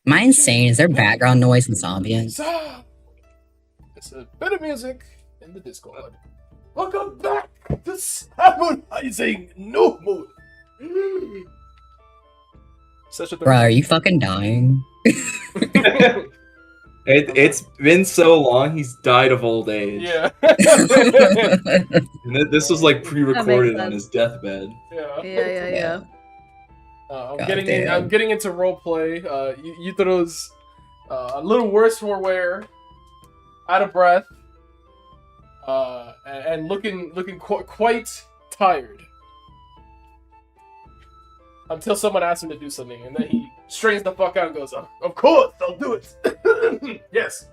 Am I insane? Is there background noise in this ambience? It's a bit of music in the Discord. Welcome back to Samuraising No Mood. Such a Bro, are you fucking dying? It's been so long. He's died of old age. Yeah. And this was like pre-recorded on his deathbed. Yeah. I'm God getting damn. I'm getting into roleplay. Yutero's a little worse for wear, out of breath, and looking quite tired. Until someone asks him to do something, and then he straightens the fuck out and goes, "Of course, I'll do it." Yes.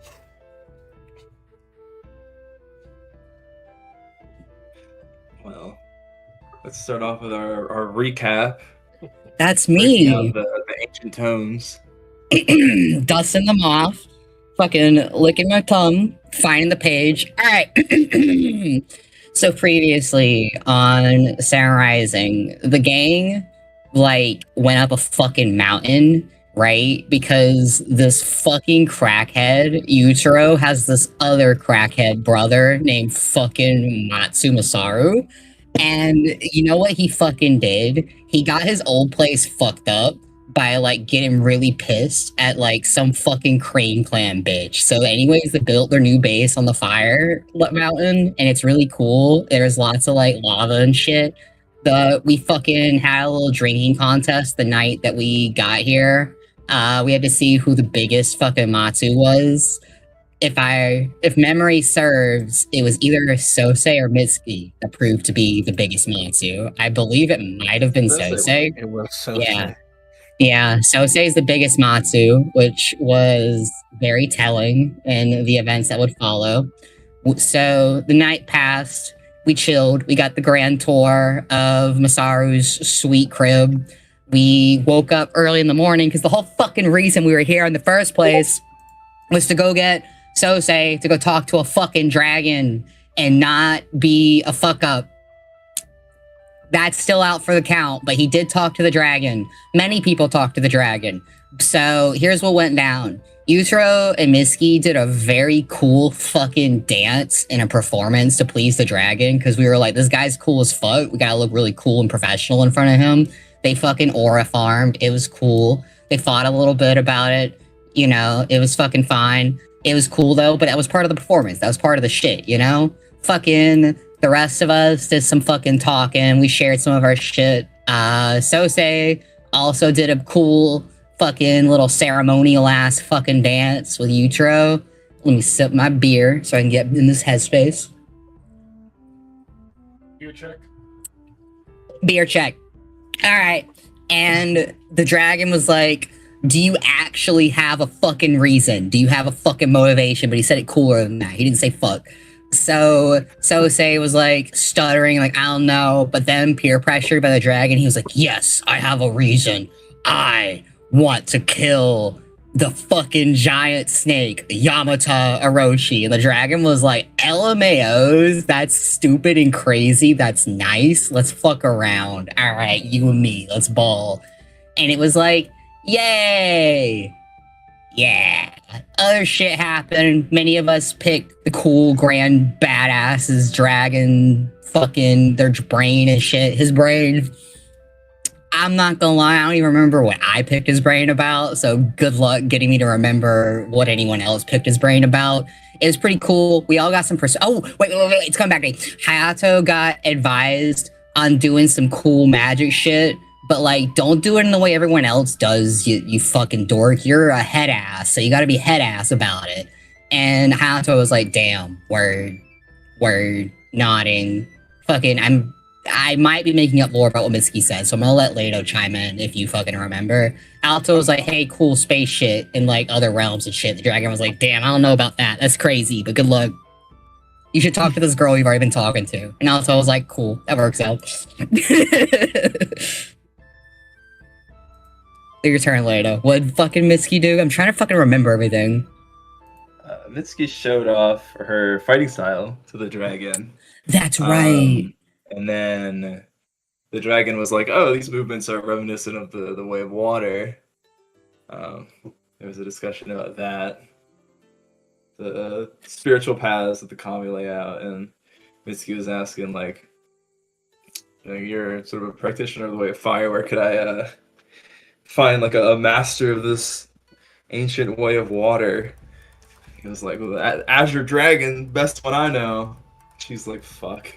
Well, let's start off with our recap. That's Breaking me. out the ancient tomes. Dusting them off. Fucking licking my tongue. Finding the page. Alright. So previously on Samuraising, the gang went up a fucking mountain, right? Because this fucking crackhead, Yutaro, has this other crackhead brother named fucking Matsumasaru. And you know what he fucking did? He got his old place fucked up by getting really pissed at some fucking Crane Clan bitch. So anyways, they built their new base on the fire mountain, and it's really cool. There's lots of lava and shit. We fucking had a little drinking contest the night that we got here. We had to see who the biggest fucking Matsu was. If memory serves, it was either Sosei or Mitsuki that proved to be the biggest Matsu. I believe it might have been Sosei. It was so Yeah. Yeah, Sosei is the biggest Matsu, which was very telling in the events that would follow. So the night passed, we chilled, we got the grand tour of Masaru's sweet crib. We woke up early in the morning because the whole fucking reason we were here in the first place was to go get Sosei to go talk to a fucking dragon and not be a fuck up. That's still out for the count, but he did talk to the dragon. Many people talked to the dragon. So here's what went down. Yutaro and Mitsuki did a very cool fucking dance and a performance to please the dragon, because we were like, this guy's cool as fuck. We gotta look really cool and professional in front of him. They fucking aura farmed. It was cool. They fought a little bit about it. You know, it was fucking fine. It was cool though, but that was part of the performance. That was part of the shit, you know? Fucking the rest of us did some fucking talking. We shared some of our shit. Sosei also did a cool fucking little ceremonial ass fucking dance with Yutaro. Let me sip my beer so I can get in this headspace. Beer check. Beer check. All right. And the dragon was like, do you actually have a fucking reason? Do you have a fucking motivation? But he said it cooler than that. He didn't say fuck. So Sosei was stuttering, I don't know. But then peer pressured by the dragon, he was like, yes, I have a reason. I want to kill the fucking giant snake, Yamata Orochi. And the dragon was like, LMAOs, that's stupid and crazy. That's nice. Let's fuck around. All right, you and me, let's ball. And it was like, yay. Yeah. Other shit happened. Many of us picked the cool, grand, badasses, dragon, fucking their brain and shit. His brain, I'm not gonna lie, I don't even remember what I picked his brain about, so good luck getting me to remember what anyone else picked his brain about. It was pretty cool. We all got some oh, wait, it's coming back to me. Hayato got advised on doing some cool magic shit, but don't do it in the way everyone else does, you fucking dork. You're a head ass, so you gotta be head ass about it. And Hayato was like, damn, word, nodding. Fucking, I might be making up lore about what Mitsuki said, so I'm gonna let Leto chime in if you fucking remember. Alto was like, hey, cool space shit in other realms and shit. The dragon was like, damn, I don't know about that. That's crazy, but good luck. You should talk to this girl you've already been talking to. And Alto was like, cool, that works out. Your turn, Leto. What'd fucking Mitsuki do? I'm trying to fucking remember everything. Mitsuki showed off her fighting style to the dragon. That's right. And then the dragon was like, oh, these movements are reminiscent of the way of water. there was a discussion about that, the spiritual paths that the kami lay out, and Mitsuki was asking like, you're sort of a practitioner of the way of fire. Where could I find like a master of this ancient way of water? He was like, well, Azure Dragon, best one I know. She's like, fuck.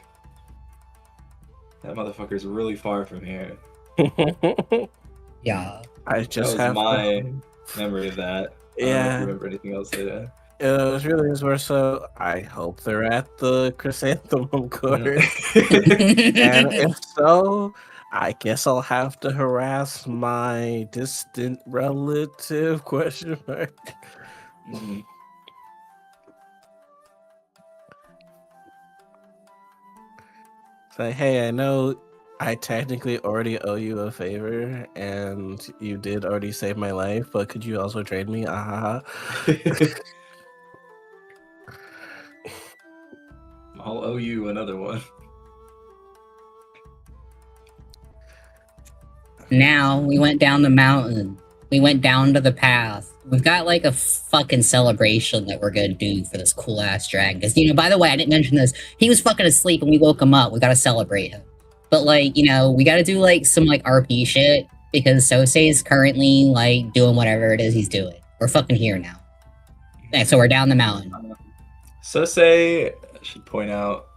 That motherfucker's really far from here. Yeah. I just have my memory of that. I don't know if you remember anything else later. It was really more so. I hope they're at the Chrysanthemum Court, and if so, I guess I'll have to harass my distant relative? Question mark. Mhm. Say, hey, I know I technically already owe you a favor, and you did already save my life, but could you also trade me? I'll owe you another one. Now we went down the mountain. We went down to the path. We've got like a fucking celebration that we're gonna do for this cool ass dragon. Because, you know, by the way, I didn't mention this. He was fucking asleep and we woke him up. We gotta celebrate him. But, like, you know, we gotta do like some like RP shit because Sosei is currently like doing whatever it is he's doing. We're fucking here now. And so we're down the mountain. Sosei, I should point out,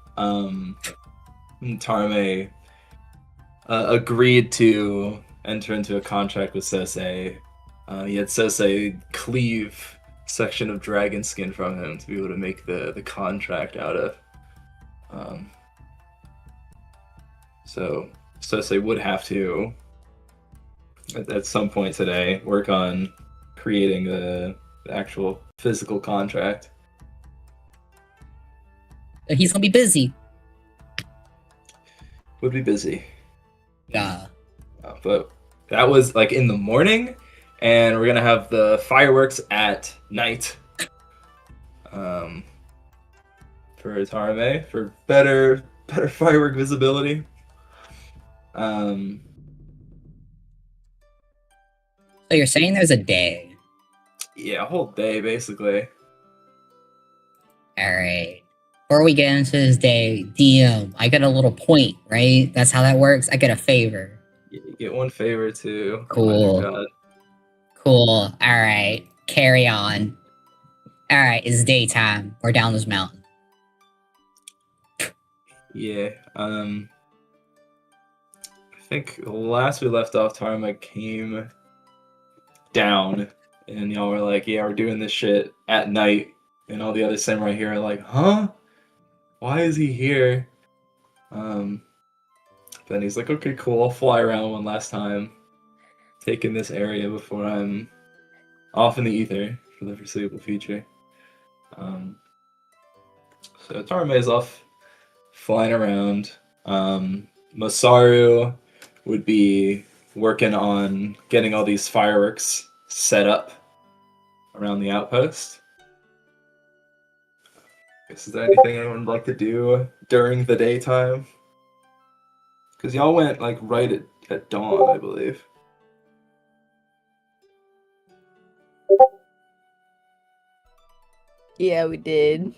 Tarame agreed to enter into a contract with Sosei. He had Sosei cleave a section of dragon skin from him to be able to make the contract out of. So Sosei would have to, at some point today, work on creating the actual physical contract. He's gonna be busy. Would be busy. Yeah. But that was like in the morning, and we're gonna have the fireworks at night. For Tarame, for better firework visibility. So you're saying there's a day? Yeah, a whole day basically. Alright. Before we get into this day, DM, I get a little point, right? That's how that works? I get a favor. You get one favor too. Cool. Oh my God. Cool. Alright. Carry on. Alright, it's daytime. We're down this mountain. Yeah. I think last we left off, Tarma came down, and y'all were like, "Yeah, we're doing this shit at night," and all the other samurai here are like, "Huh? Why is he here?" Then he's like, "Okay, cool. I'll fly around one last time, taking this area before I'm off in the ether for the foreseeable future." So Tarame is off flying around. Masaru would be working on getting all these fireworks set up around the outpost. Is there anything anyone would like to do during the daytime? Because y'all went like right at dawn, I believe. Yeah, we did.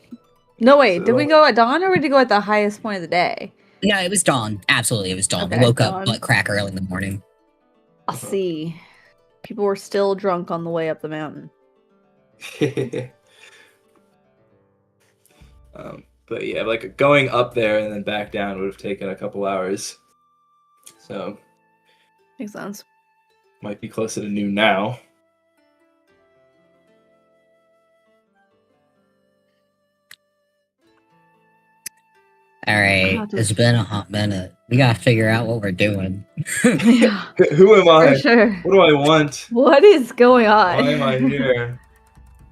No, wait, did we go at dawn or did we go at the highest point of the day? No, it was dawn. Absolutely, it was dawn. Okay, We woke dawn. up butt crack early in the morning. I'll see. People were still drunk on the way up the mountain. But yeah, like going up there and then back down would have taken a couple hours. So Makes sense. might be closer to noon now. Alright, God, it's been a hot minute. We gotta figure out what we're doing. Yeah, Who am I? for sure. What do I want? What is going on? Why am I here?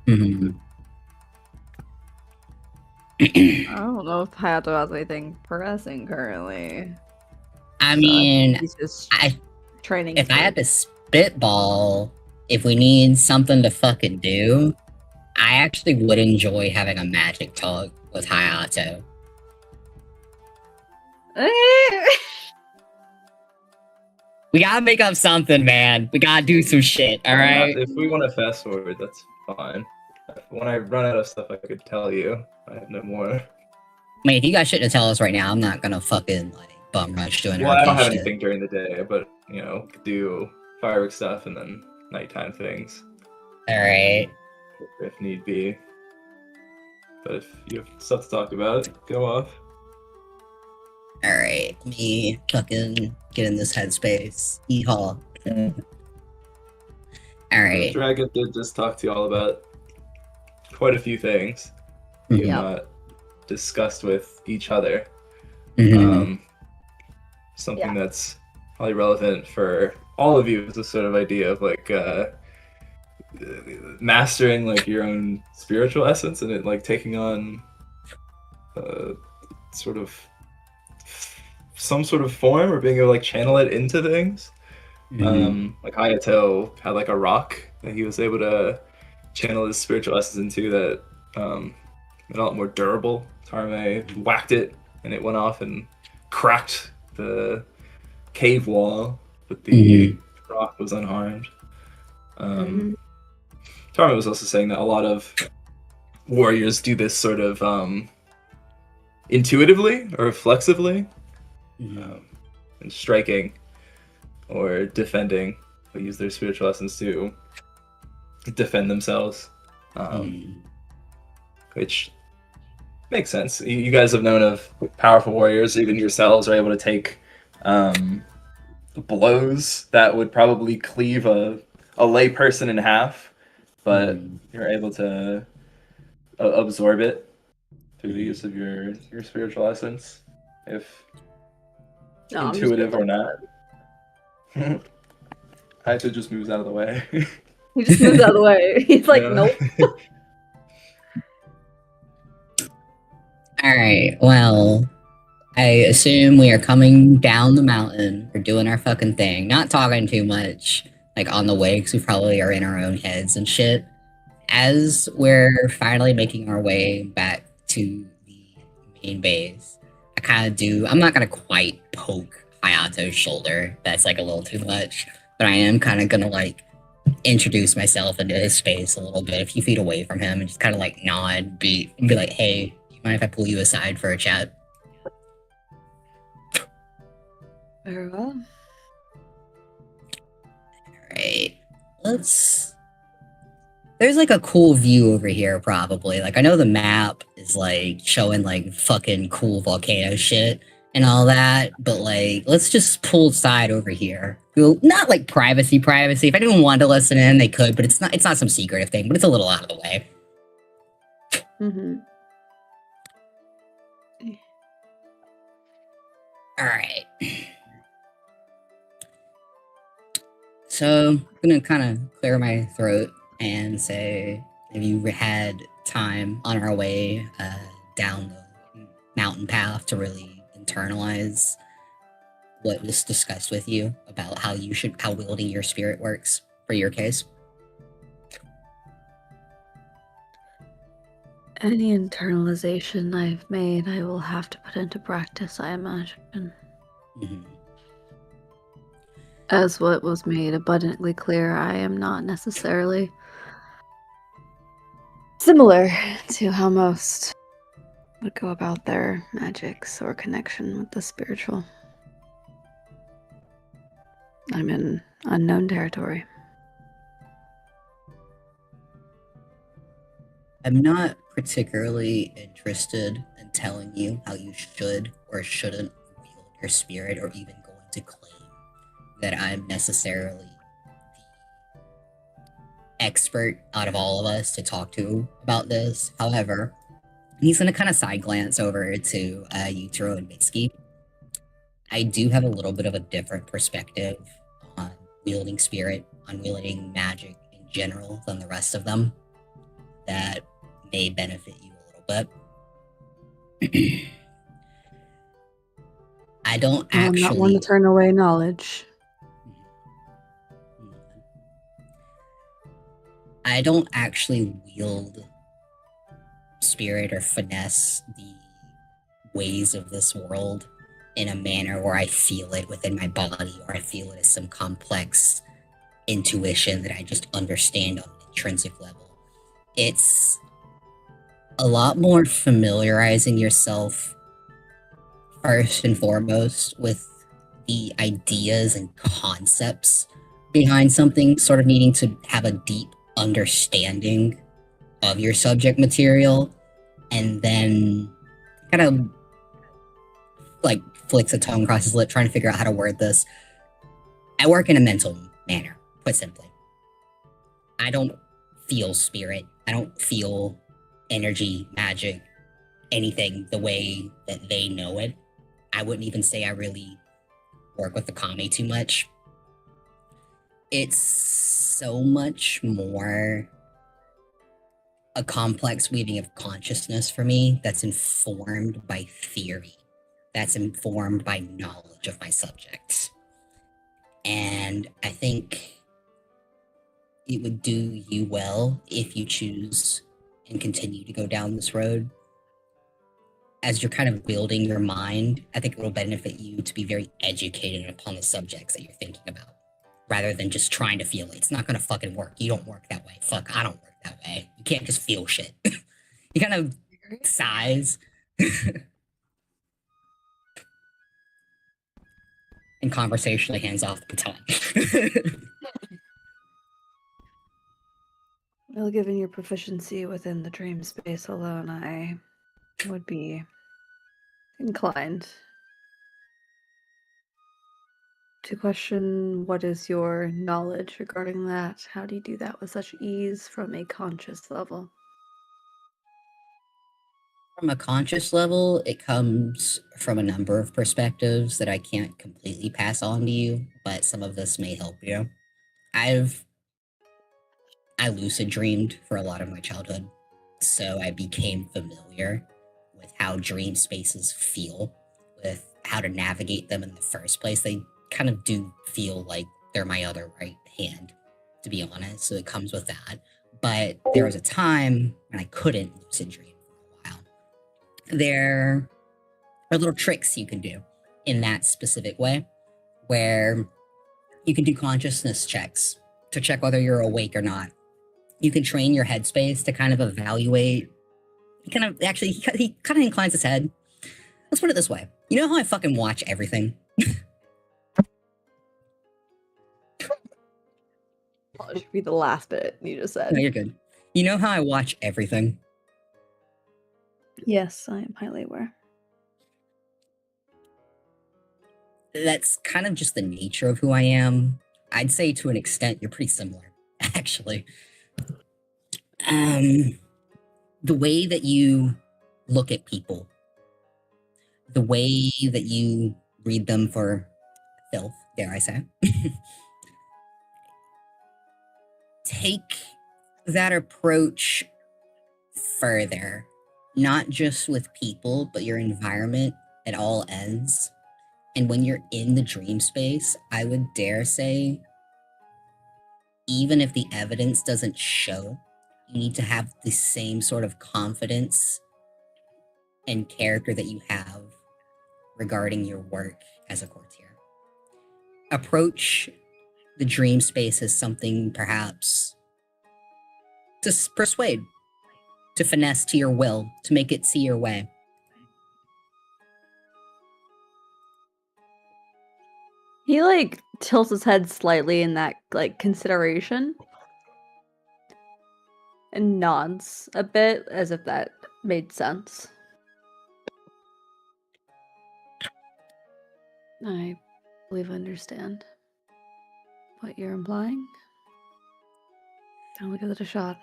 Mhm. I don't know if Hayato has anything pressing currently. I mean, He's just I training. if I had to spitball, if we need something to fucking do, I actually would enjoy having a magic talk with Hayato. We gotta make up something, man. We gotta do some shit, alright? If we want to fast forward, that's fine. When I run out of stuff, I could tell you. I have no more. I mean, if you guys shouldn't tell us right now, I'm not gonna fucking, like, bum rush doing Well, I don't have shit. anything during the day, but, you know, could do fireworks stuff and then nighttime things. Alright. If need be. But if you have stuff to talk about, go off. Alright, let me fucking get in this headspace. Yeehaw. Alright. Dragon did just talk to you all about quite a few things you have not discussed with each other. Mhm. Something that's probably relevant for all of you is this sort of idea of like mastering like your own spiritual essence and it like taking on sort of some sort of form or being able to like channel it into things. Like Hayato had like a rock that he was able to channel his spiritual essence into that made a lot more durable. Tarme whacked it and it went off and cracked the cave wall, but the rock was unharmed. Tarme was also saying that a lot of warriors do this sort of intuitively or reflexively, and striking or defending. They use their spiritual essence to defend themselves, which makes sense. You guys have known of powerful warriors, even yourselves are able to take blows that would probably cleave a lay person in half, but you're able to absorb it through the use of your spiritual essence, if intuitive or not. Hayato just moves out of the way. He just moves out of the way. He's like, nope. Alright, well, I assume we are coming down the mountain. We're doing our fucking thing. Not talking too much, like, on the way, because we probably are in our own heads and shit. As we're finally making our way back to the main base, I kind of do... I'm not going to quite poke Hayato's shoulder. That's, like, a little too much. But I am kind of going to, like, introduce myself into his space a little bit, a few feet away from him, and just kind of, like, nod, and be like, hey, do you mind if I pull you aside for a chat? Very well. Alright, there's like a cool view over here, probably. Like, I know the map is like showing like fucking cool volcano shit and all that, but like, let's just pull aside over here. Well, not like privacy. If anyone wanted to listen in, they could, but it's not some secretive thing, but it's a little out of the way. Alright. So, I'm gonna kind of clear my throat and say, have you had time on our way down the mountain path to really internalize what was discussed with you about how wielding your spirit works for your case? Any internalization I've made, I will have to put into practice, I imagine. As what was made abundantly clear, I am not necessarily similar to how most would go about their magics or connection with the spiritual. I'm in unknown territory. I'm not particularly interested in telling you how you should or shouldn't wield your spirit, or even going to claim that I'm necessarily the expert out of all of us to talk to about this. However, he's going to kind of side glance over to Yutaro and Mitsuki. I do have a little bit of a different perspective on wielding spirit, on wielding magic in general than the rest of them. That may benefit you a little bit. I don't actually... I'm not one to turn away knowledge. I don't actually wield spirit or finesse the ways of this world in a manner where I feel it within my body, or I feel it as some complex intuition that I just understand on an intrinsic level. It's a lot more familiarizing yourself first and foremost with the ideas and concepts behind something, sort of needing to have a deep understanding of your subject material, and then kind of like flicks a tongue across his lip trying to figure out how to word this. I work in a mental manner, put simply. I don't feel spirit. I don't feel energy, magic, anything the way that they know it. I wouldn't even say I really work with the kami too much. It's so much more a complex weaving of consciousness for me that's informed by theory, that's informed by knowledge of my subjects. And I think it would do you well if you choose and continue to go down this road. As you're kind of building your mind, I think it will benefit you to be very educated upon the subjects that you're thinking about, rather than just trying to feel it. It's not going to fucking work. You don't work that way. Fuck, I don't work that way. You can't just feel shit. You kind of sighs. And conversationally hands off the baton. Well, given your proficiency within the dream space alone, I would be inclined to question what is your knowledge regarding that. How do you do that with such ease from a conscious level? From a conscious level, it comes from a number of perspectives that I can't completely pass on to you, but some of this may help you. I lucid dreamed for a lot of my childhood, so I became familiar with how dream spaces feel, with how to navigate them in the first place. They kind of do feel like they're my other right hand, to be honest, so it comes with that. But there was a time when I couldn't lucid dream for a while. There are little tricks you can do in that specific way, where you can do consciousness checks to check whether you're awake or not. You can train your headspace to kind of evaluate. He kind of inclines his head. Let's put it this way. You know how I fucking watch everything? Well, it should be the last bit you just said. No, you're good. You know how I watch everything? Yes, I am highly aware. That's kind of just the nature of who I am. I'd say to an extent you're pretty similar, actually. The way that you look at people, the way that you read them for filth, dare I say. Take that approach further, not just with people, but your environment at all ends. And when you're in the dream space, I would dare say, even if the evidence doesn't show, you need to have the same sort of confidence and character that you have regarding your work as a courtier. Approach the dream space as something perhaps to persuade, to finesse to your will, to make it see your way. He tilts his head slightly in that consideration and nods a bit as if that made sense. I believe I understand what you're implying. I'll give it a shot.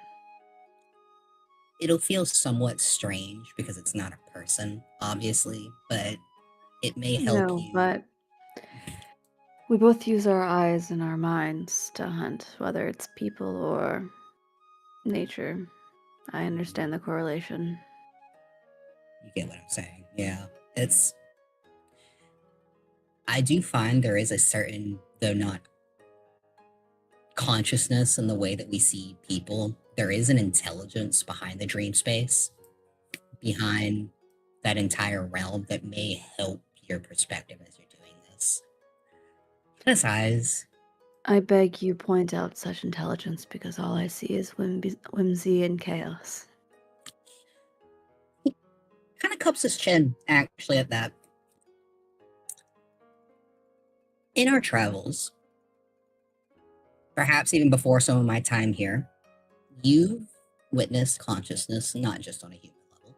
It'll feel somewhat strange because it's not a person, obviously, but it may help you. But we both use our eyes and our minds to hunt, whether it's people or nature. I understand the correlation. You get what I'm saying? Yeah. I do find there is a certain, though not consciousness in the way that we see people. There is an intelligence behind the dream space, behind that entire realm that may help your perspective as you're doing this. Kind of sighs. I beg you point out such intelligence because all I see is whimsy and chaos. Kind of cups his chin, actually, at that. In our travels, perhaps even before some of my time here, you've witnessed consciousness not just on a human level.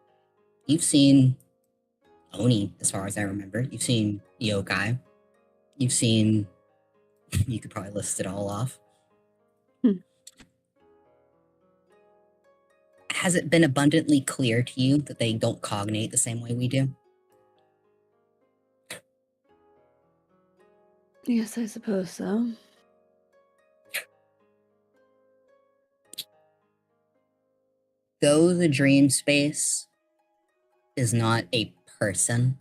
You've seen Oni, as far as I remember. You've seen yokai. You've seen... you could probably list it all off. Has it been abundantly clear to you that they don't cognate the same way we do? Yes, I suppose so. Though the dream space is not a person,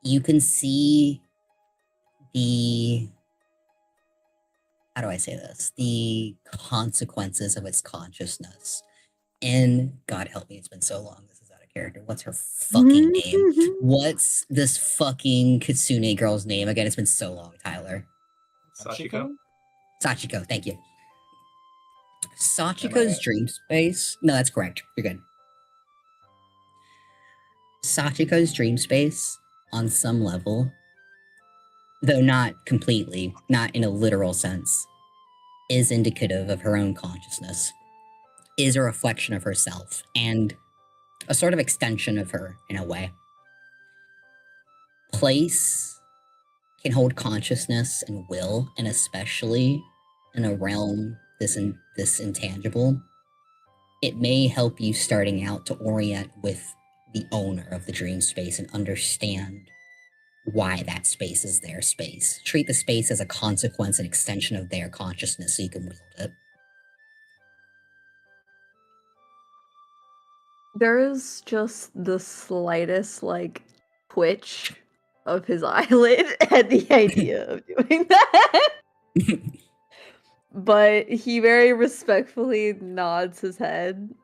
you can see the... how do I say this? The consequences of its consciousness. And God help me, it's been so long. This is out of character. What's her fucking name? What's this fucking Kitsune girl's name? Again, it's been so long, Tyler. Sachiko? Sachiko, thank you. Sachiko's dream space. No, that's correct. You're good. Sachiko's dream space, on some level, though not completely, not in a literal sense, is indicative of her own consciousness, is a reflection of herself, and a sort of extension of her in a way. Place can hold consciousness and will, and especially in a realm this intangible, it may help you starting out to orient with the owner of the dream space and understand why that space is their space. Treat the space as a consequence and extension of their consciousness so you can wield it. There is just the slightest, like, twitch of his eyelid at the idea of doing that. But he very respectfully nods his head.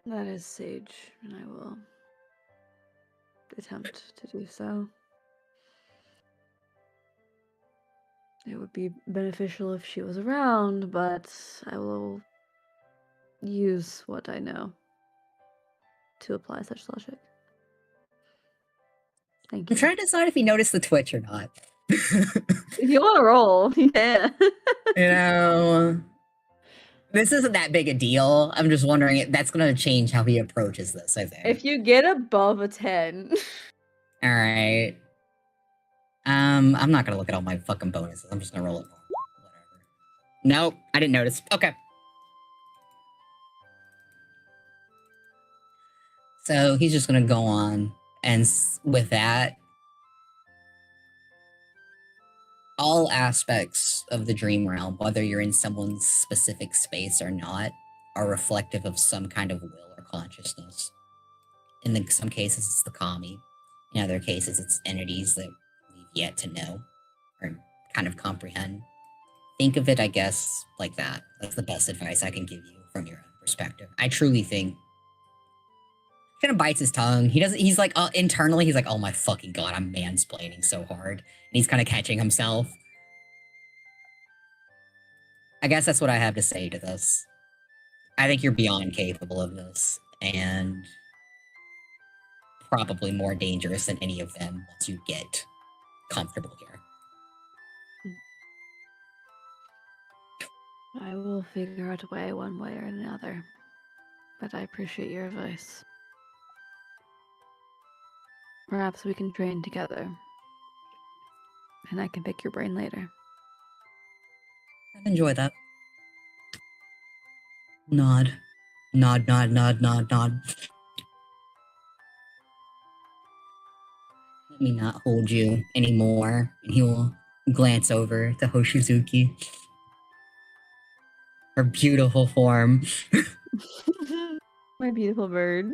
That is sage, and I will attempt to do so. It would be beneficial if she was around, but I will use what I know to apply such logic. Thank you. I'm trying to decide if he noticed the twitch or not. If you want to roll, you can. You know, this isn't that big a deal. I'm just wondering if that's going to change how he approaches this, I think. If you get above a 10. All right. I'm not going to look at all my fucking bonuses. I'm just going to roll it. Whatever. Nope, I didn't notice. Okay. So he's just going to go on. And with that, all aspects of the dream realm, whether you're in someone's specific space or not, are reflective of some kind of will or consciousness. In some cases, it's the kami. In other cases, it's entities that we've yet to know or kind of comprehend. Think of it, I guess, like that. That's the best advice I can give you from your own perspective. I truly think he kind of bites his tongue. He's like, internally, he's like, oh my fucking God, I'm mansplaining so hard. And he's kind of catching himself. I guess that's what I have to say to this. I think you're beyond capable of this, and probably more dangerous than any of them once you get comfortable here. I will figure out a way one way or another. But I appreciate your advice. Perhaps we can train together. And I can pick your brain later. I'd enjoy that. Nod. Nod, nod, nod, nod, nod. Let me not hold you anymore. And he will glance over to Hoshizuki. Her beautiful form. My beautiful bird.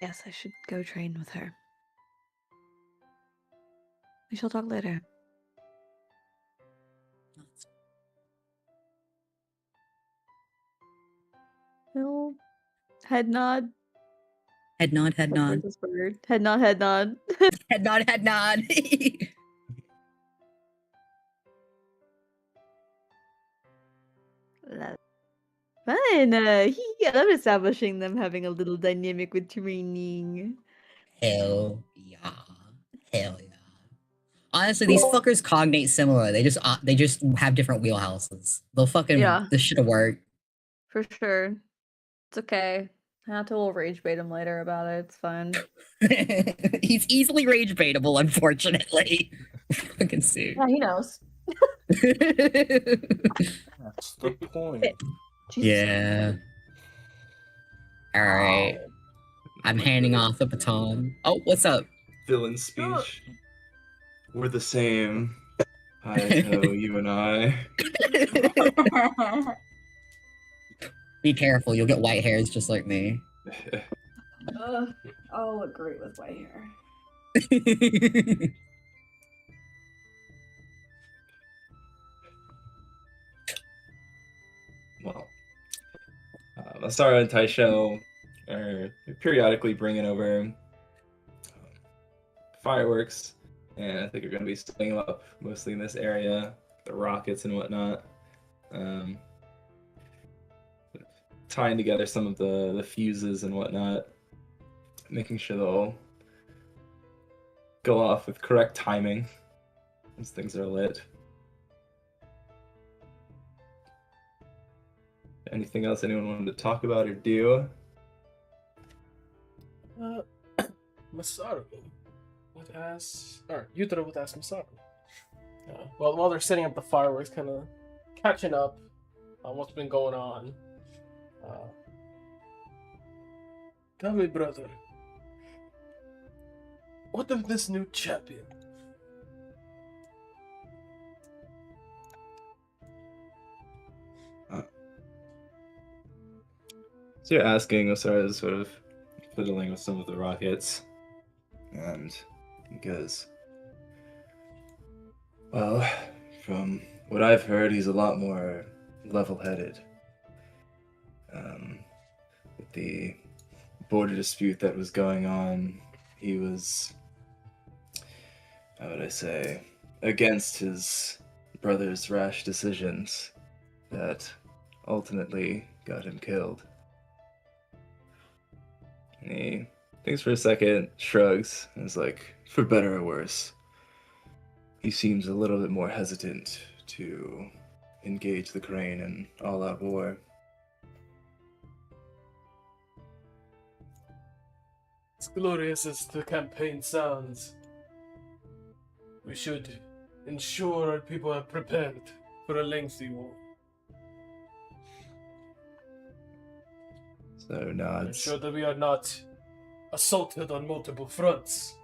Yes, I should go train with her. We shall talk later. Head nod. Head nod, head That's nod. this word. Head nod, head nod. Head nod, head nod. Fun. I love establishing them having a little dynamic with training. Hell yeah. Hell yeah. Honestly, these fuckers cognate similar. They just have different wheelhouses. They'll fucking Yeah. this shit'll work. For sure. It's okay. I have to will rage bait him later about it. It's fine. He's easily rage baitable, unfortunately. Fucking suit. Yeah, he knows. That's the point. Jesus. Yeah. Alright. I'm handing off the baton. Oh, what's up? Villain speech. We're the same. Hayato, you and I. Be careful, you'll get white hairs just like me. I'll agree with white hair. Well, Asara and Taisho are periodically bringing over fireworks, and I think are going to be setting them up mostly in this area, the rockets and whatnot. Tying together some of the fuses and whatnot, making sure they'll go off with correct timing as things are lit. Anything else anyone wanted to talk about or do? Masaru would ask, or Yutaro would ask Masaru. While they're setting up the fireworks, kind of catching up on what's been going on. Tell me, brother, what of this new champion? So you're asking Osara is sort of fiddling with some of the rockets, and because, well, from what I've heard, he's a lot more level-headed. With the border dispute that was going on, he was, how would I say, against his brother's rash decisions that ultimately got him killed. And he thinks for a second, shrugs, and is like, for better or worse, he seems a little bit more hesitant to engage the Crane in all-out war. As glorious as the campaign sounds, we should ensure our people are prepared for a lengthy war. So nods. Ensure that we are not assaulted on multiple fronts.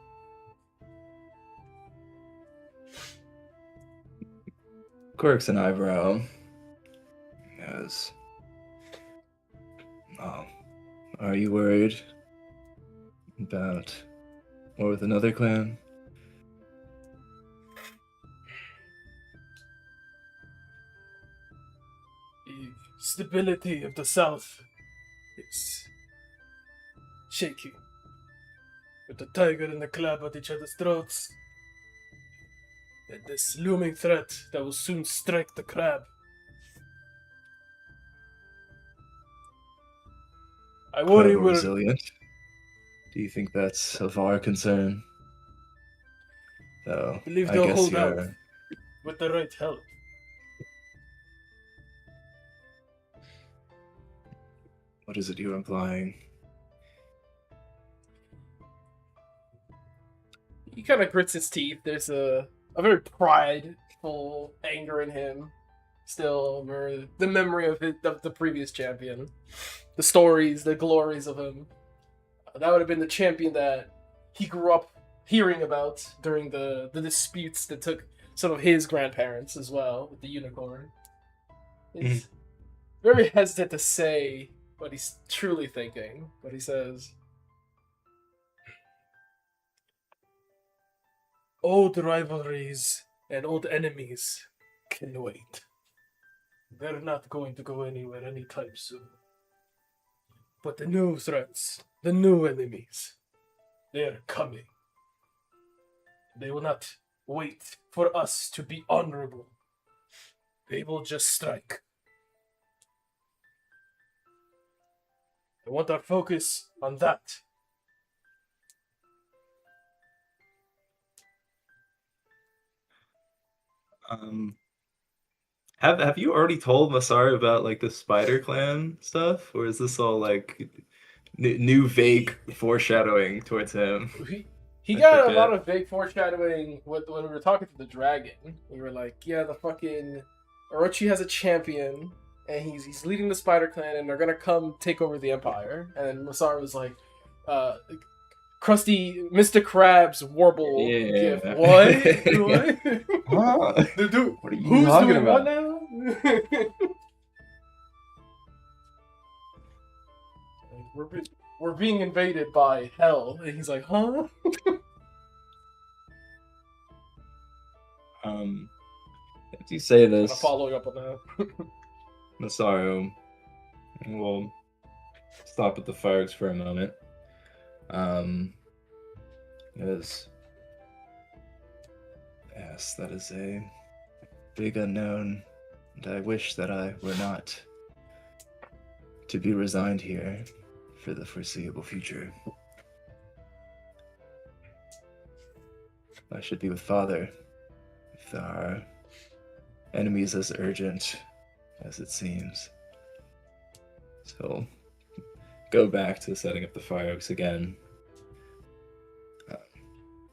Quirks an eyebrow. Yes. Oh, are you worried about war with another clan? The stability of the South is shaky. With the tiger and the crab at each other's throats, and this looming threat that will soon strike the crab. I worry However we're resilient. Do you think that's of our concern? Though, believe I they'll guess hold out you're... with the right help. What is it you're implying? He kind of grits his teeth. There's a very prideful anger in him. Still, the memory of the previous champion, the stories, the glories of him. That would have been the champion that he grew up hearing about during the disputes that took some of his grandparents as well with the unicorn. He's very hesitant to say what he's truly thinking, but he says, old rivalries and old enemies can wait. They're not going to go anywhere anytime soon. But the new threats, the new enemies, they are coming. They will not wait for us to be honorable. They will just strike. I want our focus on that. Have you already told Masari about like the Spider Clan stuff, or is this all like new vague foreshadowing towards him? He I got a forget. lot of big foreshadowing when we were talking to the dragon. We were like, yeah, the fucking Orochi has a champion, and he's leading the Spider Clan, and they're gonna come take over the Empire. And Masari was like, Krusty Mr. Krabs warble Yeah. gift. What? Huh? Dude, What are you who's talking doing what about? now? We're being invaded by hell, and he's like, huh? If you say Kind of this, following up on that. Masaru, we'll stop at the fireworks for a moment. Because yes, that is a big unknown, and I wish that I were not to be resigned here for the foreseeable future. I should be with Father if there are enemies as urgent as it seems. So, go back to setting up the fireworks again.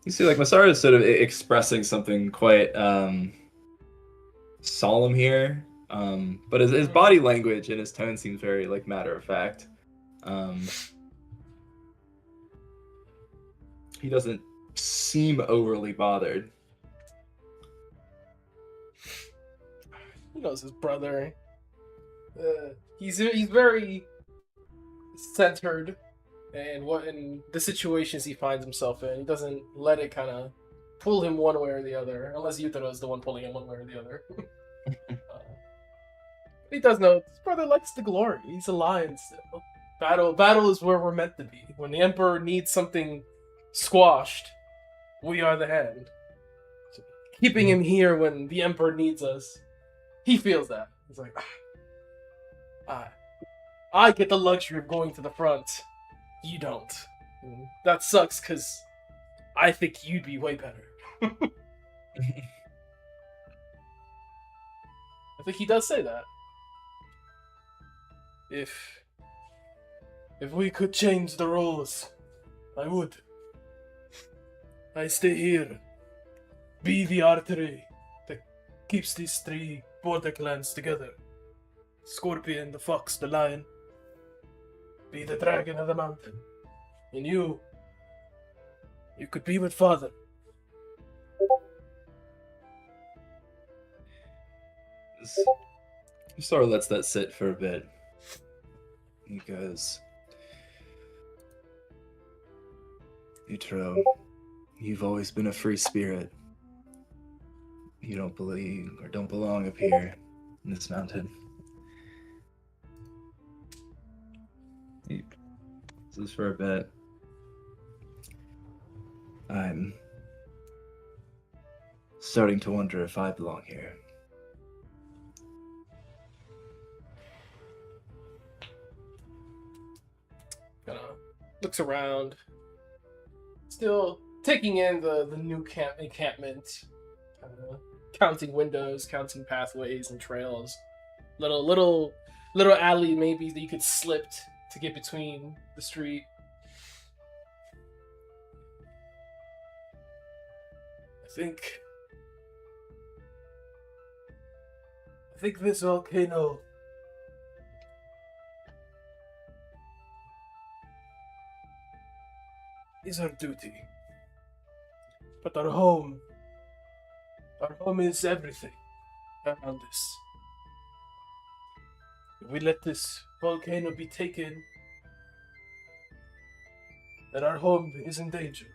You see, like, Masaru is sort of expressing something quite solemn here, but his body language and his tone seems very, like, matter-of-fact. He doesn't seem overly bothered. He knows his brother. He's very centered in the situations he finds himself in. He doesn't let it kind of pull him one way or the other, unless Yutaro is the one pulling him one way or the other. He does know his brother likes the glory. He's a lion still. Battle is where we're meant to be. When the Emperor needs something squashed, we are the hand. So, keeping him here when the Emperor needs us, he feels that. He's like, I get the luxury of going to the front. You don't. And that sucks, because I think you'd be way better. I think he does say that. If we could change the rules, I would. I stay here. Be the artery that keeps these three border clans together. Scorpion, the fox, the lion. Be the dragon of the mountain. And you could be with Father. Sort of lets that sit for a bit. He goes, Yutaro, you've always been a free spirit. You don't believe or don't belong up here in this mountain. This is for a bit. I'm starting to wonder if I belong here. Kinda looks around, still taking in the new encampment, counting windows, counting pathways and trails. Little alley maybe that you could slip to get between the street. I think this volcano is our duty. But our home is everything around this. If we let this volcano be taken, then our home is in danger.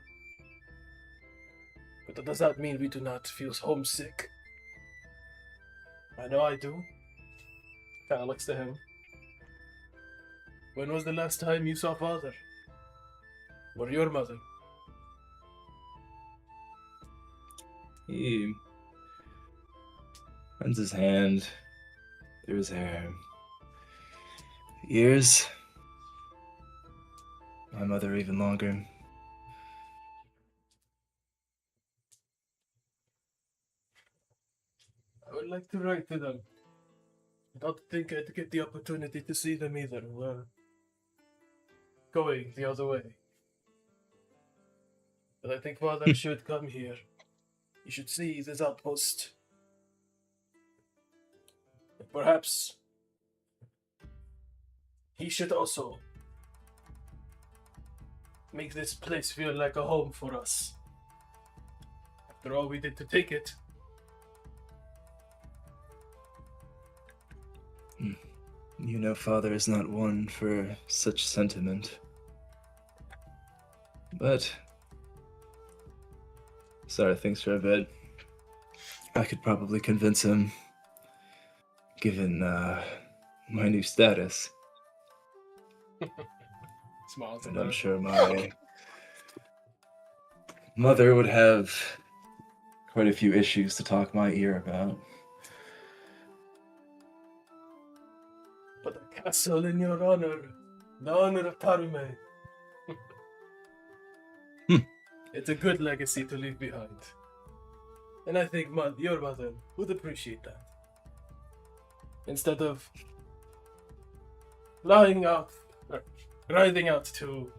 But that does not mean we do not feel homesick. I know I do. Kinda looks to him. When was the last time you saw father? Or your mother? He runs his hand through his hair. Years. My mother even longer. I would like to write to them. I don't think I'd get the opportunity to see them either. We're going the other way. But I think father should come here. He should see this outpost. And perhaps he should also make this place feel like a home for us. After all we did to take it. You know, father is not one for such sentiment. But sorry, things for a bit. I could probably convince him, given my new status. Smiles And at I'm her. sure my mother would have quite a few issues to talk my ear about. But a castle in your honor. The honor of Tarume. It's a good legacy to leave behind. And I think your mother would appreciate that. Instead of riding out to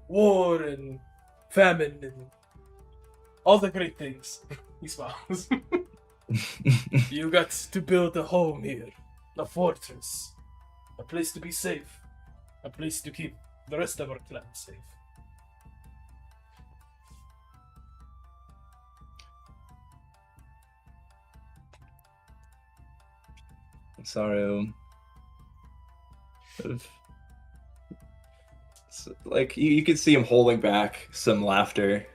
war and famine and all the great things. He smiles. You got to build a home here, a fortress, a place to be safe, a place to keep the rest of our clan safe. Sorry. Like you can see him holding back some laughter.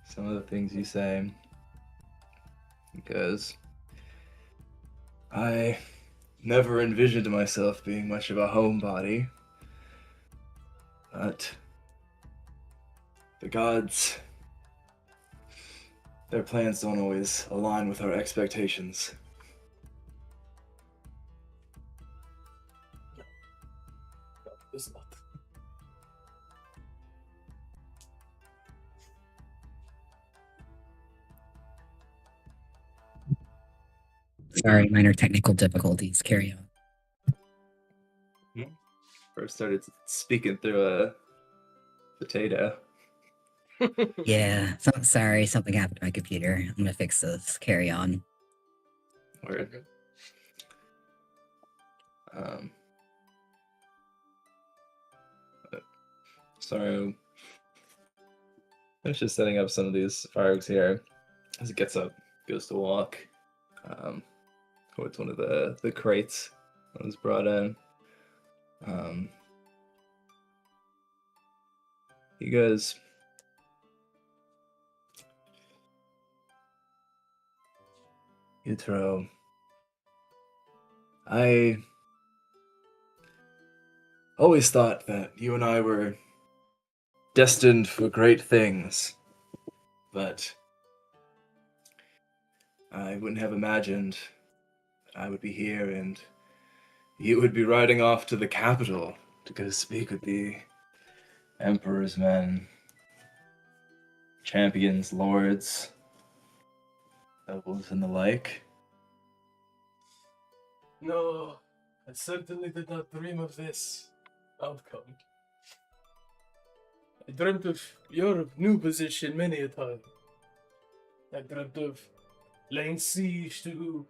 Some of the things you say. Because I never envisioned myself being much of a homebody. But the gods, their plans don't always align with our expectations. No, it's not. Sorry, minor technical difficulties. Carry on. First started speaking through a potato. Yeah, sorry, something happened to my computer. I'm gonna fix this. Carry on. Word. Um, sorry. I was just setting up some of these fireworks here. As he gets up, goes to walk towards one of the crates that was brought in. He goes, Yutaro, I always thought that you and I were destined for great things, but I wouldn't have imagined that I would be here and you would be riding off to the capital to go speak with the Emperor's men, champions, lords, nobles, and the like. No, I certainly did not dream of this outcome. I dreamt of your new position many a time. I dreamt of laying siege to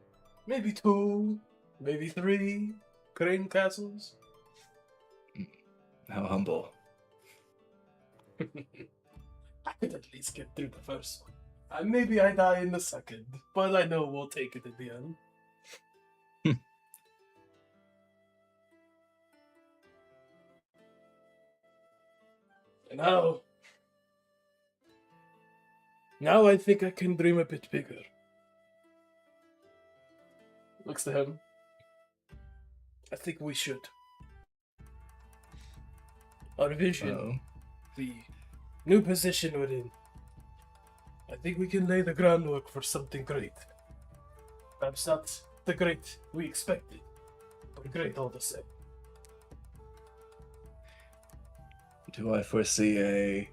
maybe 2, maybe 3 crane castles. How humble. I could at least get through the first one. Maybe I die in the second, but I know we'll take it in the end. And now I think I can dream a bit bigger. Looks to him. I think we should. our vision, the new position we're in. I think we can lay the groundwork for something great. Perhaps not the great we expected, but great all the same. Do I foresee a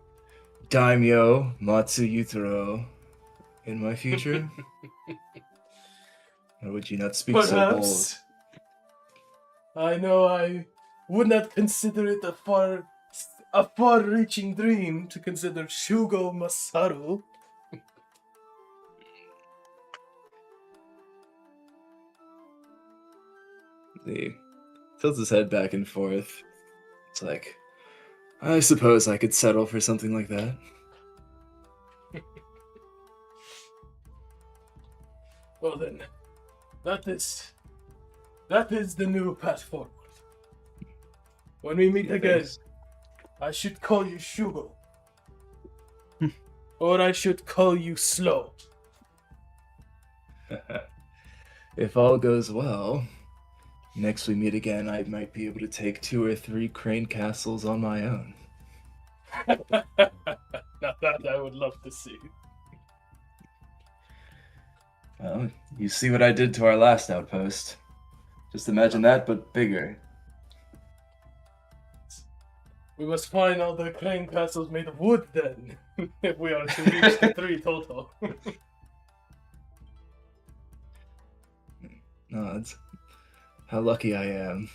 daimyo Matsu Yutaro in my future? Or would you not speak so bold? Perhaps. I know I would not consider it a far-reaching dream to consider Shugo Masaru. He tilts his head back and forth. It's like, I suppose I could settle for something like that. Well then, that is the new path forward. When we meet again, Thanks. I should call you Shugo. Or I should call you Slow. If all goes well, next we meet again, I might be able to take 2 or 3 crane castles on my own. Now that I would love to see. Well, you see what I did to our last outpost. Just imagine that, but bigger. We must find all the crane castles made of wood then, if we are to reach the 3 total. Nods. How lucky I am.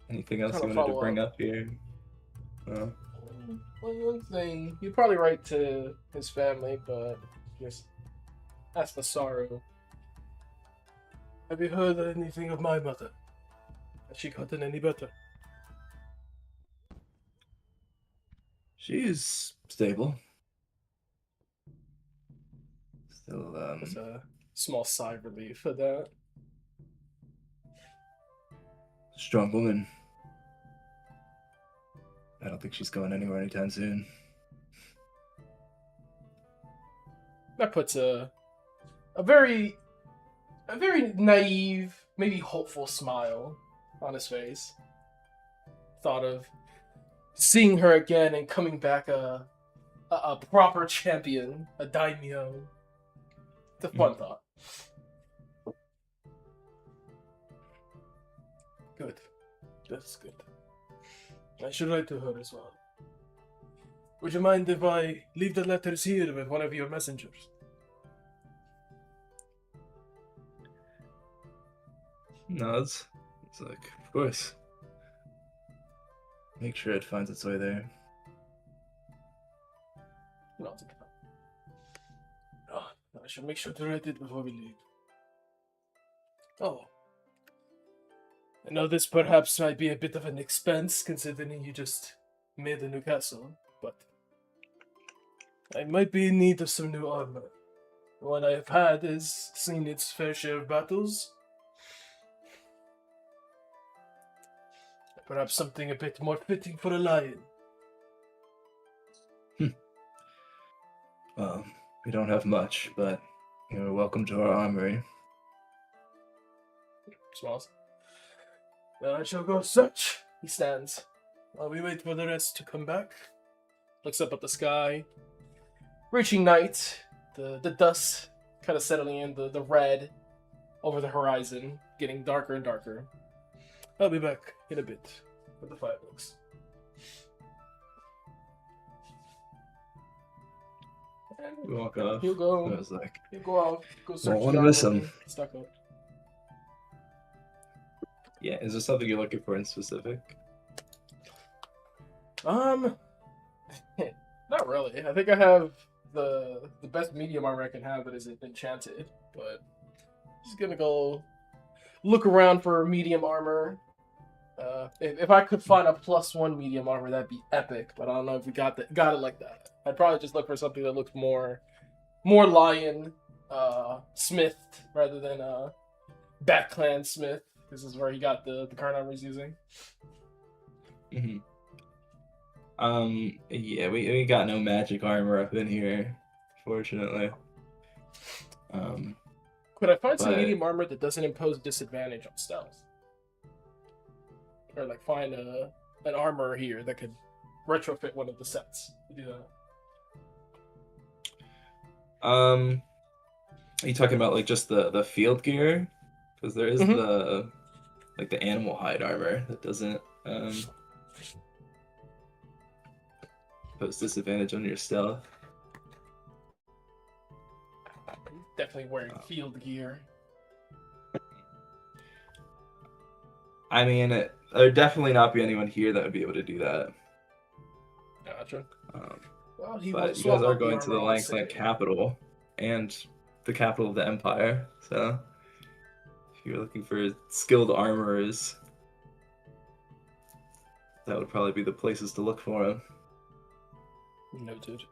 Anything else you Trying to wanted to follow bring up. up here? One thing, you probably write to his family, but just ask the sorrow. Have you heard anything of my mother? Has she gotten any better? She's stable. Still, There's a small sigh of relief for that. strong woman. I don't think she's going anywhere anytime soon. That puts a very naive, maybe hopeful smile on his face. Thought of seeing her again and coming back a proper champion, a daimyo. It's a fun thought. Good. That's good. I should write to her as well. Would you mind if I leave the letters here with one of your messengers? Nods. It's like, of course. Make sure it finds its way there. Not at all. I should make sure to write it before we leave. Oh. I know this perhaps might be a bit of an expense considering you just made a new castle, but I might be in need of some new armor. The one I have had has seen its fair share of battles. Perhaps something a bit more fitting for a lion. Well, we don't have much, but you're welcome to our armory. Smiles. Then I shall go search. He stands. While we wait for the rest to come back. Looks up at the sky. Reaching night. The dust kind of settling in, the red over the horizon, getting darker and darker. I'll be back in a bit with the fireworks. We walk off. He'll go. I was like, He'll go out. Go search. wanna the miss armory, him. Stuck up. yeah, is there something you're looking for in specific? Not really. I think I have the best medium armor I can have that is enchanted, but just gonna go look around for medium armor. If I could find a +1 medium armor, that'd be epic. But I don't know if we got it like that. I'd probably just look for something that looks more lion smithed rather than Bat Clan Smith. This is where he got the current armor he's using. Mm-hmm. Yeah, we got no magic armor up in here, fortunately. Could I find some But- medium armor that doesn't impose disadvantage on stealth? Or like find an armor here that could retrofit one of the sets to do that. Are you talking about like just the field gear? Because there is Mhm. the animal hide armor that doesn't pose disadvantage on your stealth. Definitely wearing field gear. I mean, there'd definitely not be anyone here that would be able to do that. Gotcha. Well, he But won't you swap guys are out the going to the armor on Lion Clan City. capital and the capital of the Empire, so if you're looking for skilled armorers, that would probably be the places to look for them. Noted.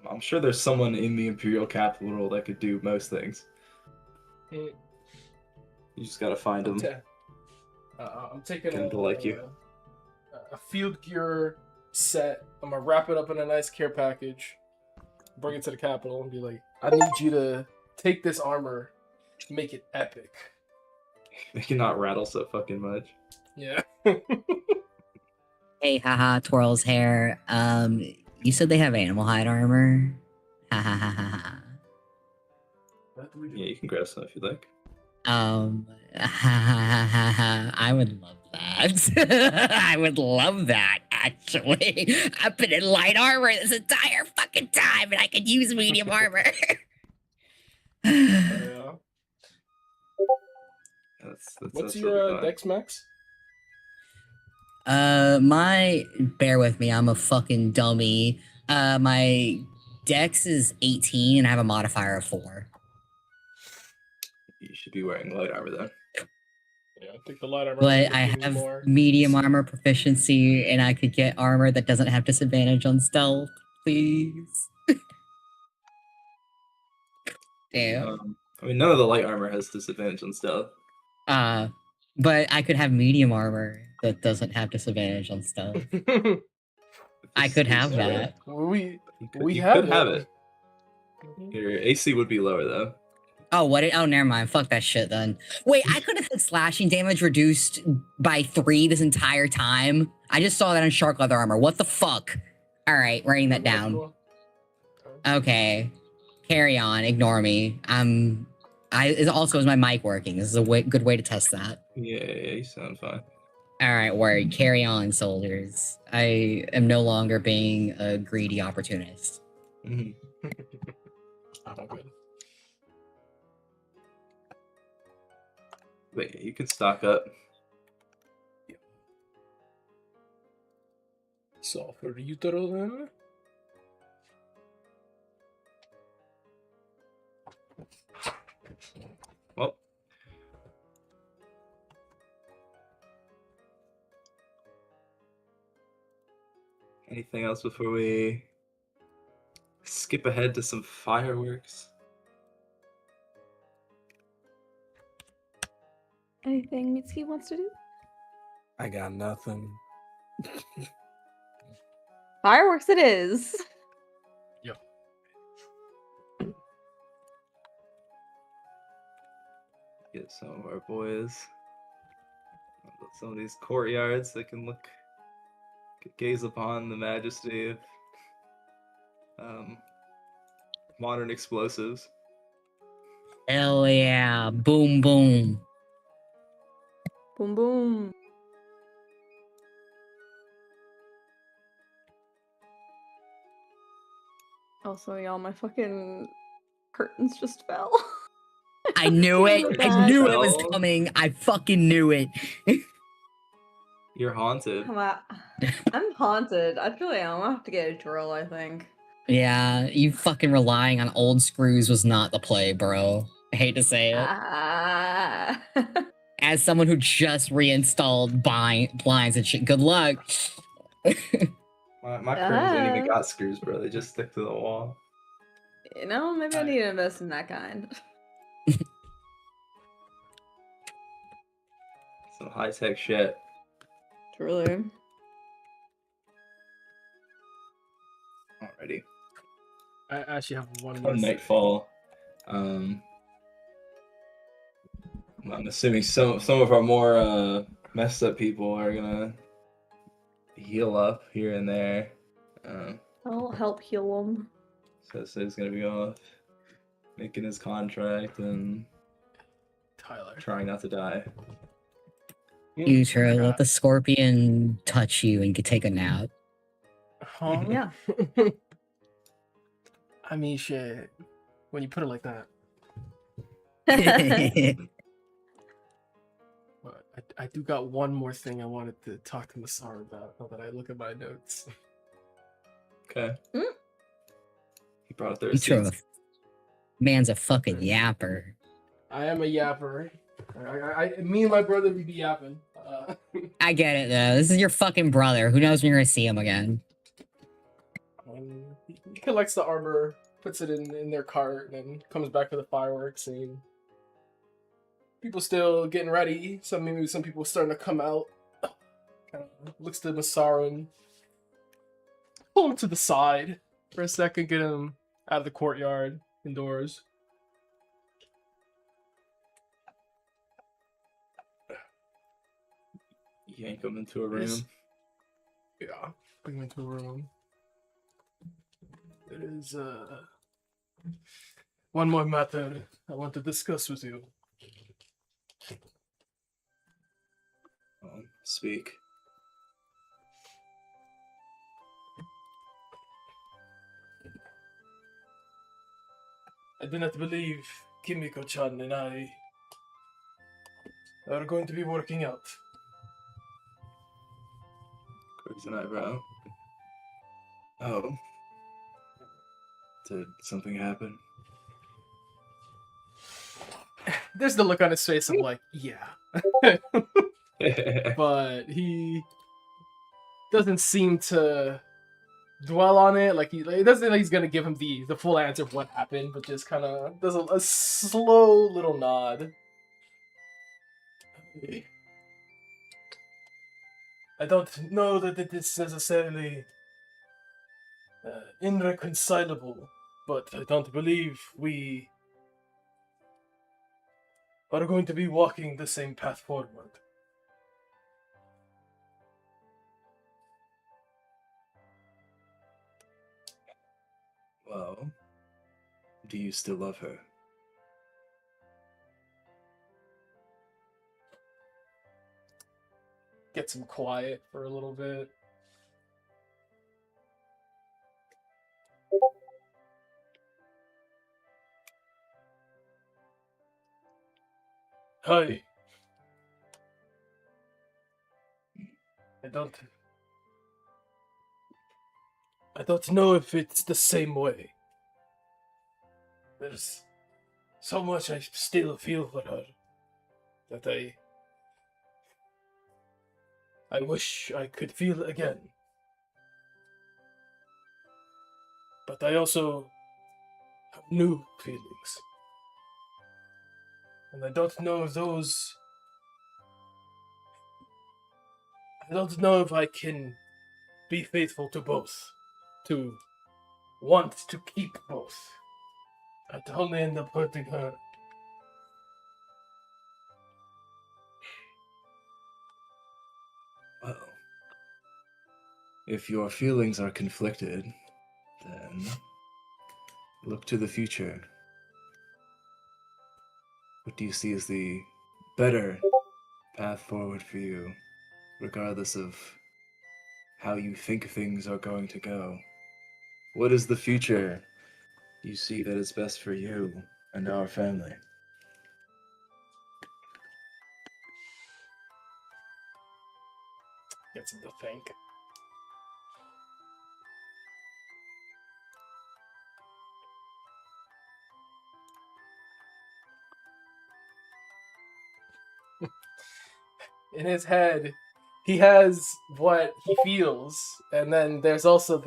I'm sure there's someone in the Imperial capital that could do most things. Mm. You just gotta find them. I'm taking Get 'em to like you. a field gear set. I'm gonna wrap it up in a nice care package, bring it to the capital, and be like, I need you to take this armor, make it epic. They cannot rattle so fucking much. Yeah. Hey, haha, twirls hair. You said they have animal hide armor. Ha ha ha ha ha. Yeah, you can grab some if you like. Ha ha ha ha. I would love that. I would love that. Actually, I've been in light armor this entire fucking time, and I could use medium armor. Yeah. That's What's totally your fine. dex max? Bear with me, I'm a fucking dummy. My dex is 18 and I have a modifier of 4. You should be wearing light armor then. Yeah, I think the light armor But would I give me have more. medium armor proficiency and I could get armor that doesn't have disadvantage on stealth, please. Damn. I mean, none of the light armor has disadvantage on stealth. But I could have medium armor that doesn't have disadvantage on stealth. I could have that. we You have could have it. it. Your AC would be lower though. Oh, what? Oh, never mind. Fuck that shit then. Wait, I could have had slashing damage reduced by 3 this entire time. I just saw that on shark leather armor. What the fuck? All right, writing that down. Okay, carry on. Ignore me. Is my mic working? This is a good way to test that. Yeah, you sound fine. All right, word. Carry on, soldiers. I am no longer being a greedy opportunist. Mm-hmm. Oh, good. But yeah, you can stock up. So for Utero then. Well, anything else before we skip ahead to some fireworks? Anything Mitsuki wants to do? I got nothing. Fireworks it is. Get some of our boys. Some of these courtyards that can gaze upon the majesty of modern explosives. Hell yeah. Boom, boom. Boom boom. Also, y'all, my fucking curtains just fell. I knew it. I God. knew it was Well. coming. I fucking knew it. You're haunted. Come on. I'm haunted. I truly am. I'm gonna have to get a drill, I think. Yeah, you fucking relying on old screws was not the play, bro. I hate to say it. Ah. As someone who just reinstalled blinds and shit, good luck. My curtains ain't even got screws, bro. They just stick to the wall. You know, maybe I need to invest in that kind. Some high tech shit. Truly. Alrighty. I actually have one On more. thing. nightfall, I'm assuming some of our more messed up people are gonna heal up here and there. I'll help heal him. So he's gonna be off making his contract and Tyler. trying not to die. Utro, let the scorpion touch you and take a nap. Huh? Yeah. I mean, shit. When you put it like that. But I do got one more thing I wanted to talk to Masar about now that I look at my notes. Okay. Hmm? He brought up their Utro, seats. man's a fucking yapper. I am a yapper. Me and my brother, we be yapping. I get it though. This is your fucking brother. Who knows when you're gonna see him again? He collects the armor, puts it in their cart, and then comes back for the fireworks scene. People still getting ready. Maybe some people starting to come out. Kind of looks to Masaru and pull him to the side for a second, get him out of the courtyard indoors. Yank him into a room. Yes. Yeah, bring him into a room. There is one more matter I want to discuss with you. Speak. I do not believe Kimiko-chan and I are going to be working out. Quirks an eyebrow. Oh. Did something happen? There's the look on his face of like, yeah. But he doesn't seem to dwell on it. It doesn't like he's gonna give him the full answer of what happened, but just kind of does a slow little nod. I don't know that it is necessarily irreconcilable, but I don't believe we are going to be walking the same path forward. Well, do you still love her? Gets him quiet for a little bit. Hi. I don't know if it's the same way. There's so much I still feel for her that I wish I could feel again. But I also have new feelings. And I don't know if I can be faithful to both. To want to keep both. I'd only end up hurting her. Well, if your feelings are conflicted, then look to the future. What do you see as the better path forward for you, regardless of how you think things are going to go? What is the future you see that is best for you and our family? Gets him to think. In his head, he has what he feels, and then there's also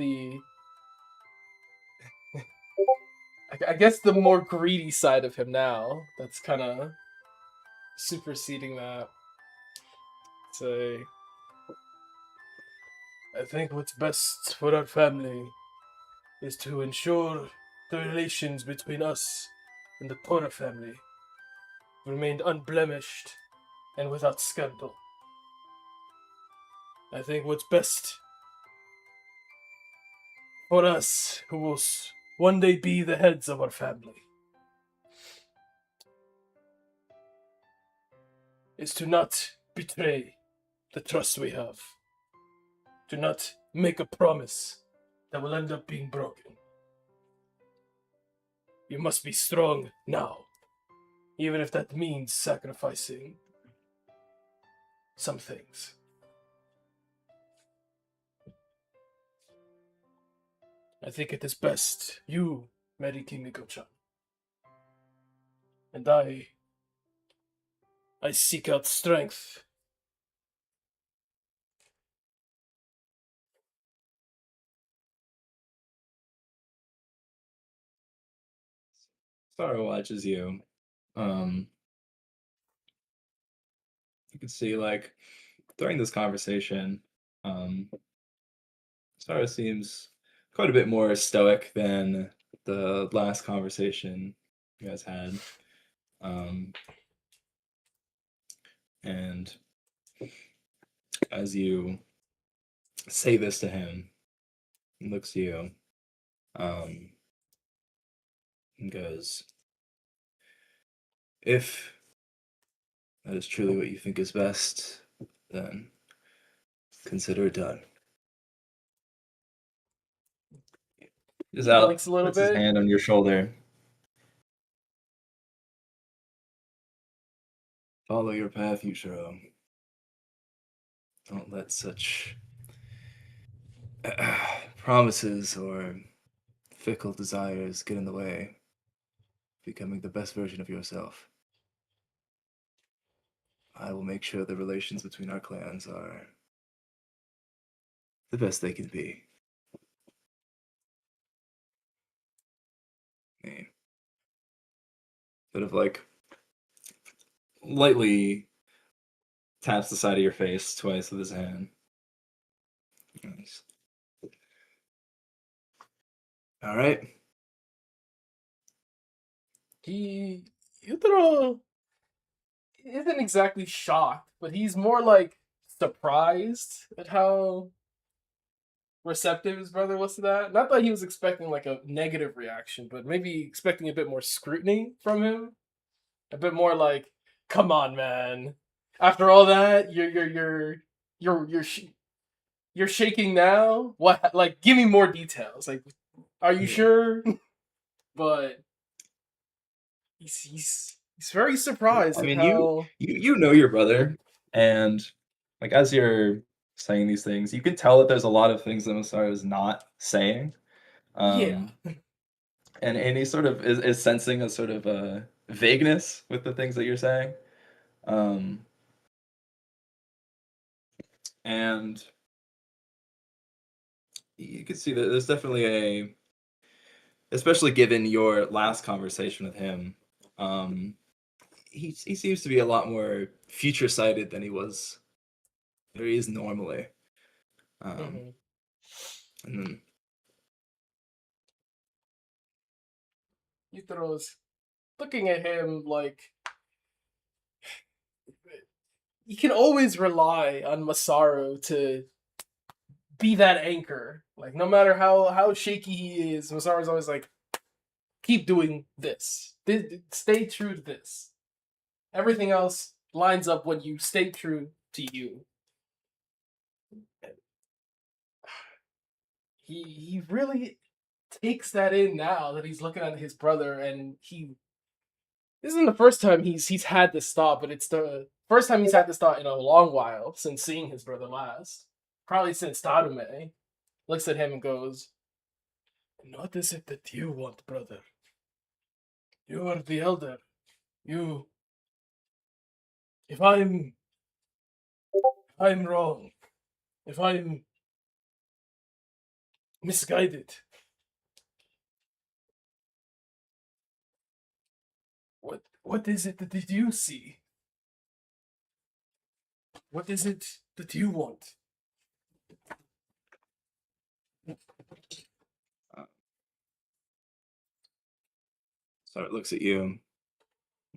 I guess the more greedy side of him now that's kind of superseding that. So I think what's best for our family is to ensure the relations between us and the Tora family remained unblemished and without scandal. I think what's best for us, who will one day be the heads of our family, is to not betray the trust we have. Do not make a promise that will end up being broken. You must be strong now, even if that means sacrificing some things. I think it is best you marry Kimiko-chan. And I seek out strength. Sara watches you. You can see, like, during this conversation, Sara seems quite a bit more stoic than the last conversation you guys had. And as you say this to him, he looks to you, and goes, "If that is truly what you think is best, then consider it done." He's out, Blinks a little puts his bit. hand on your shoulder. Follow your path, Yushiro. Don't let such promises or fickle desires get in the way of becoming the best version of yourself. I will make sure the relations between our clans are the best they can be. He sort of like lightly taps the side of your face twice with his hand. Nice. All right. Yutaro isn't exactly shocked, but he's more like surprised at how receptive his brother was to that. Not that he was expecting like a negative reaction, but maybe expecting a bit more scrutiny from him. A bit more like, "Come on, man! After all that, you're shaking now. What? Like, give me more details. Like, are you sure?" But he's very surprised I at mean, how. you know your brother, and like as you're saying these things, you can tell that there's a lot of things that Masaru is not saying. Yeah. And he sort of is sensing a sort of a vagueness with the things that you're saying. Um, and you can see that there's definitely especially given your last conversation with him, he seems to be a lot more future sighted than he is normally. Mm-hmm. And then Yutaro's looking at him like you can always rely on Masaru to be that anchor. Like no matter how shaky he is, Masaru's always like, keep doing this. Stay true to this. Everything else lines up when you stay true to you. He really takes that in now that he's looking at his brother, and this isn't the first time he's had this thought, but it's the first time he's had this thought in a long while since seeing his brother last. Probably since Tarume. Looks at him and goes, "What is it that you want, brother? You are the elder. You if I'm wrong, if I'm misguided, what is it that you see? What is it that you want?" So it looks at you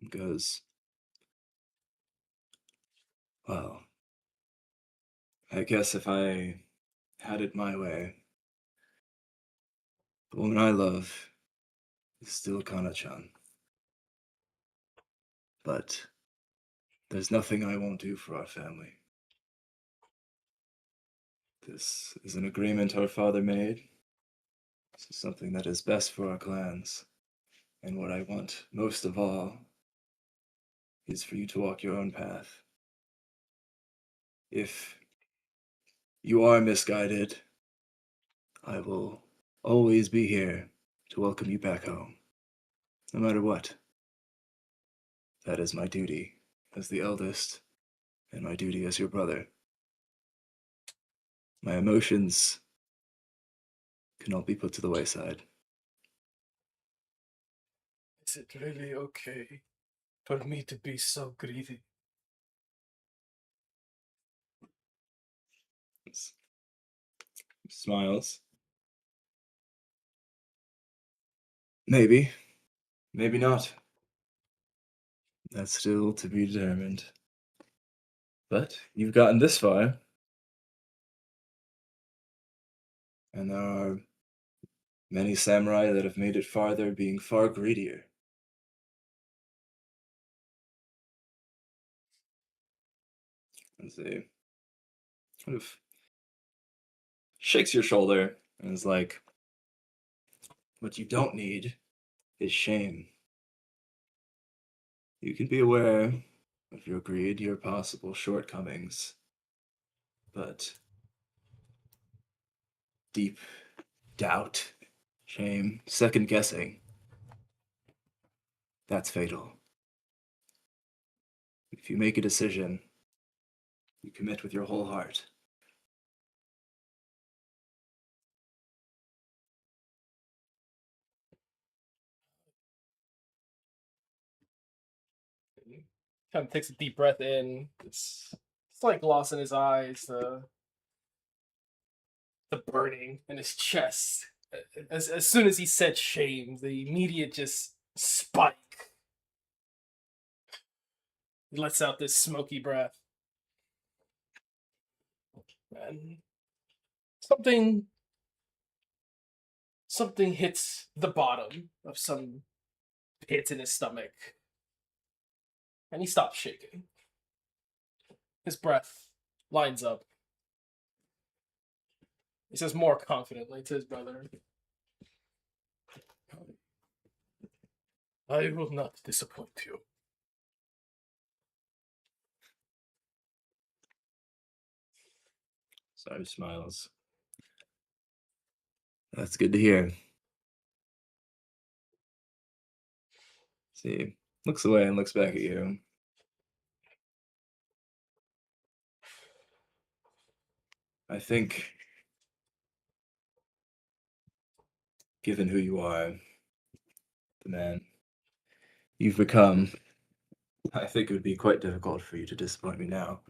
and goes, well, I guess if I had it my way, the woman I love is still Kana-chan. But there's nothing I won't do for our family. This is an agreement our father made. This is something that is best for our clans. And what I want most of all is for you to walk your own path. If you are misguided, I will always be here to welcome you back home, no matter what. That is my duty as the eldest, and my duty as your brother. My emotions cannot be put to the wayside. Is it really okay for me to be so greedy? Smiles. Maybe. Maybe not. That's still to be determined. But you've gotten this far. And there are many samurai that have made it farther being far greedier. As he kind of shakes your shoulder and is like, what you don't need is shame. You can be aware of your greed, your possible shortcomings, but deep doubt, shame, second guessing, that's fatal. If you make a decision, you commit with your whole heart. Kind of takes a deep breath in. It's like loss in his eyes, the burning in his chest. As soon as he said shame, the immediate just spike. He lets out this smoky breath. And something hits the bottom of some pit in his stomach. And he stops shaking. His breath lines up. He says more confidently to his brother, I will not disappoint you. Sorry, smiles. That's good to hear. See, looks away and looks back at you. I think, given who you are, the man you've become, I think it would be quite difficult for you to disappoint me now.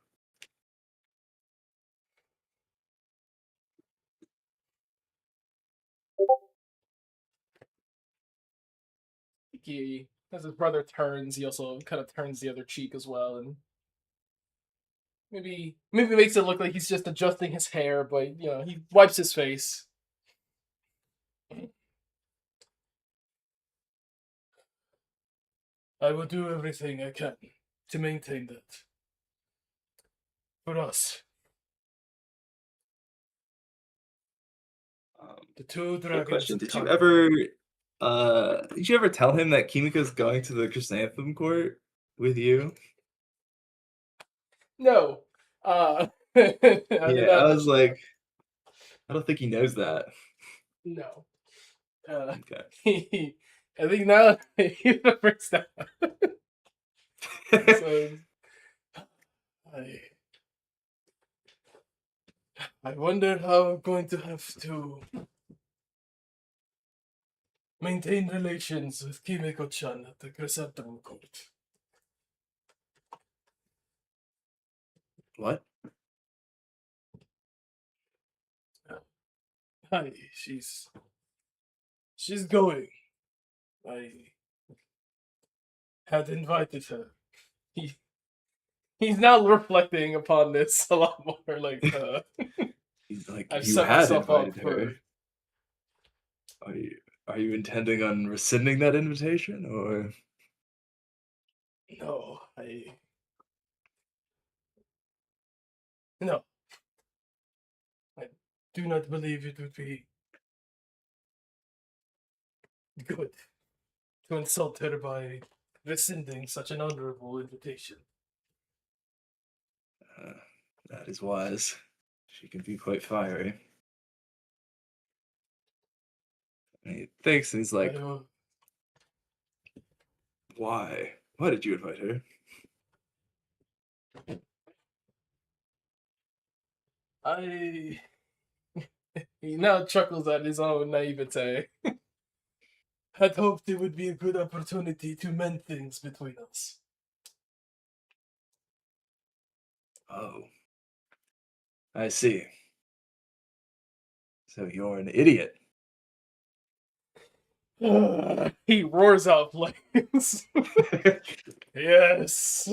He, as his brother turns, he also kind of turns the other cheek as well, and maybe makes it look like he's just adjusting his hair, but he wipes his face. I will do everything I can to maintain that for us. The two Quick dragons. question: of Did you Kanye. ever tell him that Kimiko's going to the Chrysanthemum Court with you? No. I did Yeah, not I was mention that. like, I don't think he knows that. No. Okay. I think now he remembers that. So I wonder how I'm going to have to maintain relations with Kimiko-chan at the Chrysanthemum Court. What? Hi, she's going. had invited her. He he's now reflecting upon this a lot more. Like, He's like, I've you set had myself up invited for. her. Are you intending on rescinding that invitation, or? No, no, I do not believe it would be good to insult her by rescinding such an honorable invitation. Uh, that is wise. She can be quite fiery. And he thinks, and he's like, I, why? Why did you invite her? I he now chuckles at his own naivete. Had hoped it would be a good opportunity to mend things between us. Oh, I see. So you're an idiot. He roars out flames. Yes.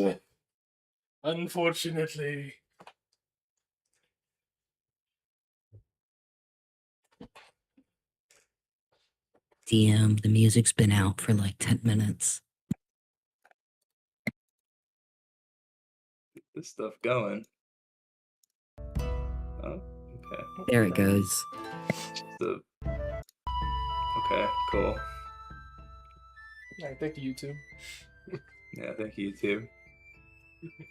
Unfortunately. DM, the music's been out for like 10 minutes. This stuff going. Oh, okay. There it goes. So, okay, cool. I think YouTube. Yeah, thank you, YouTube.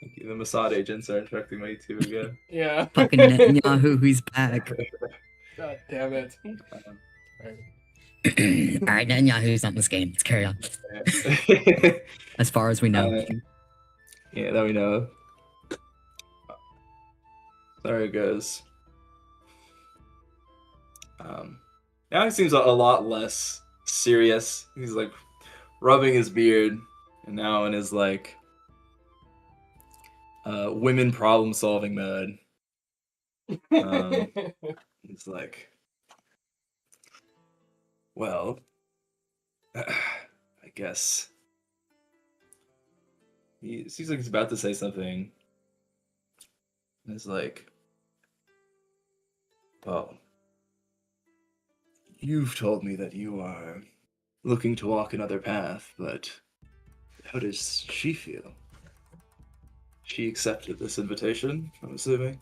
Thank you. The Mossad agents are infecting my YouTube again. Yeah. Fucking Netanyahu, he's back. God damn it. Alright, Netanyahu's not in this game. Let's carry on. As far as we know. Yeah, that we know. There it goes. Now he seems a lot less serious. He's like rubbing his beard, and now in his like women problem solving mode. He's like, well, I guess. He seems like he's about to say something. And it's like, well, you've told me that you are looking to walk another path, but how does she feel? She accepted this invitation, I'm assuming.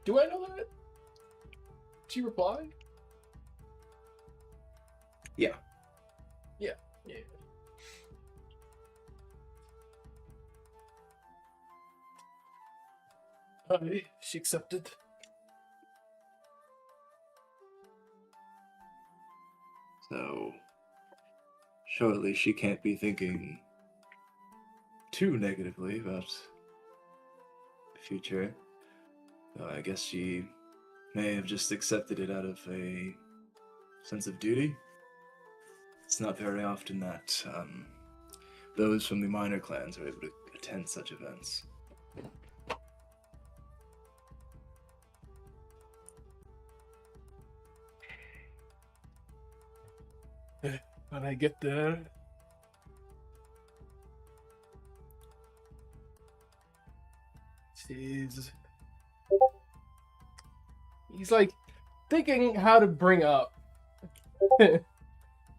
Do I know that? Did she reply? Yeah. Yeah. She accepted. So, surely she can't be thinking too negatively about the future. So I guess she may have just accepted it out of a sense of duty. It's not very often that those from the minor clans are able to attend such events. When I get there, he's like thinking how to bring up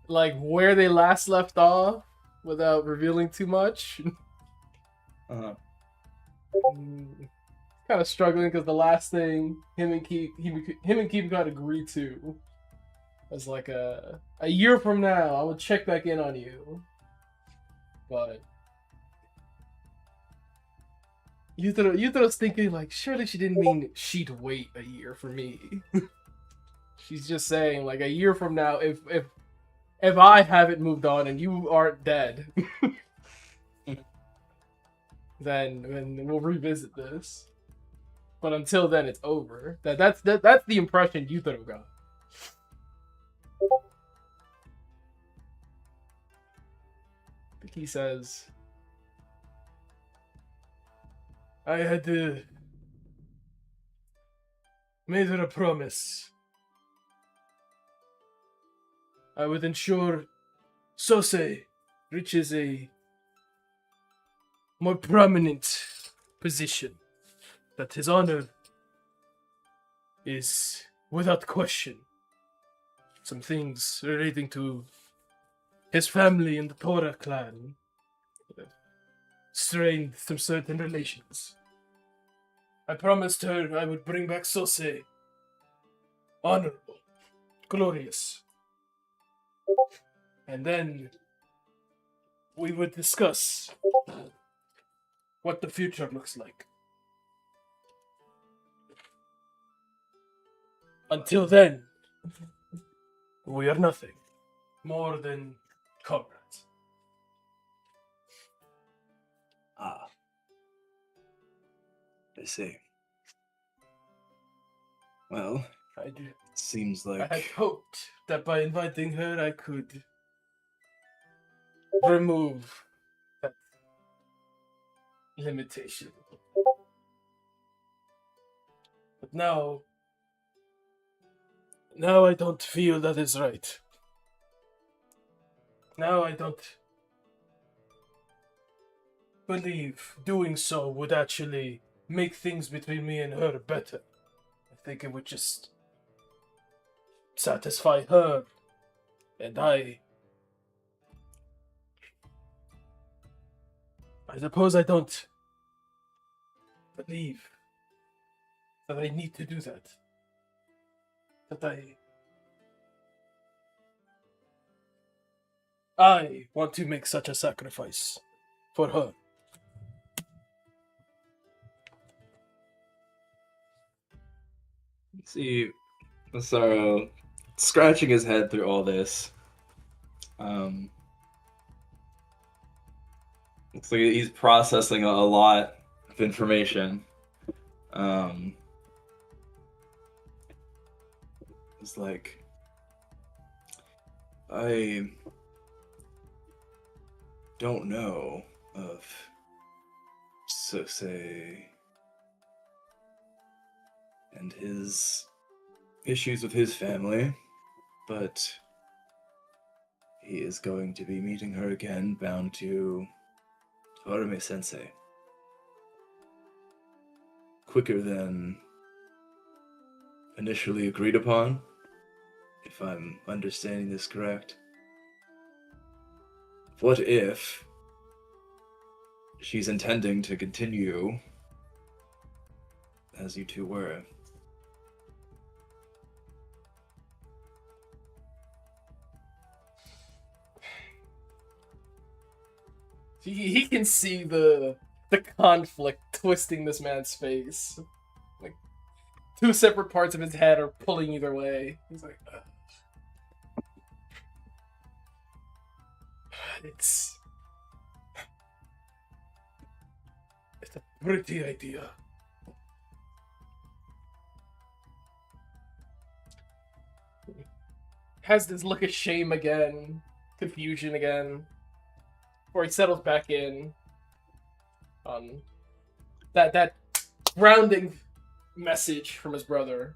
like where they last left off without revealing too much. Uh-huh. Kind of struggling because the last thing him and Keith got agreed to was like a year from now I will check back in on you, but Yuthro's thinking like surely she didn't mean she'd wait a year for me. She's just saying like a year from now if I haven't moved on and you aren't dead, then we'll revisit this. But until then, it's over. That's the impression Yuthro got. He says, I had made her a promise I would ensure Sose reaches a more prominent position, that his honor is without question. Some things relating to his family and the Torah clan strained some certain relations. I promised her I would bring back Sose honorable, glorious. And then we would discuss what the future looks like. Until then, we are nothing more than comrades. Ah, I see. Well, I do. seems I had like hoped that by inviting her, I could remove that limitation. But now I don't feel that is right. Now I don't believe doing so would actually make things between me and her better. I think it would just satisfy her, and I suppose I don't believe that I need to do that. That I want to make such a sacrifice for her. see Masaru scratching his head through all this. Looks like he's processing a lot of information. It's like I don't know of Sose and his issues with his family, but he is going to be meeting her again, bound to Orome Sensei. Quicker than initially agreed upon, if I'm understanding this correct. What if she's intending to continue as you two were? He can see the conflict twisting this man's face. Like, two separate parts of his head are pulling either way. He's like, ugh. It's a pretty idea. Has this look of shame again, confusion again, before he settles back in on that grounding message from his brother.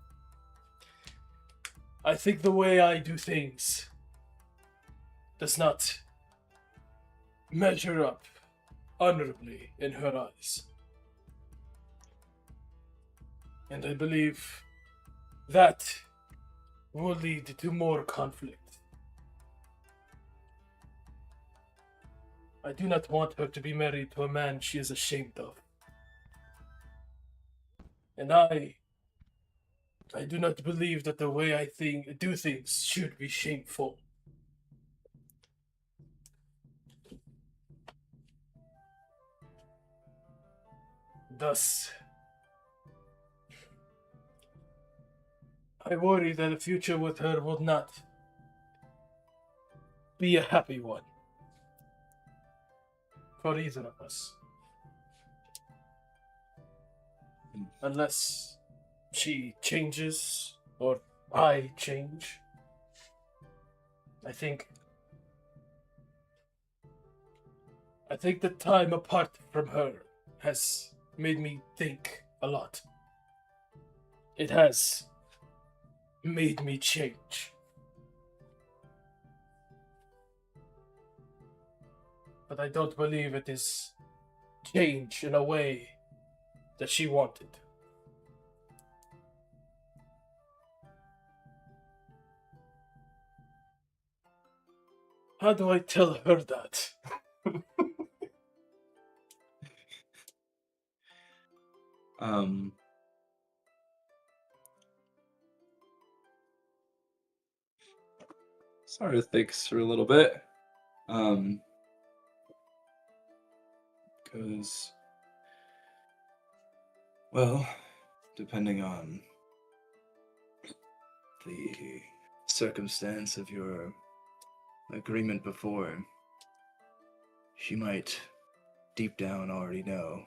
I think the way I do things does not measure up honorably in her eyes. And I believe that will lead to more conflict. I do not want her to be married to a man she is ashamed of. And I do not believe that the way I do things should be shameful. Thus, I worry that the future with her will not be a happy one for either of us. Unless she changes or I change. I think the time apart from her has made me think a lot. It has made me change. but I don't believe it is change in a way that she wanted. How do I tell her that? Um, Sarah thinks for a little bit. Because, well, depending on the circumstance of your agreement before, she might deep down already know.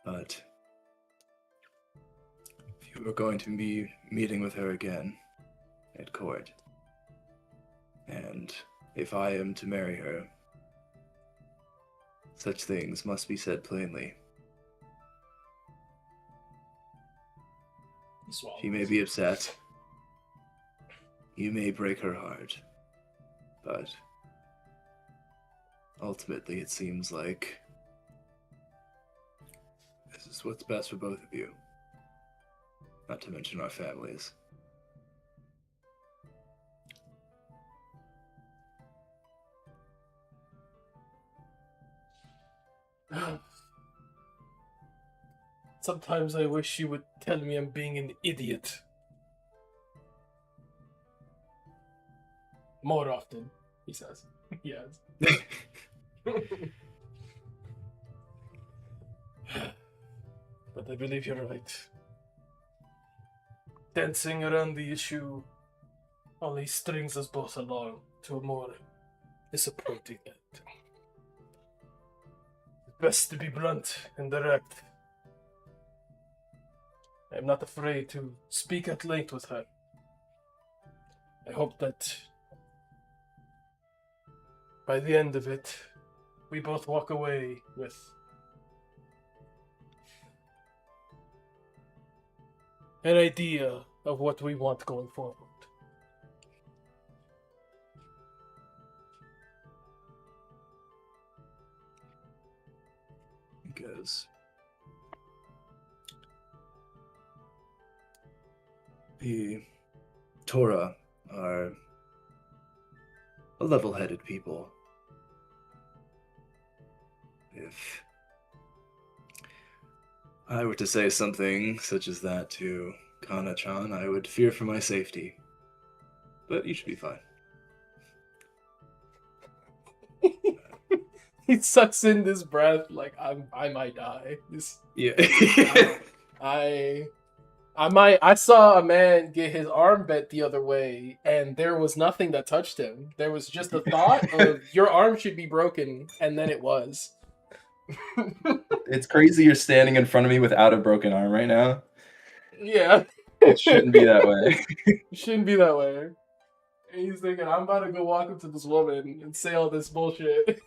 But if you were going to be meeting with her again at court, and if I am to marry her, such things must be said plainly. She may be upset. You may break her heart. But ultimately, it seems like this is what's best for both of you. Not to mention our families. Sometimes I wish she would tell me I'm being an idiot. More often, he says. Yes. But I believe you're right. Dancing around the issue only strings us both along to a more disappointing end. It's best to be blunt and direct. I am not afraid to speak at length with her. I hope that by the end of it, we both walk away with an idea of what we want going forward. Because the Torah are a level-headed people. If I were to say something such as that to Kana-chan, I would fear for my safety. But you should be fine. He sucks in this breath like I might die. Yeah. I saw a man get his arm bent the other way, and there was nothing that touched him. There was just a thought of your arm should be broken, and then it was. It's crazy you're standing in front of me without a broken arm right now. Yeah. It shouldn't be that way. It shouldn't be that way. And he's thinking, I'm about to go walk up to this woman and say all this bullshit.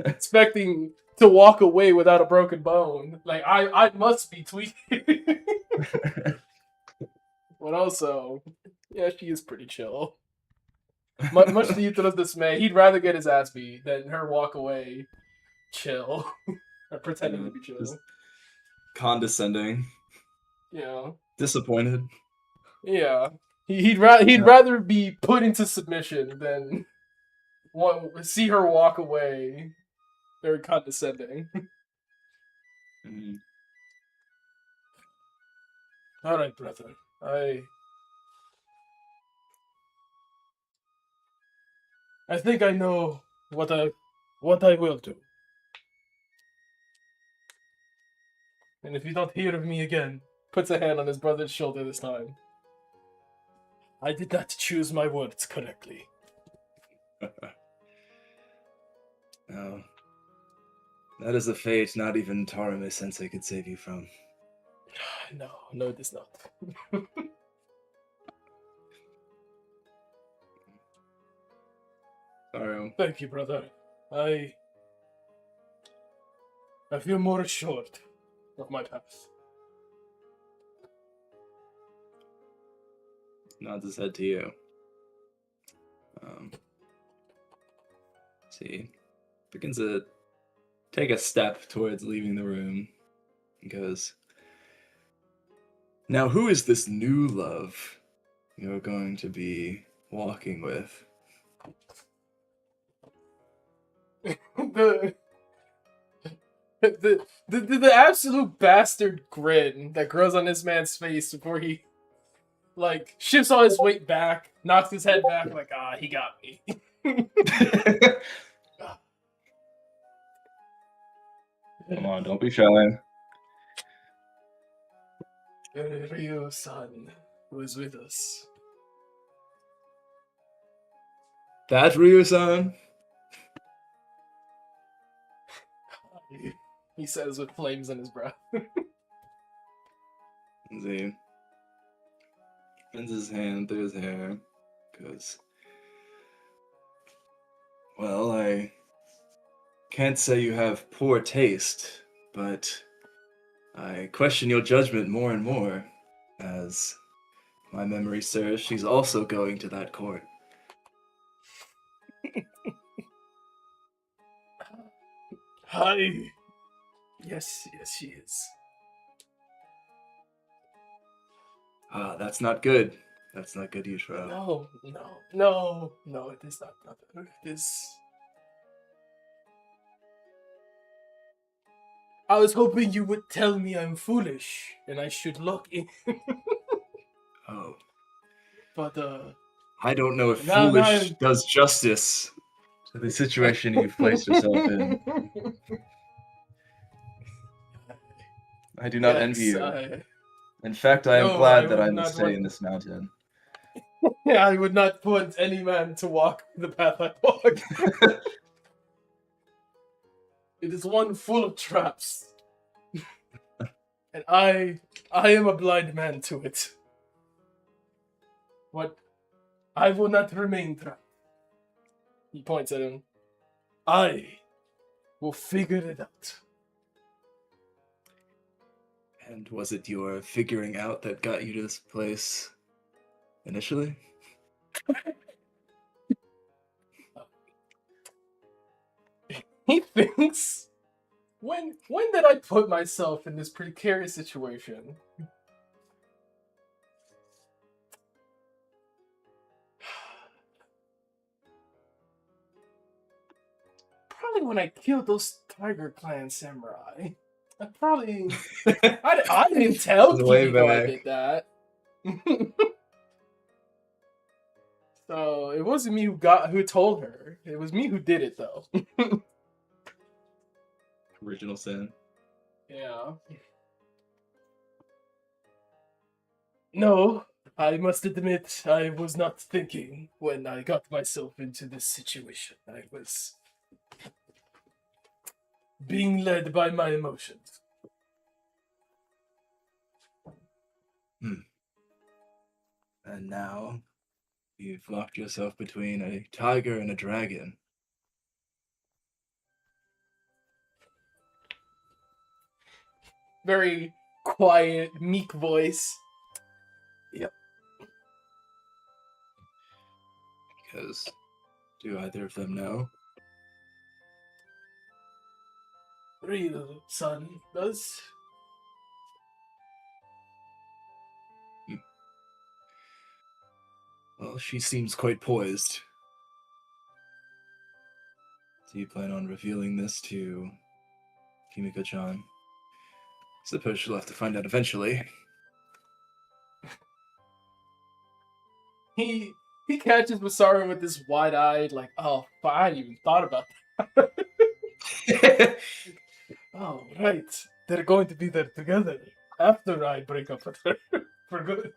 Expecting to walk away without a broken bone. Like, I must be tweaking. But also, yeah, she is pretty chill. Much to Yuto's dismay, he'd rather get his ass beat than her walk away chill. Or pretending to be chill. Just condescending. Yeah. Disappointed. Yeah. He'd rather be put into submission than see her walk away. Very condescending. Mm. All right, brother. I think I know what I will do. And if you don't hear of me again, puts a hand on his brother's shoulder this time. I did not choose my words correctly. No. That is a fate not even Tarume Sensei could save you from. No, it is not. Sorry. Thank you, brother. I feel more assured of my path. Nods his head to you. he begins to take a step towards leaving the room. He goes, "Now, who is this new love you're going to be walking with?" the, the absolute bastard grin that grows on this man's face before he like shifts all his weight back, knocks his head back, like, he got me. Come on, don't be shy. Ryo-san, who is with us. That Ryu-san? He says with flames in his breath. He runs his hand through his hair, goes, "Well, I can't say you have poor taste, but I question your judgment more and more, as my memory serves, she's also going to that court." Hi. Yes, she is. That's not good. That's not good, Yushiro. No, it is not. It is... I was hoping you would tell me I'm foolish, and I should look in. Oh. But, I don't know if No, foolish no. does justice to the situation you've placed yourself in. I do not envy you. In fact, I am No, I glad that would I not must stay want- in this mountain. Yeah, I would not want any man to walk the path I walk. It is one full of traps. And I am a blind man to it. What? I will not remain trapped. He points at him. I will figure it out. And was it your figuring out that got you to this place initially? He thinks, when did I put myself in this precarious situation? Probably when I killed those Tiger Clan samurai. I didn't tell Way Kimiko I back. did that. So it wasn't me who told her. It was me who did it though. Original sin. Yeah. No, I must admit I was not thinking when I got myself into this situation. I was being led by my emotions. And now you've locked yourself between a tiger and a dragon. Very quiet, meek voice. Because do either of them know? Real son does. Well, she seems quite poised. Do you plan on revealing this to Kimiko-chan? Suppose she'll have to find out eventually. He catches Masaru with this wide-eyed, like, oh, I hadn't even thought about that. Oh, right. They're going to be there together after I break up with her for good.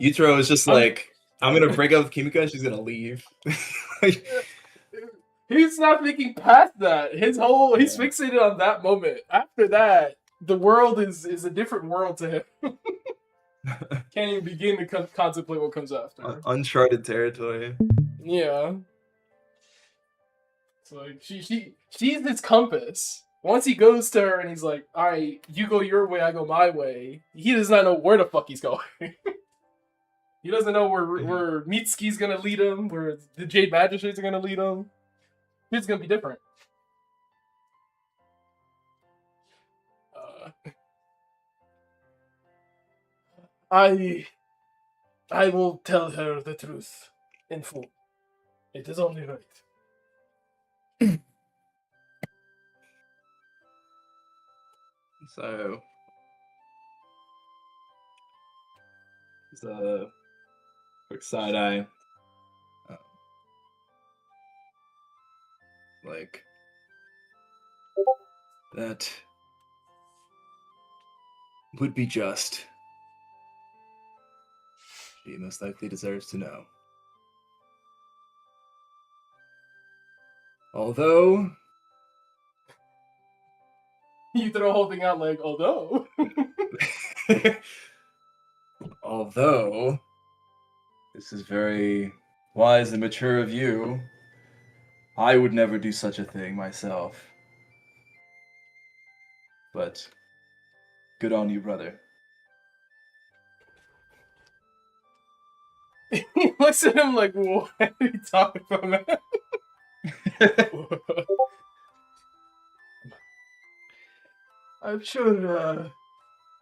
Yutaro is just like, I'm gonna break up with Kimiko, she's gonna leave. Like, He's not thinking past that. He's fixated on that moment. After that, the world is a different world to him. Can't even begin to contemplate what comes after. uncharted territory. Yeah. So like she's his compass. Once he goes to her and he's like, "Alright, you go your way, I go my way," he does not know where the fuck he's going. He doesn't know where Mitsuki's gonna lead him, where the Jade Magistrates are gonna lead him. It's gonna be different. I will tell her the truth in full. It is only right. So, it's a quick side eye. Like, that would be just. She most likely deserves to know. Although, You throw a whole thing out like, although. although, this is very wise and mature of you, I would never do such a thing myself. But, good on you, brother. He looks at him like, what are you talking about, man? I'm sure,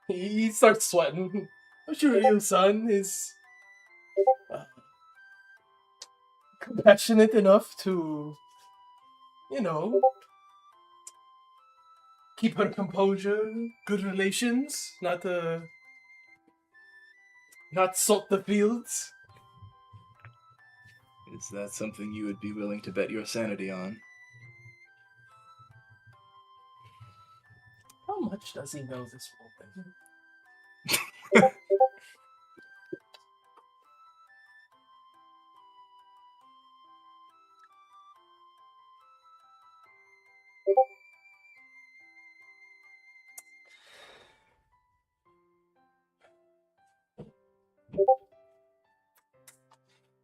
he starts sweating. I'm sure your son is compassionate enough to, keep her composure, good relations, not salt the fields. Is that something you would be willing to bet your sanity on? How much does he know this woman?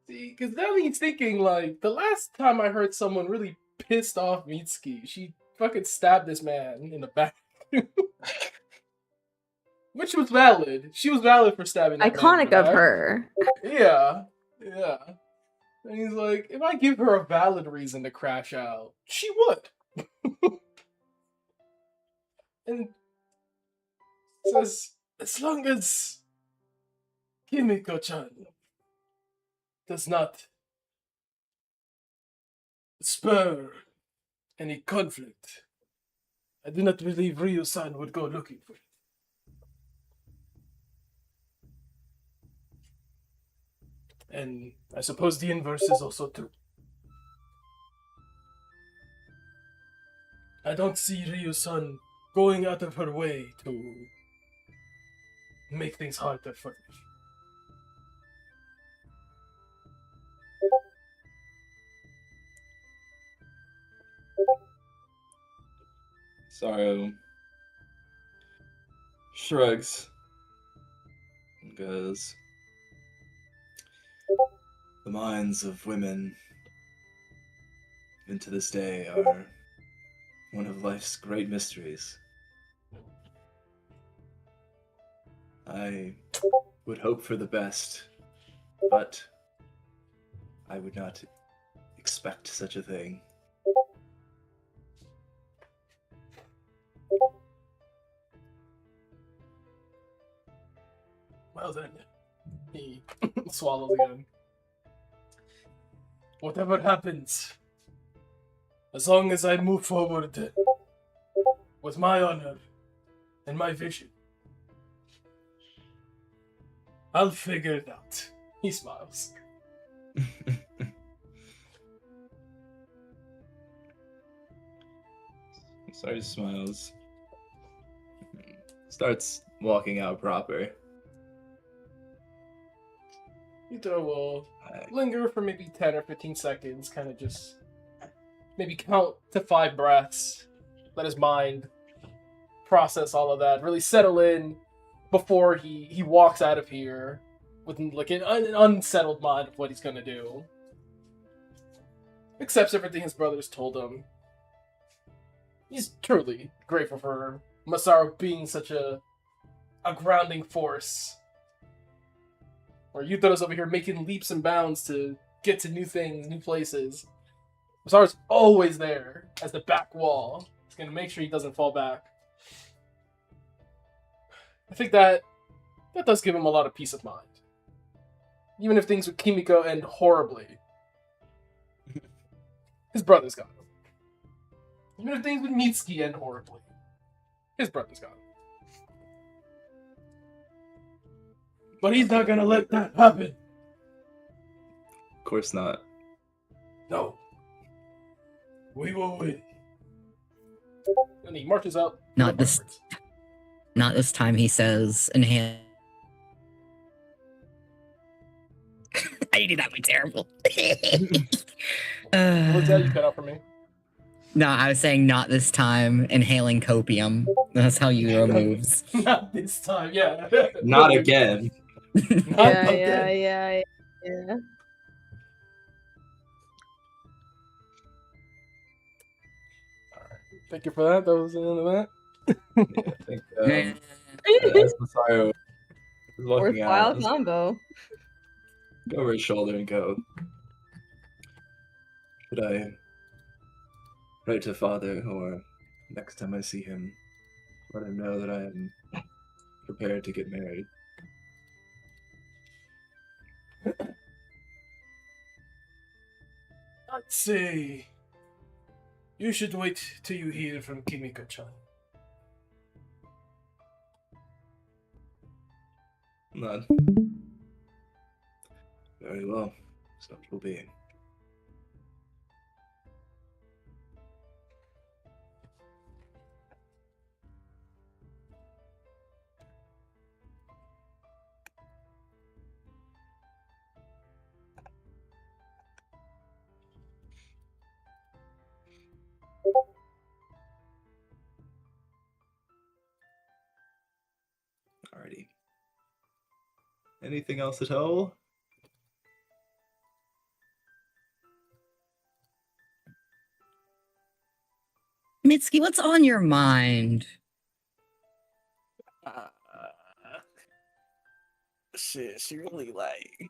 See, because now he's thinking, like, the last time I heard someone really pissed off Mitsuki, she fucking stabbed this man in the back. Which was valid. She was valid for stabbing that man in Iconic the of back. her. Yeah. And he's like, if I give her a valid reason to crash out, she would. And says, as long as Kimiko-chan does not spur any conflict, I do not believe Ryu-san would go looking for it. And I suppose the inverse is also true. I don't see Ryu-san going out of her way to make things harder for me. Sorrow shrugs and goes, the minds of women, even to this day, are one of life's great mysteries. I would hope for the best, but I would not expect such a thing. Well then, he swallows again. Whatever happens, as long as I move forward with my honor and my vision, I'll figure it out. He smiles. Sorry, smiles. Starts walking out proper. Yuto will linger for maybe 10 or 15 seconds, kind of just maybe count to 5 breaths, let his mind process all of that, really settle in before he walks out of here with like an unsettled mind of what he's gonna do. Accepts everything his brothers told him. He's truly grateful for Masaru being such a grounding force Or Yuto's over here making leaps and bounds to get to new things, new places. Masaru's always there as the back wall. He's gonna make sure he doesn't fall back. I think that does give him a lot of peace of mind. Even if things with Kimiko end horribly, his brother's got him. Even if things with Mitsuki end horribly, his brother's got him. But he's not gonna let that happen. Of course not. No. We will win. And he marches out. Not this time, he says, inhale. I did that one terrible. What's that you cut out for me? No, I was saying not this time, inhaling copium. That's how Euro moves. Not this time, yeah. Not again. Yeah, yeah, yeah, yeah. Thank you for that. That was the end of that. Yeah, I think as Masaru is walking out, Worthwhile combo. go over his shoulder and go, should I write to father, or next time I see him, let him know that I am prepared to get married? I'd say you should wait till you hear from Kimiko-chan. None. Very well. So it will be. Alrighty. Anything else at all? Mitsuki, what's on your mind? She really like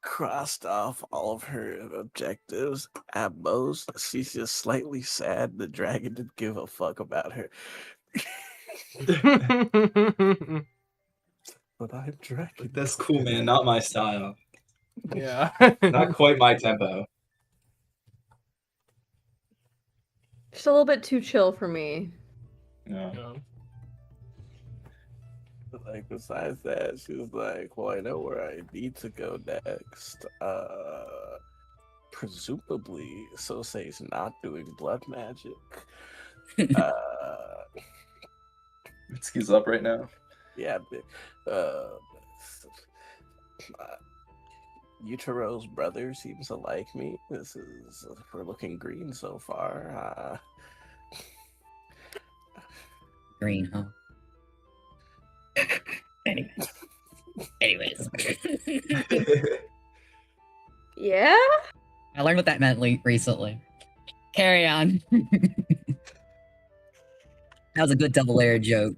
crossed off all of her objectives at most. She's just slightly sad the dragon didn't give a fuck about her. But I'm dragon. That's cool, man. Not my style. Yeah. Not quite my tempo. Just a little bit too chill for me. No. Yeah. Like besides that, she was like, "Well, I know where I need to go next. Presumably, Sosei's not doing blood magic. Mitsuki's up right now. Yeah, Utero's brother seems to like me. We're looking green so far. Green, huh? Anyways. Yeah? I learned what that meant recently. Carry on. That was a good double layer joke.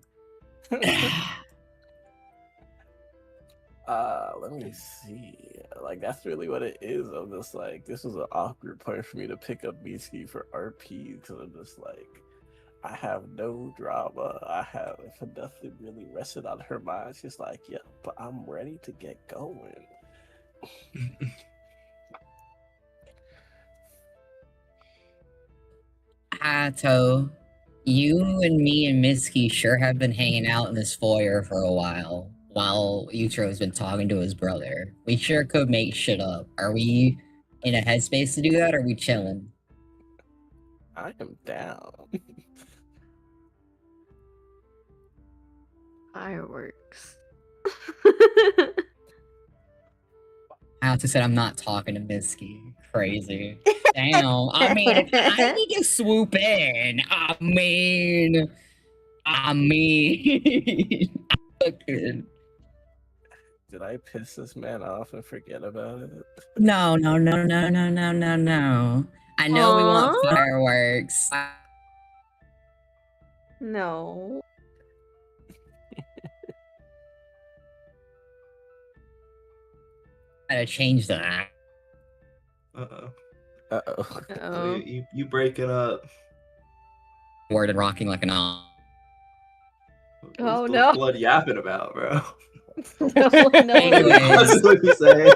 Let me see. Like that's really what it is. I'm just like, this was an awkward part for me to pick up BC for RP because I'm just like, I have no drama. I have nothing really rested on her mind. She's like, yep, but I'm ready to get going. Hato, you and me and Mitsuki sure have been hanging out in this foyer for a while Yutro's been talking to his brother. We sure could make shit up. Are we in a headspace to do that, or are we chilling? I am down. Fireworks. Hato said, I'm not talking to Mitsuki. Crazy. Damn. I mean, I need to swoop in. I mean. Fucking. Did I piss this man off and forget about it? No. I know we want Aw. fireworks. No. Gotta change that. Uh-oh. Uh-oh. So Oh. you breaking up. Word and rocking like an owl. What's Oh, the no. blood yapping about, bro? No, Anyways. That's what you say.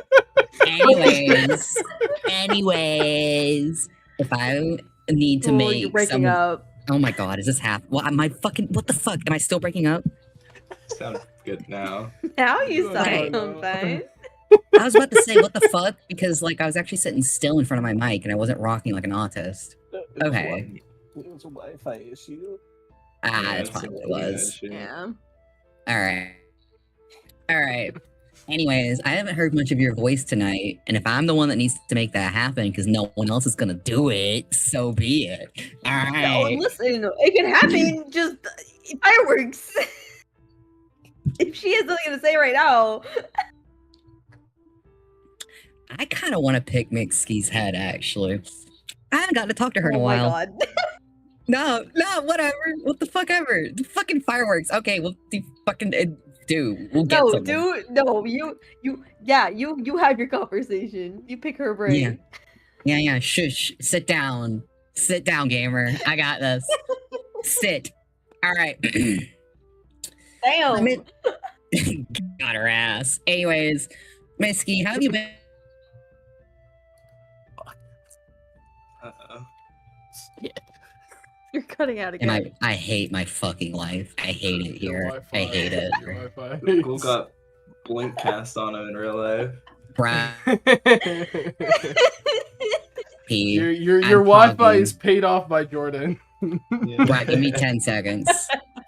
Anyways, if I need to Oh, make you're breaking up. Oh my god, is this what am I fucking what the fuck? Am I still breaking up? Sound good now. Now you Okay. sound fine. I was about to say what the fuck because like I was actually sitting still in front of my mic and I wasn't rocking like an autist. Okay. It was a Wi-Fi issue. Ah, Yeah, that's it's probably a what it bad was. shit. Yeah. Alright. Anyways, I haven't heard much of your voice tonight, and if I'm the one that needs to make that happen because no one else is gonna do it, so be it. No, Alright. listen, it can happen. Just fireworks. If she has something to say right now. I kind of want to pick Mixky's head, actually. I haven't gotten to talk to her in a Oh my while. god. No, whatever. What the fuck ever. The fucking fireworks. Okay, we'll do fucking we'll get No, someone. dude, no, you have your conversation. You pick her brain. Yeah, shush. Sit down, gamer. I got this. Sit. All right. Damn. Got her ass. Anyways, Misky, how have you been? Uh-oh. You're cutting out And again. I hate my fucking life. I hate it here. I hate it. Your Wi-Fi. Cool got blink cast on him in real life. Brad P. your I'm Wi-Fi talking. is paid off by Jordan. Brad, give me 10 seconds.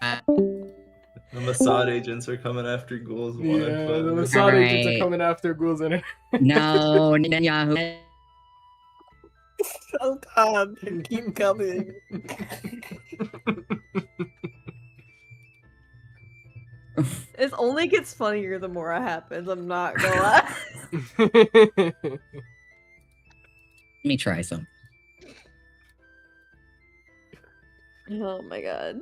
The Mossad agents are coming after ghouls. Yeah, the Mossad Alright. agents are coming after Ghouls in it. No, Netanyahu. Oh god, keep coming. It only gets funnier the more it happens. I'm not gonna lie. Let me try some. Oh my god.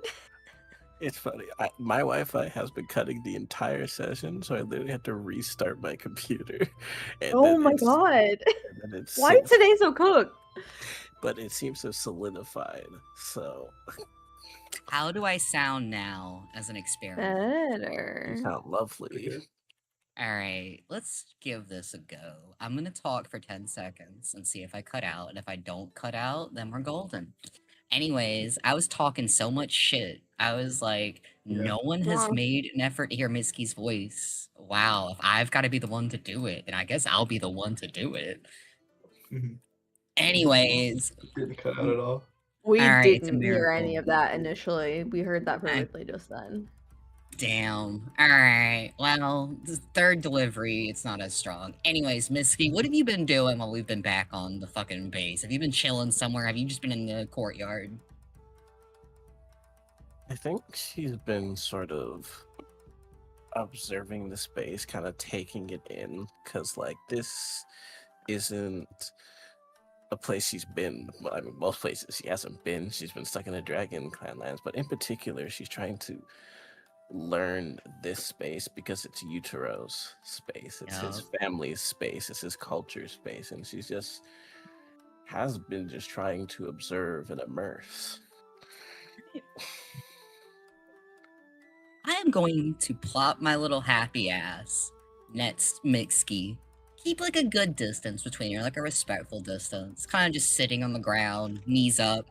It's funny. My Wi-Fi has been cutting the entire session, so I literally had to restart my computer. And Oh then my it's- god. and then it's Why since- is today so cooked? But it seems to have solidified. So How do I sound now as an experiment? you Better. sound lovely. All right, let's give this a go. I'm going to talk for 10 seconds and see if I cut out. And if I don't cut out, then we're golden. Anyways, I was talking so much shit. I was like, no one has Wow. made an effort to hear Misky's voice. Wow, if I've got to be the one to do it, then I guess I'll be the one to do it. Anyways, Didn't cut out at all. We All right, it's a didn't hear any miracle. of that initially. We heard that perfectly just then. damn. All right. Well, the third delivery, it's not as strong. Anyways, Misky, what have you been doing while we've been back on the fucking base? Have you been chilling somewhere? Have you just been in the courtyard? I think she's been sort of observing the space, kind of taking it in, because like this isn't a place she's been. Well, I mean, most places she hasn't been. She's been stuck in the Dragon Clan lands, but in particular, she's trying to learn this space because it's Utero's space. It's his family's space. It's his culture space, and she's just has been just trying to observe and immerse. I am going to plop my little happy ass next Mixky. Keep like a good distance between you, like a respectful distance. Kind of just sitting on the ground, knees up,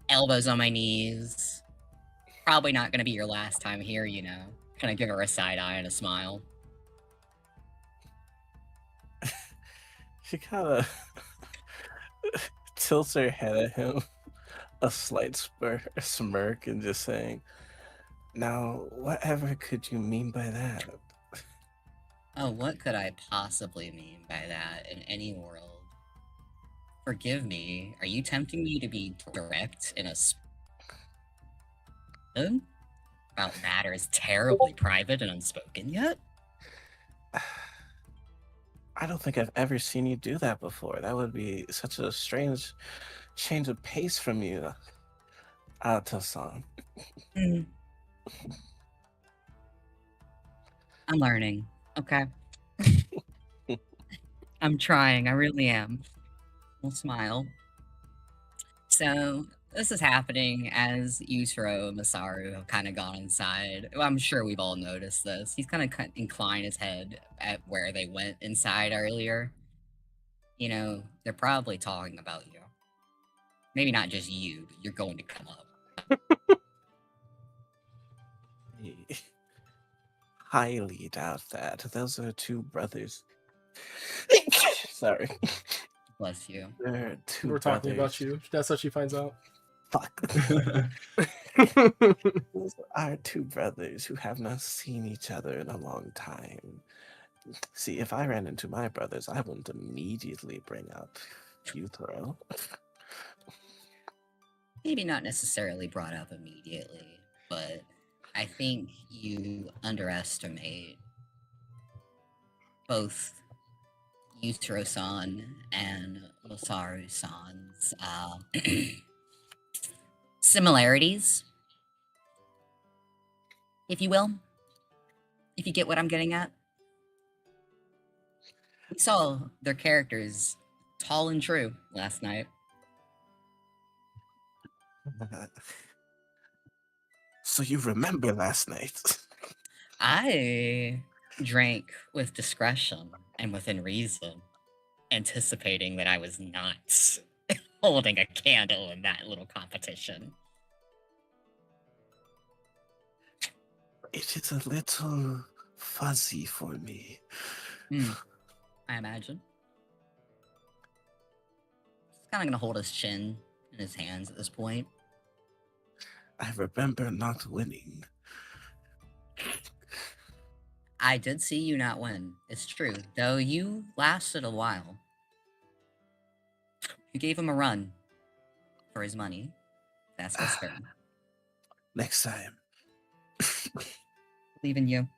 elbows on my knees. Probably not going to be your last time here, you know. Kind of give her a side eye and a smile. She kind of tilts her head at him, a slight smirk, and just saying, "Now, whatever could you mean by that?" Oh, what could I possibly mean by that in any world? Forgive me, are you tempting me to be direct in a about matters terribly private and unspoken yet? I don't think I've ever seen you do that before. That would be such a strange change of pace from you, Ato-san. I'm learning. Okay. I'm trying. I really am. We'll smile. So this is happening as Yusro and Masaru have kind of gone inside. Well, I'm sure we've all noticed this. He's kind of inclined his head at where they went inside earlier. You know, they're probably talking about you. Maybe not just you, but you're going to come up. I highly doubt that. Those are two brothers. Sorry. Bless you. They're two We're talking about brothers. you. That's what she finds out. Fuck. Those are two brothers who have not seen each other in a long time. See, if I ran into my brothers, I wouldn't immediately bring up Uthro. Maybe not necessarily brought up immediately, but I think you underestimate both Yutaro-san and Masaru-san's similarities, if you will. If you get what I'm getting at. We saw their characters tall and true last night. So you remember last night? I drank with discretion and within reason, anticipating that I was not holding a candle in that little competition. It is a little fuzzy for me. I imagine. He's kind of gonna hold his chin in his hands at this point. I remember not winning. I did see you not win. It's true, though you lasted a while. You gave him a run for his money. That's what's fair. Next time. Believe in you.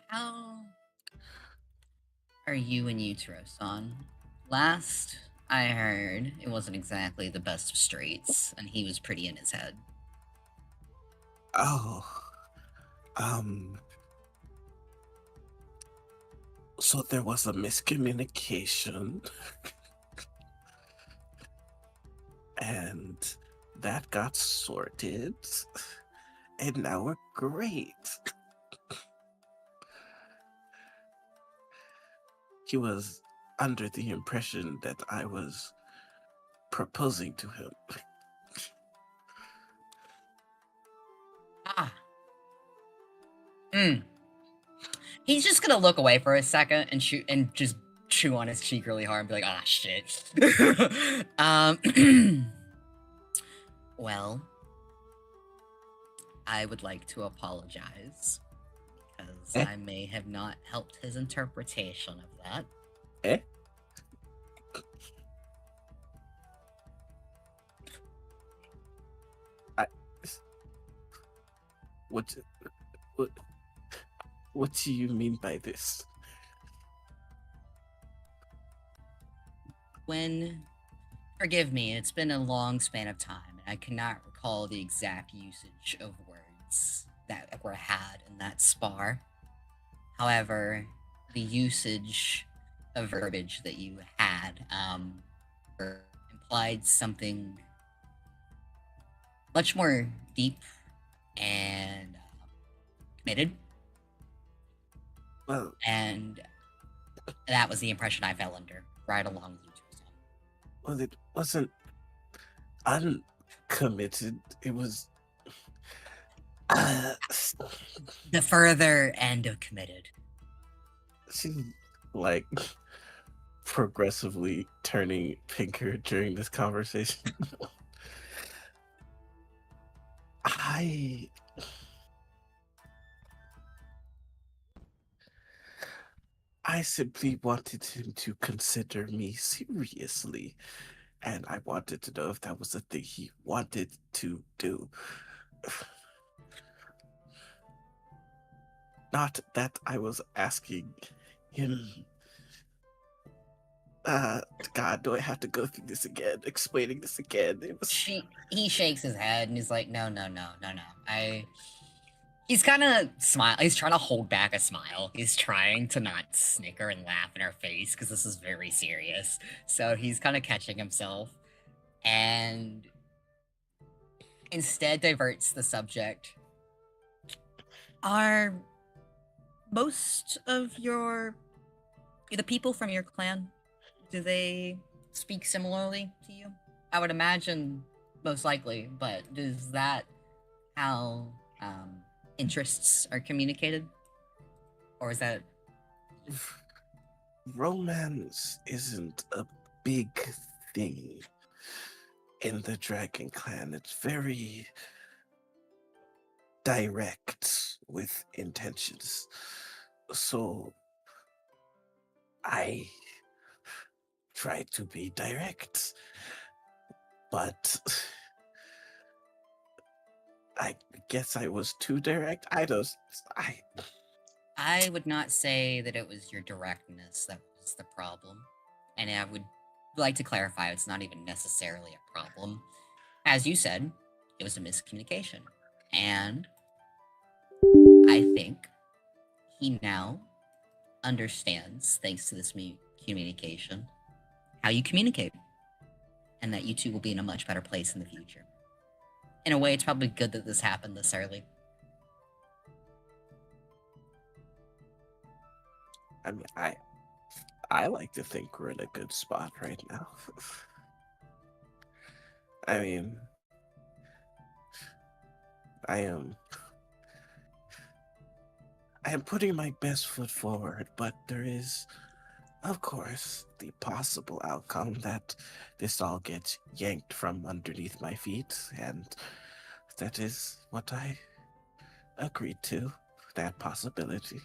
How are you and Yutaro-san? Last I heard, it wasn't exactly the best of streets, and he was pretty in his head. Oh. So there was a miscommunication. And that got sorted. And now we're great. He was under the impression that I was proposing to him. Ah. He's just gonna look away for a second and shoot and just chew on his cheek really hard and be like, ah, shit. Well, I would like to apologize because I may have not helped his interpretation of that. Eh? What do you mean by this? Forgive me, it's been a long span of time, and I cannot recall the exact usage of words that were had in that spar. However, the usage of verbiage that you had implied something much more deep and committed. Well, And that was the impression I fell under, right along with you two. well, it wasn't uncommitted. It was The further end of committed. she's like progressively turning pinker during this conversation. I simply wanted him to consider me seriously, and I wanted to know if that was the thing he wanted to do. Not that I was asking him. God, do I have to go through this again? Explaining this again? It was. He shakes his head and he's like, no. He's kind of smile. He's trying to hold back a smile. He's trying to not snicker and laugh in her face because this is very serious. So he's kind of catching himself, and instead diverts the subject. Are most of the people from your clan, do they speak similarly to you? I would imagine most likely, but is that how interests are communicated? Or is that Romance isn't a big thing in the Dragon Clan. It's very direct with intentions. So I try to be direct, but I guess I was too direct. I would not say that it was your directness that was the problem. And I would like to clarify it's not even necessarily a problem. As you said, it was a miscommunication. And I think he now understands, thanks to this communication, how you communicate. And that you two will be in a much better place in the future. In a way, it's probably good that this happened this early. I mean, I like to think we're in a good spot right now. I mean, I am putting my best foot forward, but there is, of course, the possible outcome that this all gets yanked from underneath my feet, and that is what I agreed to, that possibility.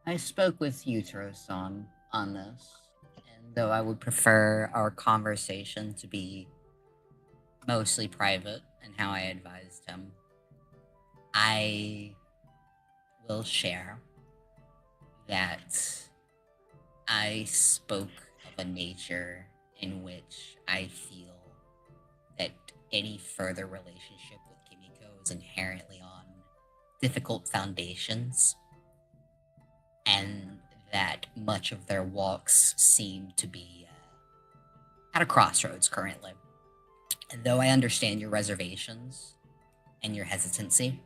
I spoke with Utero-san on this, and though I would prefer our conversation to be mostly private and how I advised him, I will share that I spoke of a nature in which I feel that any further relationship with Kimiko is inherently on difficult foundations, and that much of their walks seem to be at a crossroads currently. And though I understand your reservations and your hesitancy,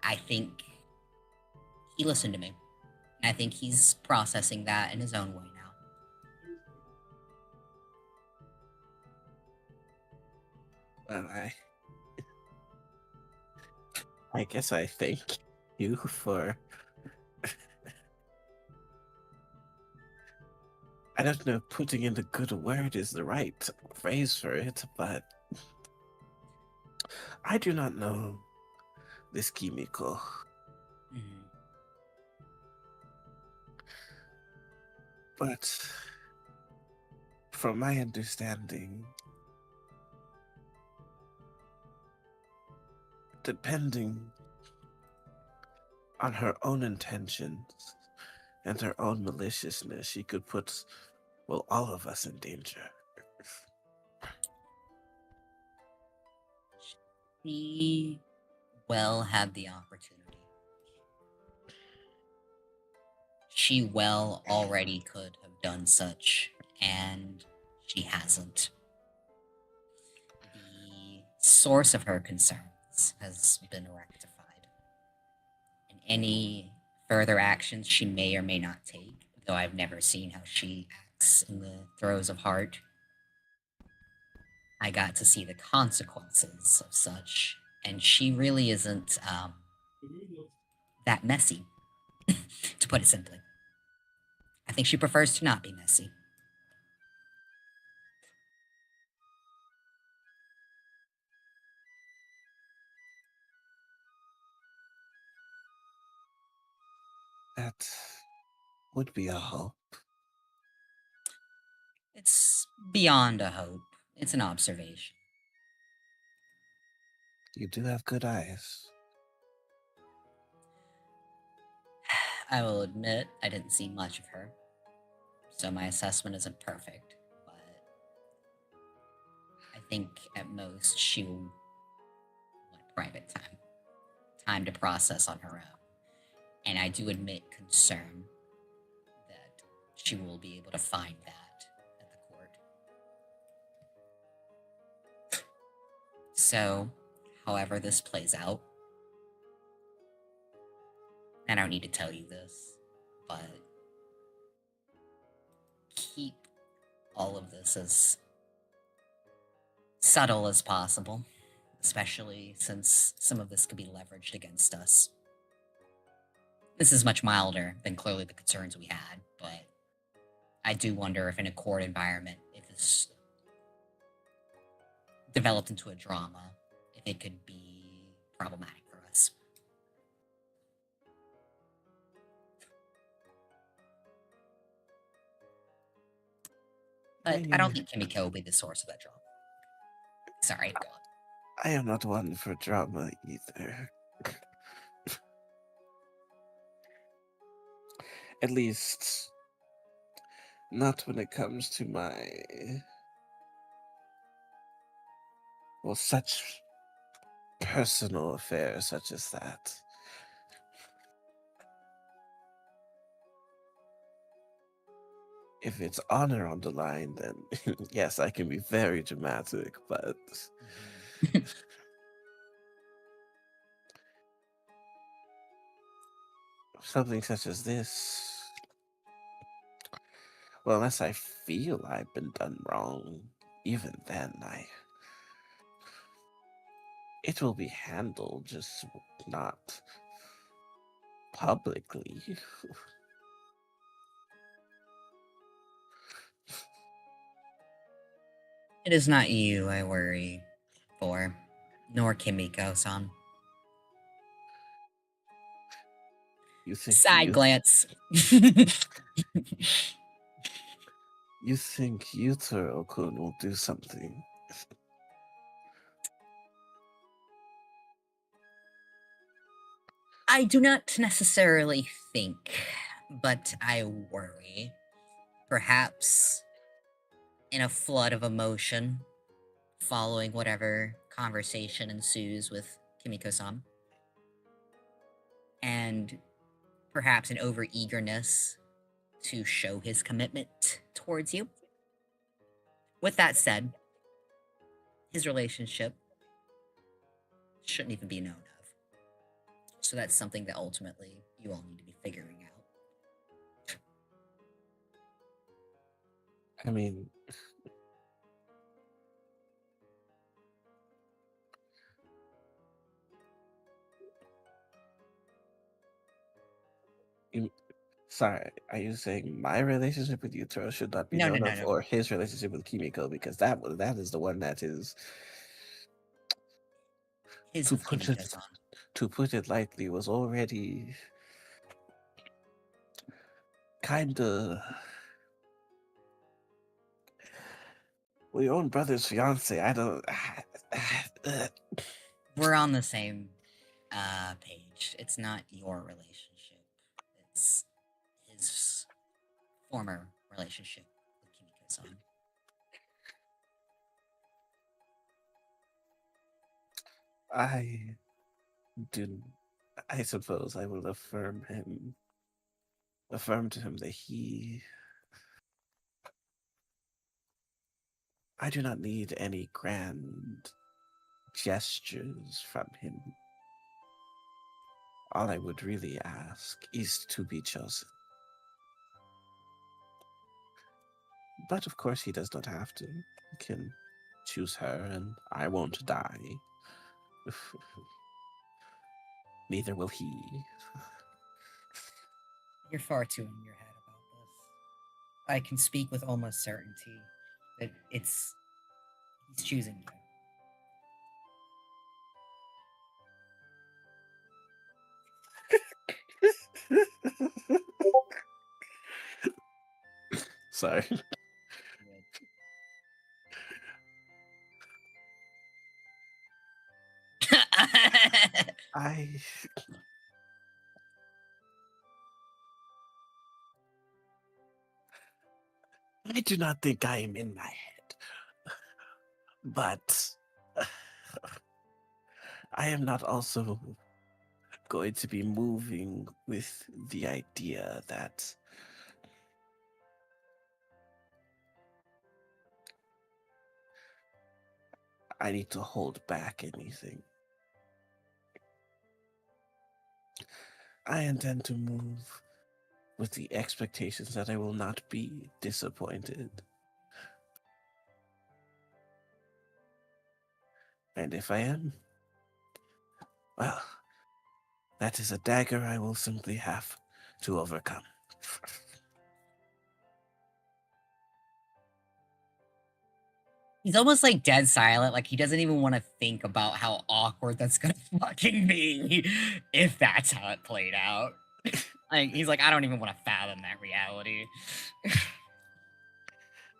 I think he listened to me. And I think he's processing that in his own way now. Well, I guess I thank you for. I don't know if putting in a good word is the right phrase for it, but I do not know this Kimiko. Mhm. But from my understanding, depending on her own intentions and her own maliciousness, she could put, well, all of us in danger. She well had the opportunity. She well already could have done such, and she hasn't. The source of her concerns has been rectified, and any further actions she may or may not take, though I've never seen how she acts in the throes of heart, I got to see the consequences of such, and she really isn't that messy, to put it simply. I think she prefers to not be messy. That would be a hope. It's beyond a hope. It's an observation. You do have good eyes. I will admit I didn't see much of her, so my assessment isn't perfect, but think at most she will want private time to process on her own. And I do admit concern that she will be able to find that at the court. So, however this plays out, and I don't need to tell you this, but keep all of this as subtle as possible, especially since some of this could be leveraged against us. This is much milder than clearly the concerns we had, but I do wonder if in a court environment, if this developed into a drama, if it could be problematic for us. But I don't think Kimiko will be the source of that drama. Sorry, go on. I am not one for drama either. At least, not when it comes to my. Well, such personal affairs such as that. If it's honor on the line, then yes, I can be very dramatic, but something such as this, well, unless I feel I've been done wrong, even then, it will be handled, just not publicly. It is not you I worry for, nor Kimiko-san. You think Side glance. You think Yutaro-kun will do something? I do not necessarily think, but I worry. Perhaps in a flood of emotion following whatever conversation ensues with Kimiko-san. And perhaps an over-eagerness to show his commitment towards you. With that said, his relationship shouldn't even be known of. So that's something that ultimately you all need to be figuring out. I mean, sorry, are you saying my relationship with Yutaro should not be No, known no, of, no. or his relationship with Kimiko? Because that is the one that is, His to with put it Kimiko-san. to put it lightly, was already kind of. Well, your own brother's fiance. I don't. We're on the same page. It's not your relationship. It's his former relationship with Kimiko-san. I do. I suppose I will affirm to him that I do not need any grand gestures from him. All I would really ask is to be chosen. But of course, he does not have to. He can choose her, and I won't die. Neither will he. You're far too in your head about this. I can speak with almost certainty that he's choosing you. Sorry. I do not think I am in my head. But I am not also going to be moving with the idea that I need to hold back anything. I intend to move with the expectations that I will not be disappointed. And if I am, well, that is a dagger I will simply have to overcome. He's almost like dead silent, like he doesn't even want to think about how awkward that's gonna fucking be if that's how it played out. Like he's like, I don't even want to fathom that reality.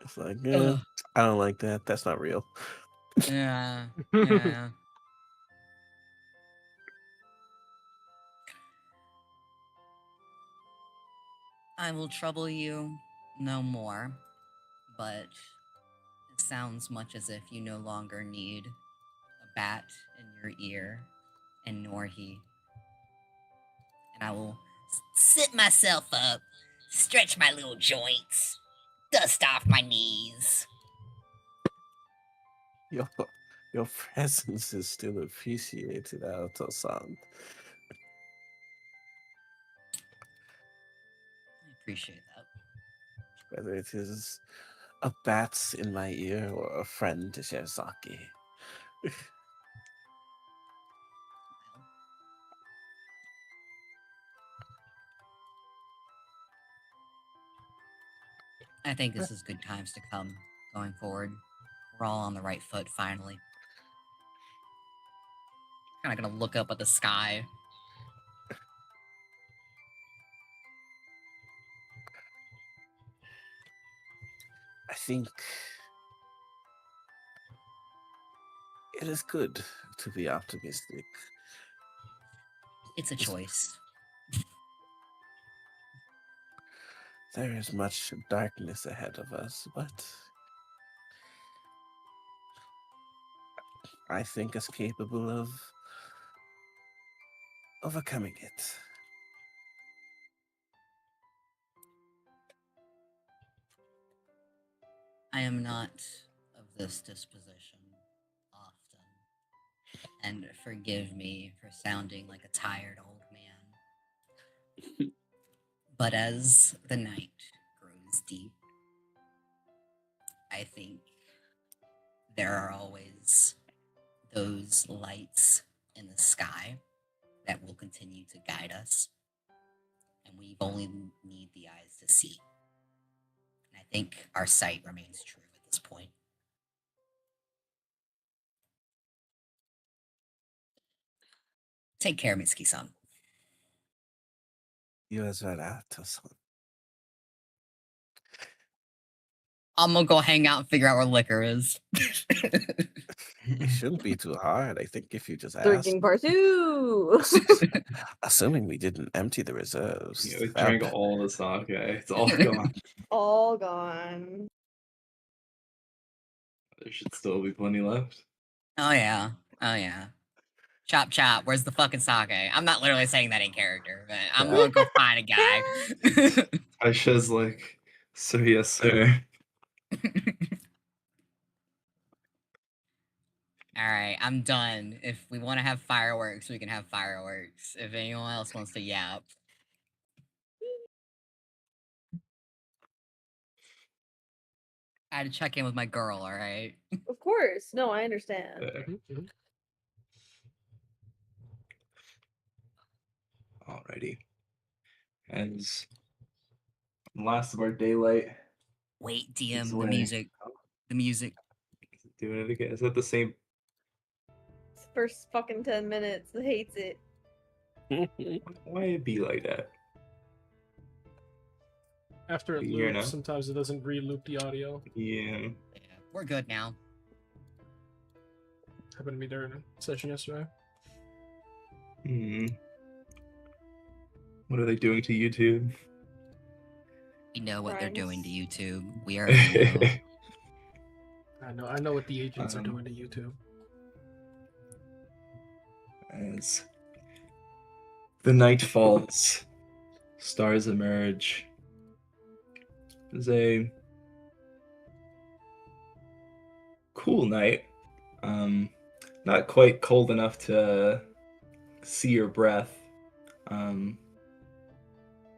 It's like, Ugh. I don't like that. That's not real. Yeah, yeah. I will trouble you no more, but it sounds much as if you no longer need a bat in your ear, and nor he. And I will sit myself up, stretch my little joints, dust off my knees. Your presence is still appreciated, Alto-san. I appreciate that. Whether it is a bat in my ear or a friend to share sake. I think this is good times to come going forward. We're all on the right foot finally. Kind of gonna look up at the sky. I think it is good to be optimistic. It's a choice. There is much darkness ahead of us, but I think us capable of overcoming it. I am not of this disposition often, and forgive me for sounding like a tired old man. But as the night grows deep, I think there are always those lights in the sky that will continue to guide us, and we only need the eyes to see. And I think our sight remains true at this point. Take care, Mitsuki-san. You as well, Alto-san. I'm gonna go hang out and figure out where liquor is. It shouldn't be too hard. I think if you just ask. Drinking part 2. Assuming we didn't empty the reserves. Yeah, we drank all the sake. It's all gone. All gone. There should still be plenty left. Oh yeah. Oh yeah. Chop chop, where's the fucking sake? I'm not literally saying that in character, but I'm gonna go find a guy. Aisha's like, so yes, sir. Alright, I'm done. If we want to have fireworks, we can have fireworks. If anyone else wants to yap. I had to check in with my girl, alright? Of course. No, I understand. There. Alrighty. As last of our daylight. Wait, DM, It's the away. music. The music. Doing it again. Is that the same? First fucking 10 minutes. Hates it. Why it be like that? After it You hear loops, now? sometimes it doesn't re-loop the audio. Yeah. Yeah, we're good now. Happened to me during a session yesterday. Hmm. What are they doing to YouTube? We know what they're doing to Crimes. YouTube. We already know. I know what the agents are Um, doing to YouTube. As the night falls, stars emerge. It's a cool night. Not quite cold enough to see your breath,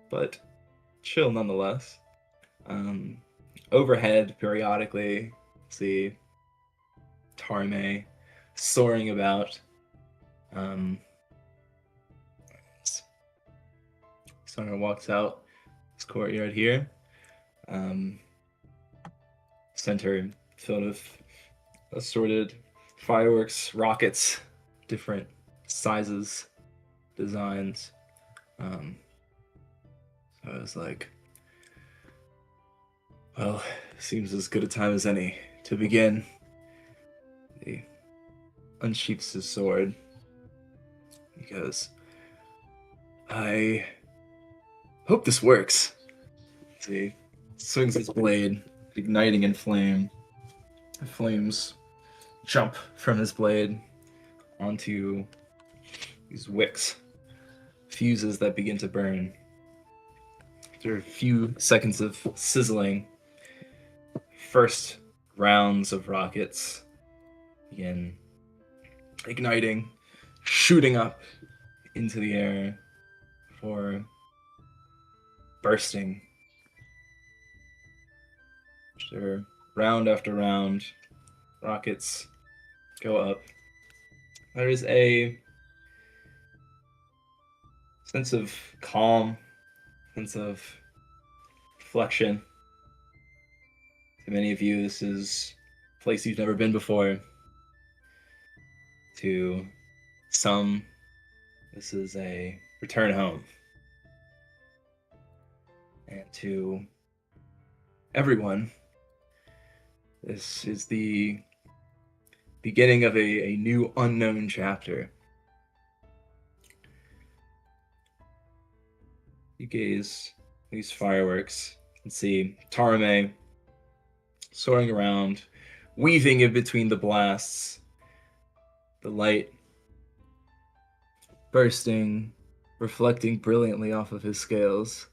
but chill nonetheless. Overhead, periodically, see Tarme soaring about. Summer walks out this courtyard here. Center filled with assorted fireworks, rockets, different sizes, designs. So I was like, well, seems as good a time as any to begin. He unsheaths his sword. He goes, I hope this works. He swings his blade, igniting in flame. The flames jump from his blade onto these wicks, fuses that begin to burn. After a few seconds of sizzling, first rounds of rockets begin igniting, shooting up into the air for bursting. After round after round, rockets go up. There is a sense of calm, sense of reflection. To many of you, this is a place you've never been before. To some, this is a return home. And to everyone, this is the beginning of a new unknown chapter. You gaze at these fireworks and see Tarame soaring around, weaving in between the blasts, the light bursting, reflecting brilliantly off of his scales.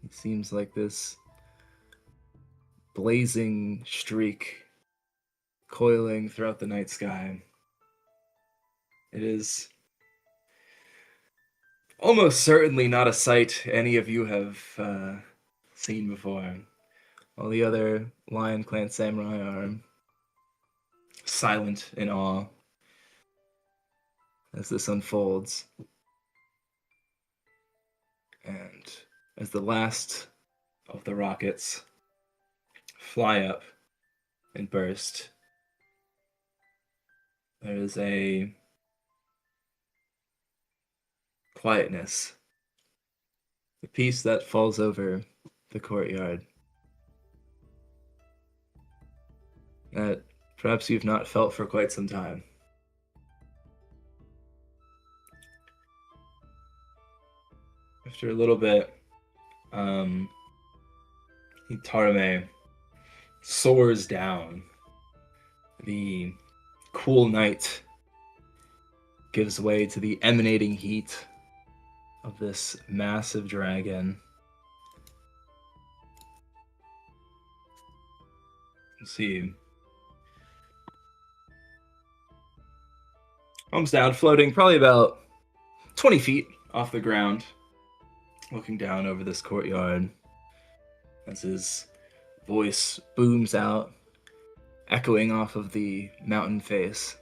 It seems like this blazing streak coiling throughout the night sky. It is almost certainly not a sight any of you have seen before. All the other Lion Clan samurai are silent in awe as this unfolds. And as the last of the rockets fly up and burst, there is a quietness, the peace that falls over the courtyard that perhaps you've not felt for quite some time. After a little bit, Tarame soars down. The cool night gives way to the emanating heat of this massive dragon. You see, comes down, floating probably about 20 feet off the ground, looking down over this courtyard as his voice booms out, echoing off of the mountain face.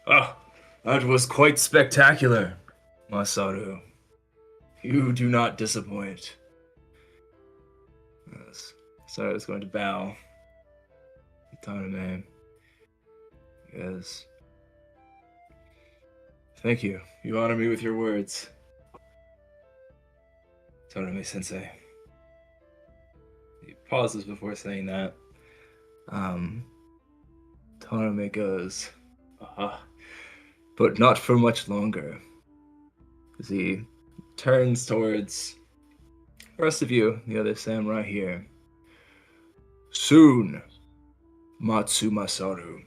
Ah, that was quite spectacular, Masaru. You do not disappoint. Yes. So I was going to bow. Tarame. Yes. Thank you. You honor me with your words. Tarame sensei. He pauses before saying that. Tarame goes, but not for much longer. As he turns towards the rest of you, the other samurai here. Soon, Matsumasaru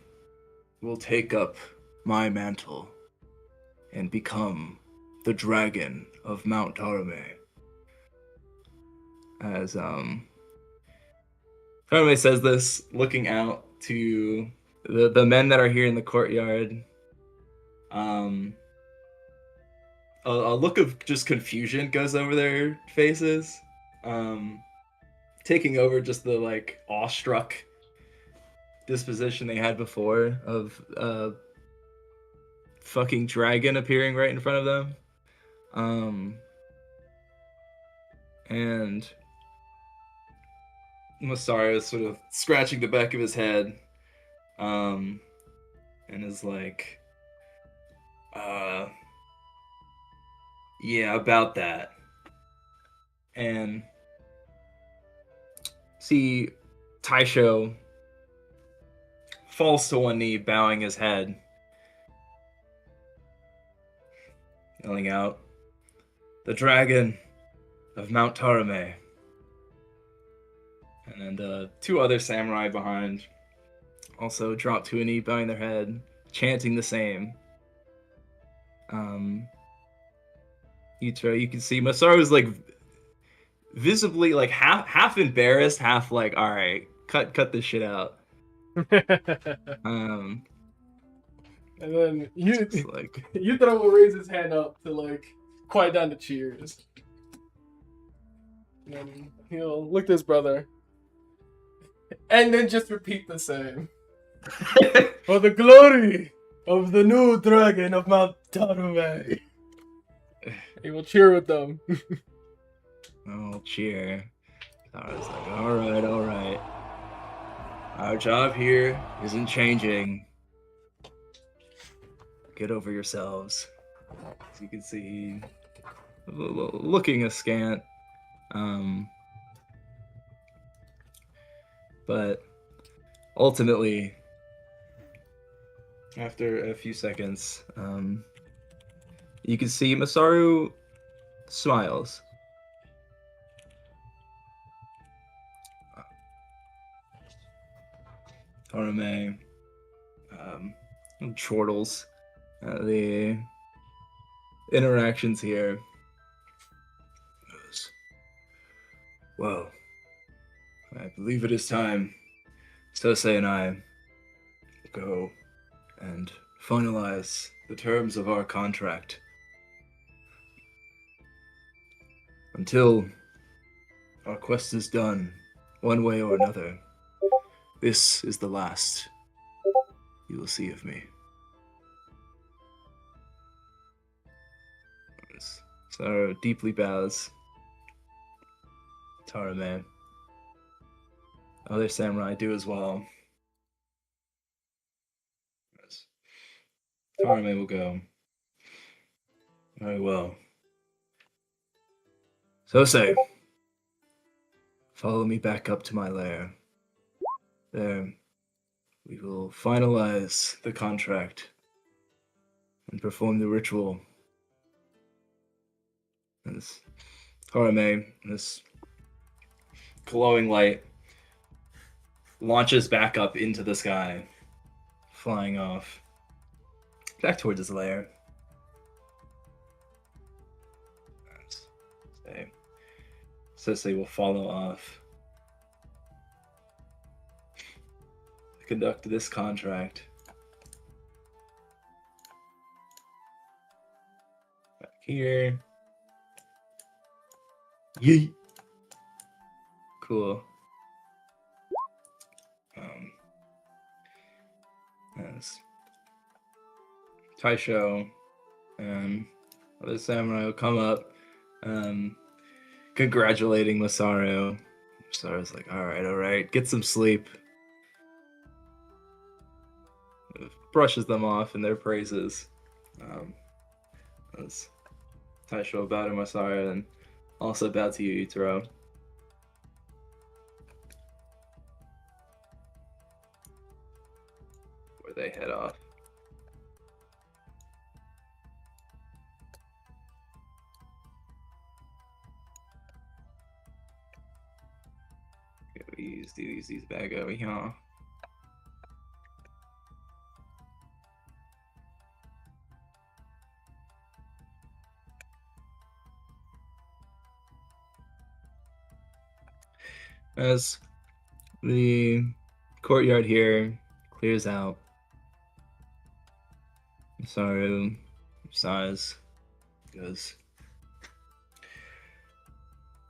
will take up my mantle and become the dragon of Mount Tarume. As Tarume says this, looking out to the men that are here in the courtyard. A look of just confusion goes over their faces, taking over just the like awestruck disposition they had before of fucking dragon appearing right in front of them. And Masaru is sort of scratching the back of his head, and is like, yeah, about that. And see Taisho falls to one knee, bowing his head, yelling out, "The dragon of Mount Tarume." And two other samurai behind also drop to a knee, bowing their head, chanting the same. You can see Masaru's like visibly like half embarrassed, half like, all right, cut this shit out. And then It's like, Yutaro will raise his hand up to like quiet down the cheers. And then he'll look at his brother. And then just repeat the same. For the glory of the new dragon of Mount Tarume. He will cheer with them. oh, cheer. I was like, all right. Our job here isn't changing. Get over yourselves. As you can see, looking askant. But ultimately, after a few seconds, you can see Masaru smiles. Tarume chortles the interactions here. Well, I believe it is time Sosei and I go and finalize the terms of our contract. Until our quest is done, one way or another, this is the last you will see of me. So deeply bows. Tarume. Other samurai do as well. Yes. Tarume will go. Very well. Sosei, follow me back up to my lair. There, we will finalize the contract and perform the ritual. As Tarume, this glowing light, launches back up into the sky, flying off back towards his lair. Sosei will follow off to conduct this contract. Back here. Yeet. Cool. As Taisho and other samurai will come up, congratulating Masaru. Masaru's like, all right, get some sleep. Brushes them off in their praises. As Taisho bow to Masaru and also bow to you, Yutaro. Where they head off. Do these back over here. As the courtyard here clears out, Saru sighs, goes,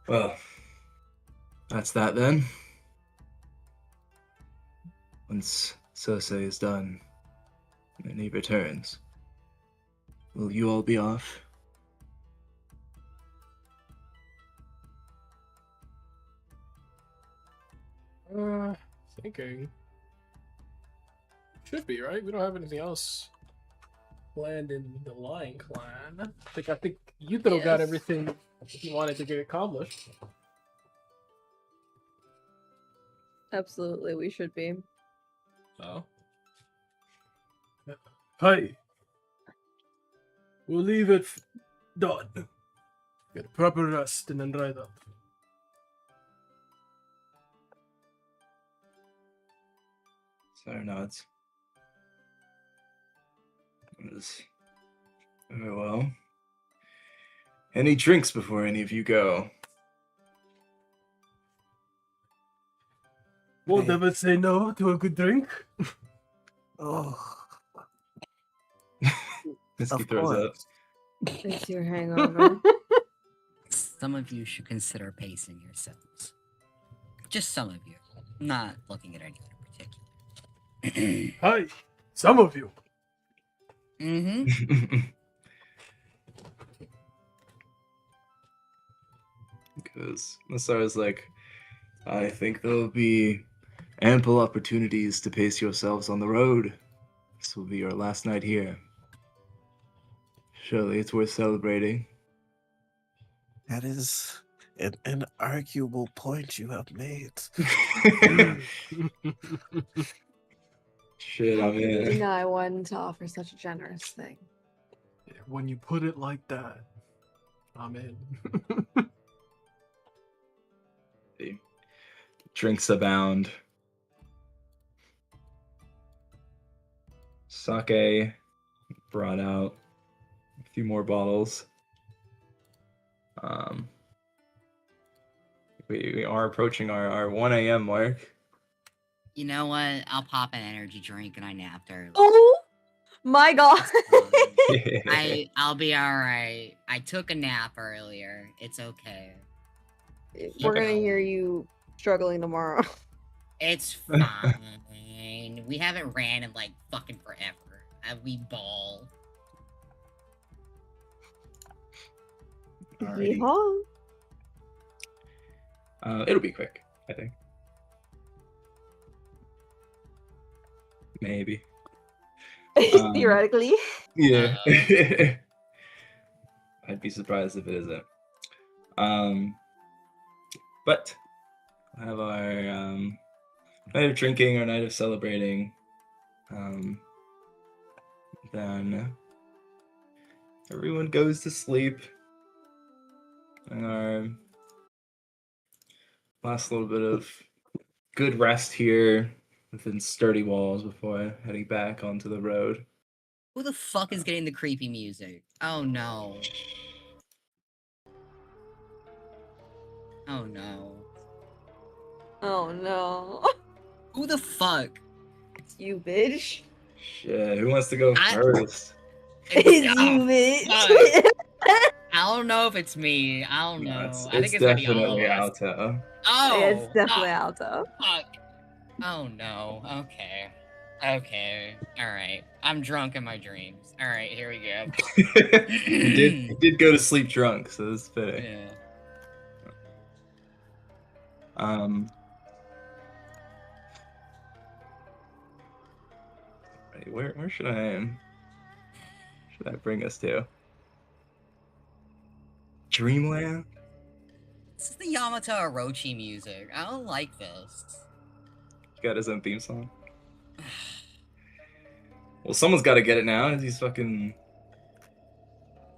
well, that's that then. Once Cersei is done and he returns, will you all be off? Thinking. Should be, right? We don't have anything else planned in the Lion Clan. I think Yutaro got Yes. everything he wanted to get accomplished. Absolutely, we should be. So. Hi. We'll leave it done. Get a proper rest and then ride up. Saru nods. Very well. Any drinks before any of you go? Won't Hey. ever say no to a good drink. Oh, Misky of throws up. course. It's your hangover. Some of you should consider pacing yourselves. Just some of you. Not looking at anyone in particular. Hi. Some of you. Mm-hmm. Because Masara's like, I think there'll be ample opportunities to pace yourselves on the road. This will be your last night here. Surely it's worth celebrating. That is an arguable point you have made. Shit, I'm in. Deny one to offer such a generous thing. When you put it like that, I'm in. Drinks abound. Sake brought out a few more bottles. We are approaching our 1 a.m. mark. You know what? I'll pop an energy drink and I napped early. Oh my god. I'll be alright. I took a nap earlier. It's okay. We're gonna hear you struggling tomorrow. It's fine. We haven't ran in like fucking forever. We ball. Alrighty. Yeehaw. It'll be quick, I think. Maybe. Theoretically. Yeah. I'd be surprised if it isn't. But we'll have our night of drinking, our night of celebrating. Then everyone goes to sleep. And our last little bit of good rest here within sturdy walls before heading back onto the road. Who the fuck is getting the creepy music? Oh no. Oh no. Oh no. Who the fuck? It's you, bitch. Shit, who wants to go I- first? It's you, bitch. fuck. I don't know if it's me. I don't know. It's, I think it's it's gonna be all definitely of us. Alto. Oh, It's definitely oh, Alto. fuck. Oh no. Okay. Okay. All right. I'm drunk in my dreams. All right. Here we go. you did go to sleep drunk, so that's fitting. Yeah. Wait, where should I bring us to? Dreamland? This is the Yamato Orochi music. I don't like this. He got his own theme song. Well, someone's got to get it now. He's fucking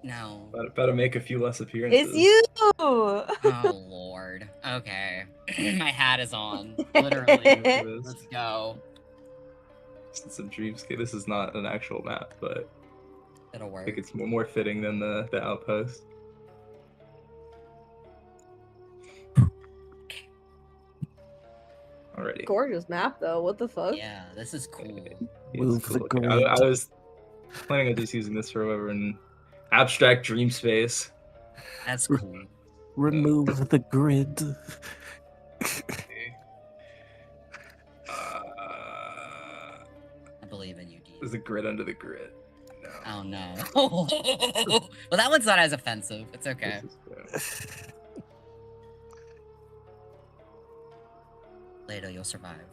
No. about to make a few less appearances. It's you. Oh lord. Okay. My hat is on. Literally. It is. Let's go. Since some Dreamscape. This is not an actual map, but It'll I work. think it's more fitting than the outpost. Alrighty. Gorgeous map though. What the fuck? Yeah, this is cool. It's Move the cool. grid. I was planning on just using this for whatever in abstract dream space. That's cool. Remove the grid. I believe in you, There's D. a grid under the grid. No. Oh no. Well, that one's not as offensive. It's okay. Later, you'll survive.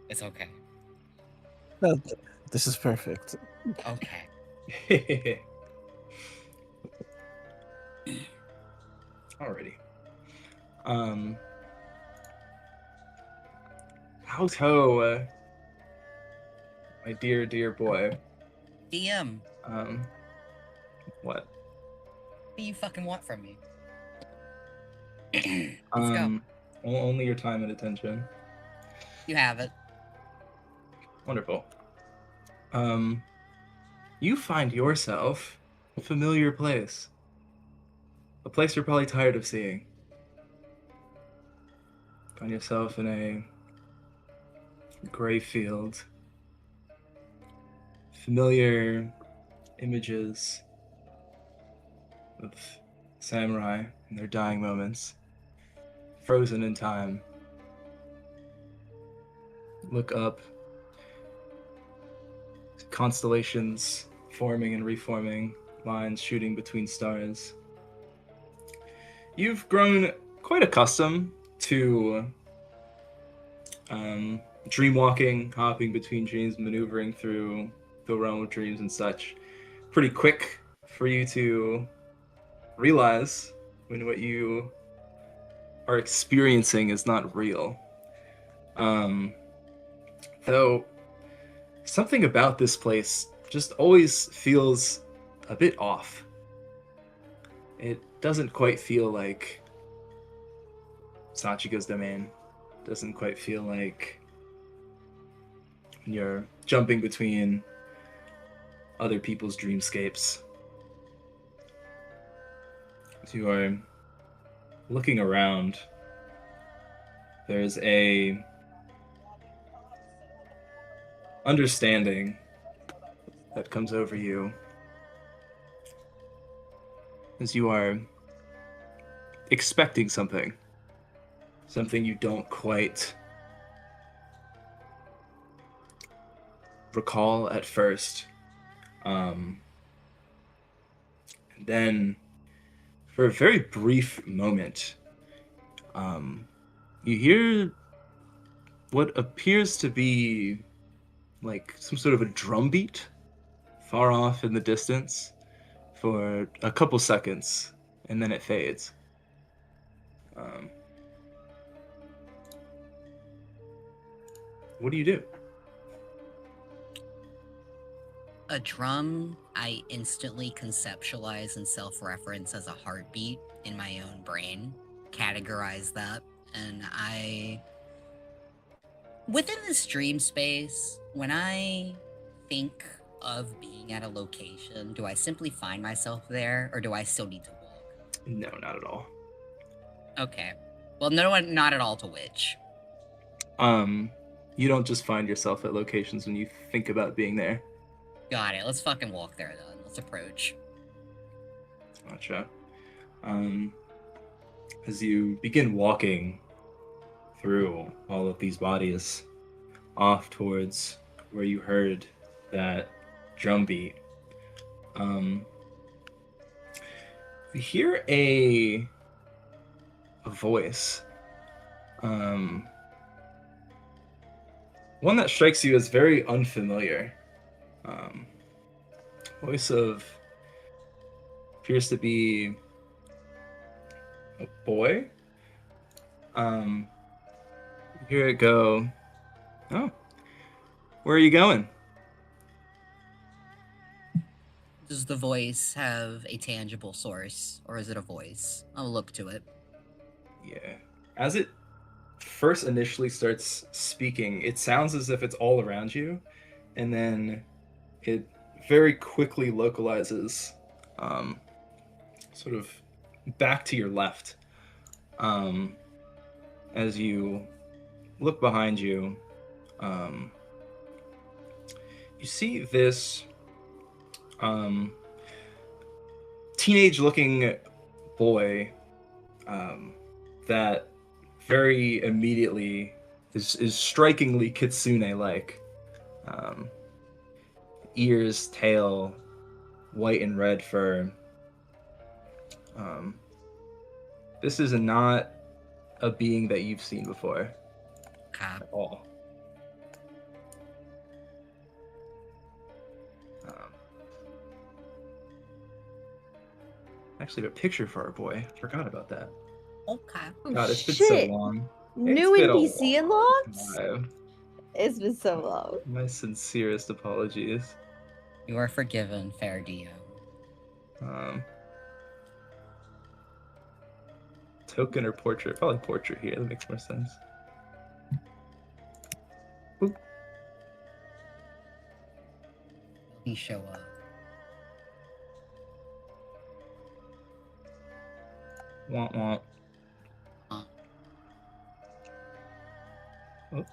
It's okay. No, this is perfect. Okay. Alrighty. How's ho, my dear boy? DM, What? what do you fucking want from me? Let's go. Only your time and attention. You have it. Wonderful. You find yourself a familiar place. A place you're probably tired of seeing. Find yourself in a gray field. Familiar images of samurai in their dying moments. Frozen in time. Look up. Constellations forming and reforming, lines shooting between stars. You've grown quite accustomed to dream walking, hopping between dreams, maneuvering through the realm of dreams and such. Pretty quick for you to realize when what you are experiencing is not real. Though something about this place just always feels a bit off. It doesn't quite feel like Sachiko's domain. Doesn't quite feel like you're jumping between other people's dreamscapes. As you are looking around, there's a understanding that comes over you as you are expecting something you don't quite recall at first. And then for a very brief moment, you hear what appears to be like some sort of a drum beat far off in the distance for a couple seconds, and then it fades. What do you do? A drum, I instantly conceptualize and self-reference as a heartbeat in my own brain. Categorize that, and within this dream space, when I think of being at a location, do I simply find myself there, or do I still need to walk? No, not at all. Okay. Well, not at all to which. You don't just find yourself at locations when you think about being there. Got it. Let's fucking walk there then. Let's approach. Gotcha. As you begin walking through all of these bodies off towards where you heard that drum beat, you hear a voice. One that strikes you as very unfamiliar. Voice of appears to be a boy. You hear it go, "Oh, where are you going?" Does the voice have a tangible source, or is it a voice? I'll look to it. Yeah. As it first initially starts speaking, it sounds as if it's all around you, and then it very quickly localizes sort of back to your left as you look behind you, um, you see this teenage-looking boy that very immediately is strikingly kitsune-like. Ears, tail, white and red fur. This is not a being that you've seen before Okay. at all. Actually, have a picture for our boy. Forgot about that. Okay. Oh, God, it's been so shit. long. New It's been a NPC long unlocks? time. It's been so long. My sincerest apologies. You are forgiven, fair Dio. Token or portrait? Probably portrait here. That makes more sense. Oop. Will he show up? Womp womp. Uh, Oh.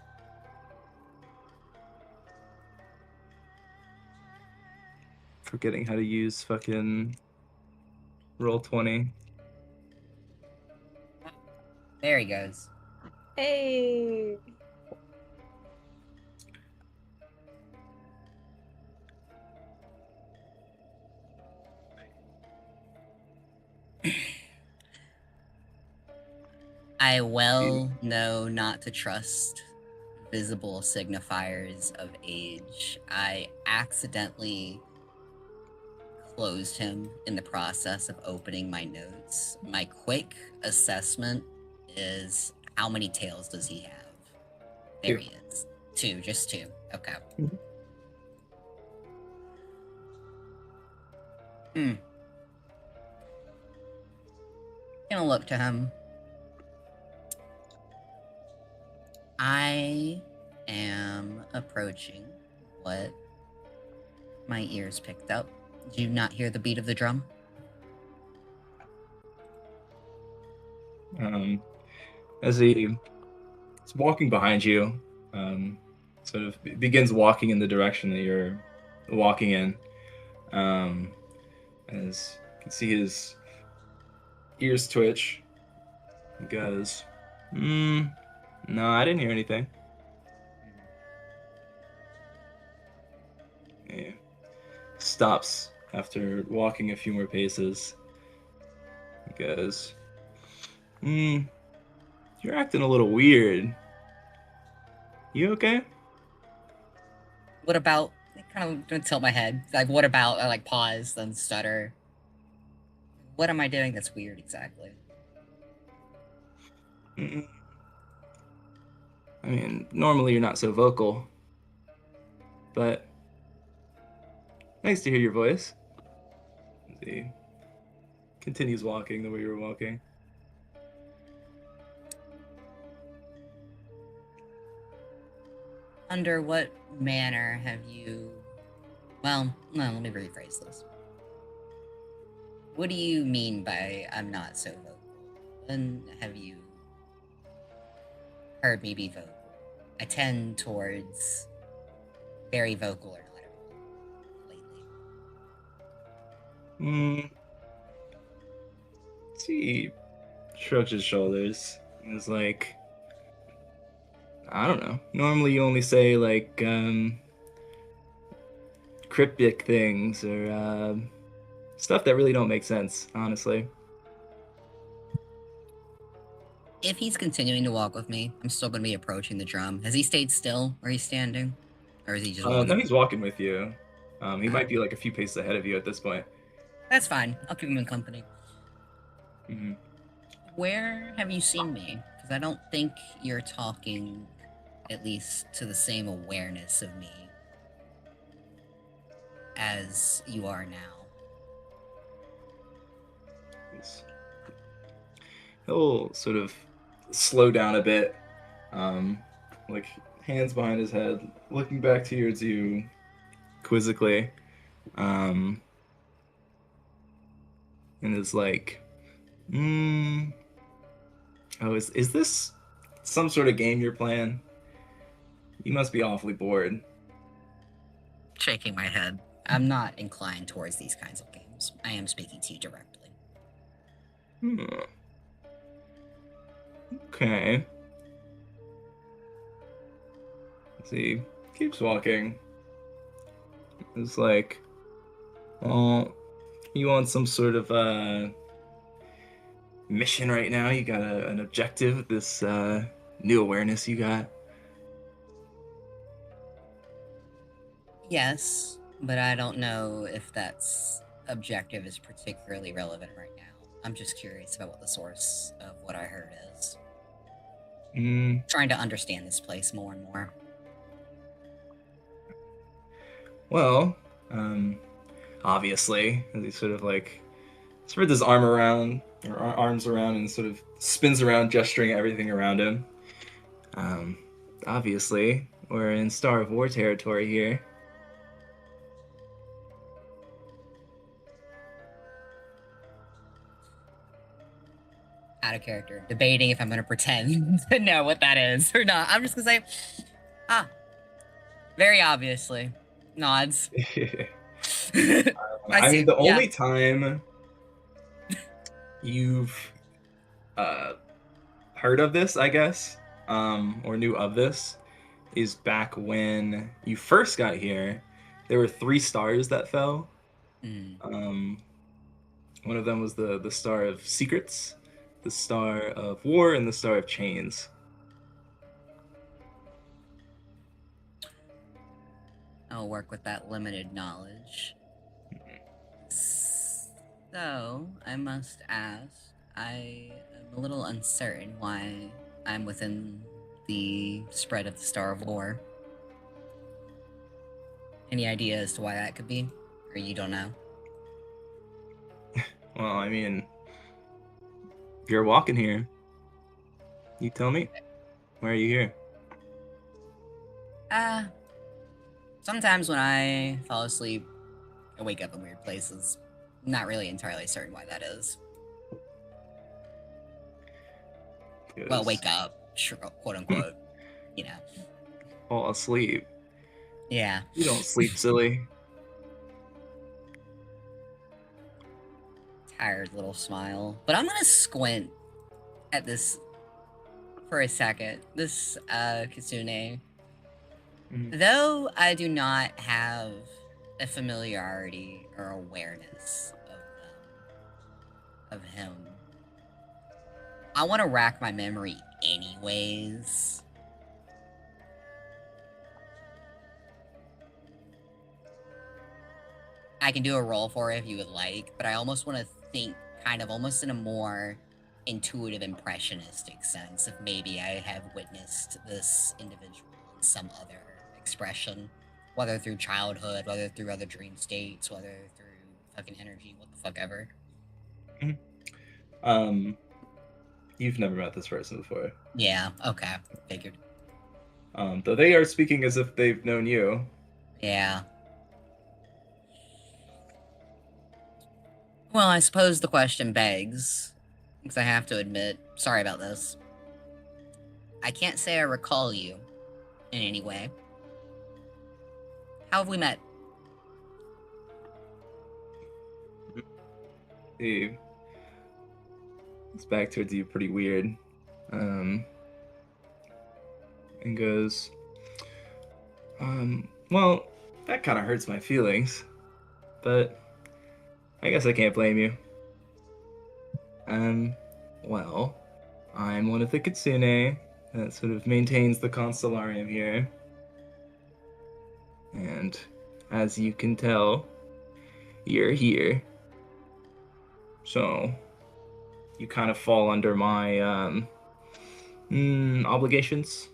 Forgetting how to use fucking Roll20. There he goes. Hey. I well know not to trust visible signifiers of age. I accidentally closed him in the process of opening my notes. My quick assessment is how many tails does he have? There Two. he is. Two, just two. Okay. Mhm. Gonna look to him. I am approaching what my ears picked up. Did you not hear the beat of the drum? As he is walking behind you, sort of begins walking in the direction that you're walking in. As you can see his ears twitch. He goes, no, I didn't hear anything. Yeah. Stops after walking a few more paces. He goes, you're acting a little weird. You okay? What about? I kind of gonna tilt my head. Like, what about? I like pause, then stutter. What am I doing that's weird exactly? I mean, normally you're not so vocal, but nice to hear your voice. He continues walking the way you were walking. Under what manner have you? Well, no. Let me rephrase this. What do you mean by I'm not so vocal? When have you heard me be vocal? I tend towards very vocal or not at all lately. He shrugs his shoulders and is like, I don't know. Normally you only say like cryptic things or stuff that really don't make sense, honestly. If he's continuing to walk with me, I'm still going to be approaching the drum. Has he stayed still where he's standing? Or is he just walking? No, he's walking with you. He might be like a few paces ahead of you at this point. That's fine. I'll keep him in company. Mm-hmm. Where have you seen me? Because I don't think you're talking, at least to the same awareness of me as you are now. He'll sort of slow down a bit, like hands behind his head, looking back towards you quizzically, and is like, oh, is this some sort of game you're playing. You must be awfully bored. Shaking my head. I'm not inclined towards these kinds of games. I am speaking to you directly. Okay. Let's see. Keeps walking. It's like, well, you want some sort of mission right now? You got an objective with this new awareness you got? Yes, but I don't know if that's objective is particularly relevant right now. I'm just curious about what the source of what I heard is. Trying to understand this place more and more. Well, obviously, as he sort of like spreads his arms around and sort of spins around, gesturing at everything around him. Obviously, we're in Star of War territory here. Out of character, debating if I'm going to pretend to know what that is or not. I'm just going to say, very obviously. Nods. I mean, the only time you've heard of this, I guess, or knew of this, is back when you first got here. There were 3 stars that fell. One of them was the Star of Secrets, the Star of War, and the Star of Chains. I'll work with that limited knowledge. So, I must ask, I am a little uncertain why I'm within the spread of the Star of War. Any idea as to why that could be? Or you don't know? Well, I mean, if you're walking here, you tell me. Why are you here? Sometimes when I fall asleep, I wake up in weird places. I'm not really entirely certain why that is. Well, wake up, sure, quote unquote. You know. Fall asleep. Yeah. You don't sleep, silly. Tired little smile. But I'm gonna squint at this for a second. This Kitsune. Though I do not have a familiarity or awareness of him, I want to rack my memory anyways. I can do a roll for it if you would like, but I almost want to think kind of almost in a more intuitive, impressionistic sense if maybe I have witnessed this individual in some other expression, whether through childhood, whether through other dream states, whether through fucking energy, what the fuck ever. You've never met this person before. Yeah, okay, figured. Though they are speaking as if they've known you. Yeah. Well, I suppose the question begs, because I have to admit, sorry about this. I can't say I recall you in any way. How have we met? He looks back towards you pretty weird. And goes, well, that kind of hurts my feelings. But I guess I can't blame you. Well, I'm one of the Kitsune that sort of maintains the Constellarium here. And as you can tell, you're here. So, you kind of fall under my, obligations.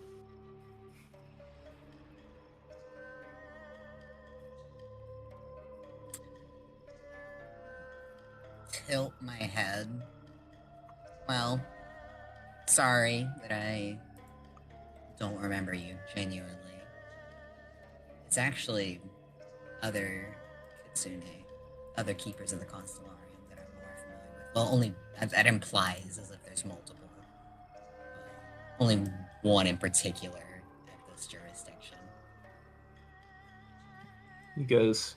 Tilt my head. Well, sorry that I don't remember you, genuinely. It's actually other Kitsune, other keepers of the Constellarium that I'm more familiar with. Well, only that implies as if there's multiple. But Only one in particular at this jurisdiction. He goes,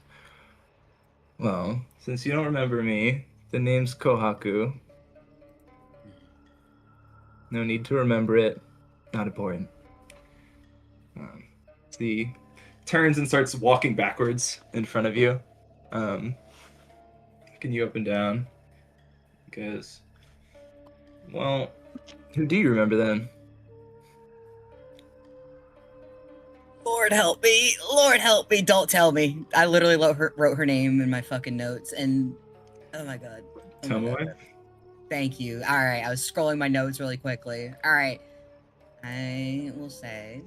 well, since you don't remember me, the name's Kohaku. No need to remember it. Not important. So he turns and starts walking backwards in front of you. Looking you up and down. He goes, well, who do you remember then? Lord help me! Lord help me! Don't tell me. I literally wrote her name in my fucking notes, and oh my god. Oh my Tomoe? God. Thank you. All right, I was scrolling my notes really quickly. All right, I will say,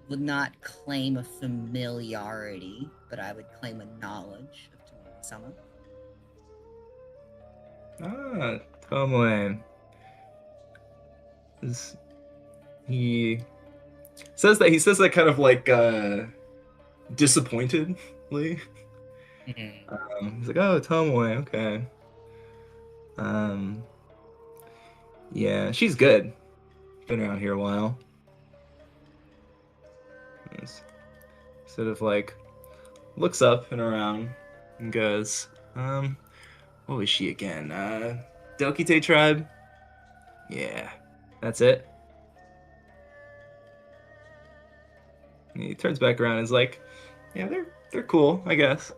would not claim a familiarity, but I would claim a knowledge of Tomoe-sama. Ah, Tomoe. He says that kind of like disappointedly. He's like, oh, Tomoe, okay. Yeah, she's good. Been around here a while. Sort of like looks up and around and goes, what was she again? Dokite tribe? Yeah, that's it. And he turns back around and is like, yeah, they're cool, I guess.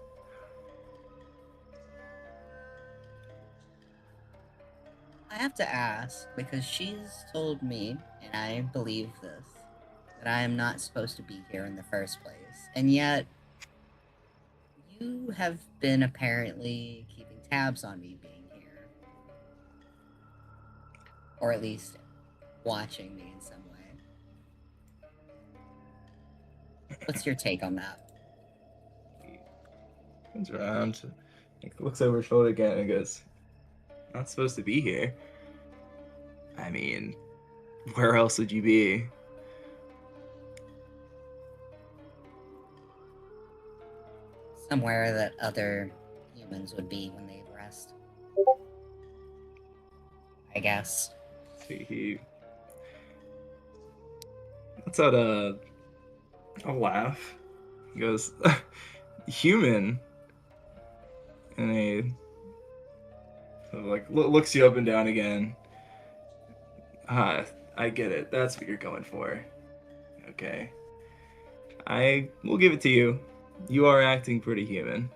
I have to ask, because she's told me, and I believe this, that I am not supposed to be here in the first place. And yet, you have been apparently keeping tabs on me being here. Or at least watching me in some way. What's your take on that? He turns around, looks over his shoulder again and goes, not supposed to be here. I mean, where else would you be? Somewhere that other humans would be when they rest. I guess. He lets out a laugh. He goes, human? And he sort of like looks you up and down again. I get it. That's what you're going for. Okay. I will give it to you. You are acting pretty human.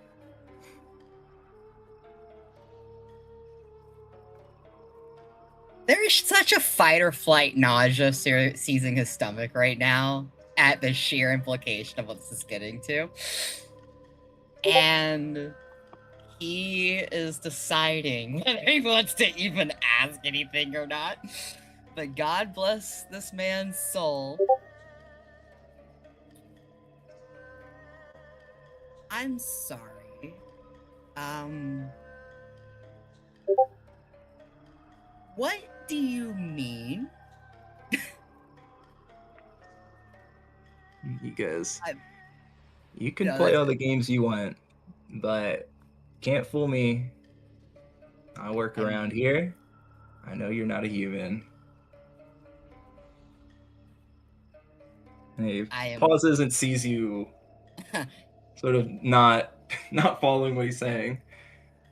There is such a fight or flight nausea seizing his stomach right now at the sheer implication of what this is getting to. And he is deciding whether he wants to even ask anything or not. But God bless this man's soul. I'm sorry. What do you mean? He goes, I- you can No, play that's all the games you want, but can't fool me. I work I'm- around here. I know you're not a human. And he I am- pauses and sees you sort of not following what he's saying,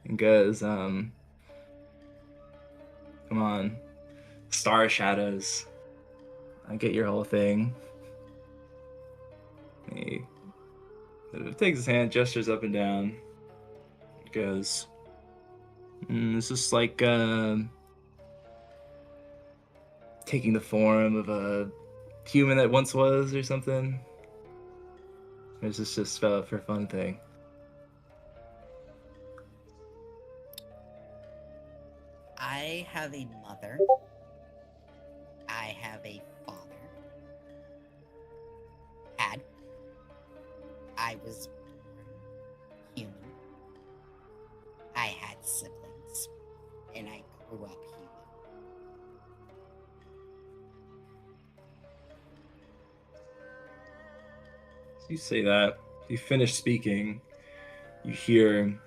and goes, come on, star shadows. I get your whole thing. And he sort of takes his hand, gestures up and down, goes, this is like taking the form of a human that once was or something. Or is this just for a fun thing? I have a mother. I have a father. I was born human. I had siblings. And I grew up human. As you say that, you finish speaking, you hear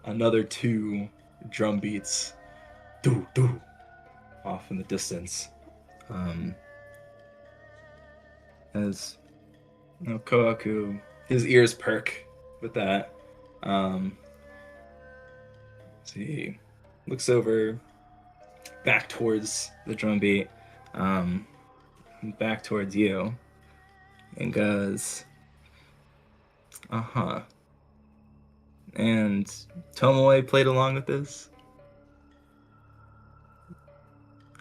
another two drum beats. Doo, doo, off in the distance. As Kohaku, his ears perk with that. So he looks over back towards the drum beat, back towards you, and goes, uh-huh. And Tomoe played along with this.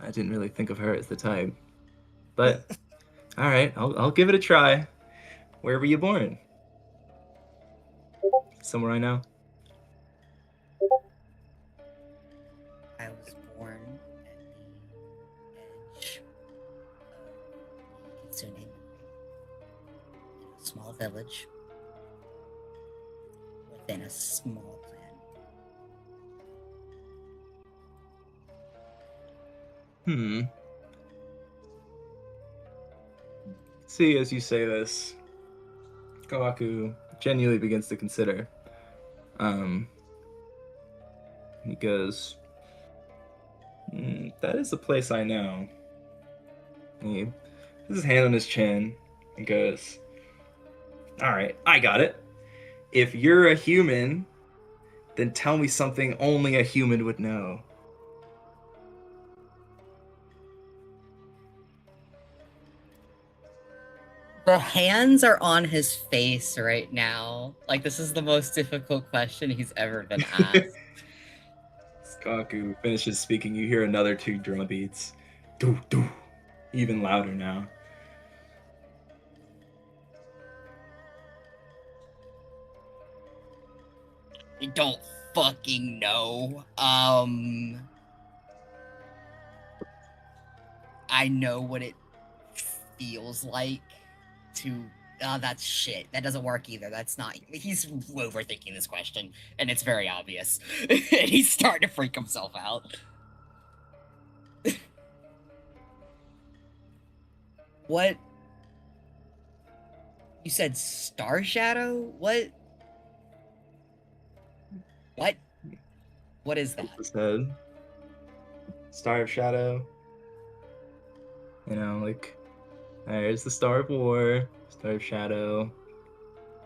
I didn't really think of her as the type. But, alright, I'll give it a try. Where were you born? Somewhere I know. I was born at the edge of Kitsune, in a small village within a small clan. See, as you say this, Kawaku genuinely begins to consider. He goes, that is a place I know. He puts his hand on his chin and goes, alright, I got it. If you're a human, then tell me something only a human would know. The hands are on his face right now. Like, this is the most difficult question he's ever been asked. Kaku finishes speaking. You hear another 2 drum beats. Doo, doo. Even louder now. I don't fucking know. I know what it feels like to. That's shit. That doesn't work either. That's not. He's overthinking this question, and it's very obvious. And he's starting to freak himself out. What? You said Star Shadow? What? What? What is that? His head. Star of Shadow. You know, like, there's the Star of War, Star of Shadow,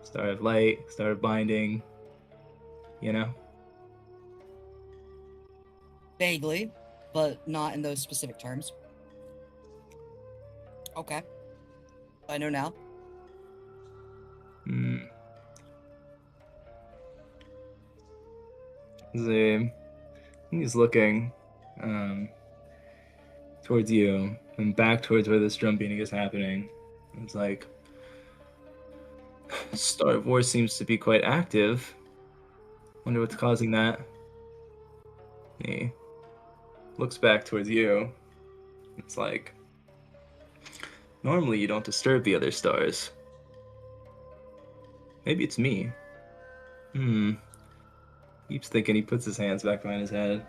Star of Light, Star of Binding. You know? Vaguely, but not in those specific terms. Okay. I know now. He's looking towards you and back towards where this drum beating is happening. It's like, Star of War seems to be quite active. Wonder what's causing that. He looks back towards you. It's like, normally you don't disturb the other stars. Maybe it's me. Keeps thinking. He puts his hands back behind his head.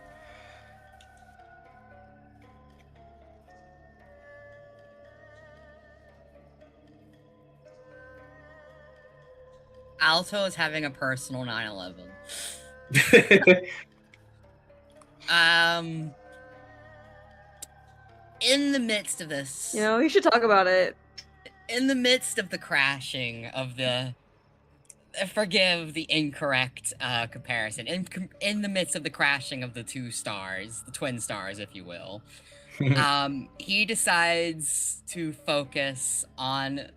Alto is having a personal 9/11. In the midst of this, You know, you should talk about it. in the midst of the crashing of the, forgive the incorrect comparison, in the midst of the crashing of the 2 stars, the twin stars, if you will, he decides to focus on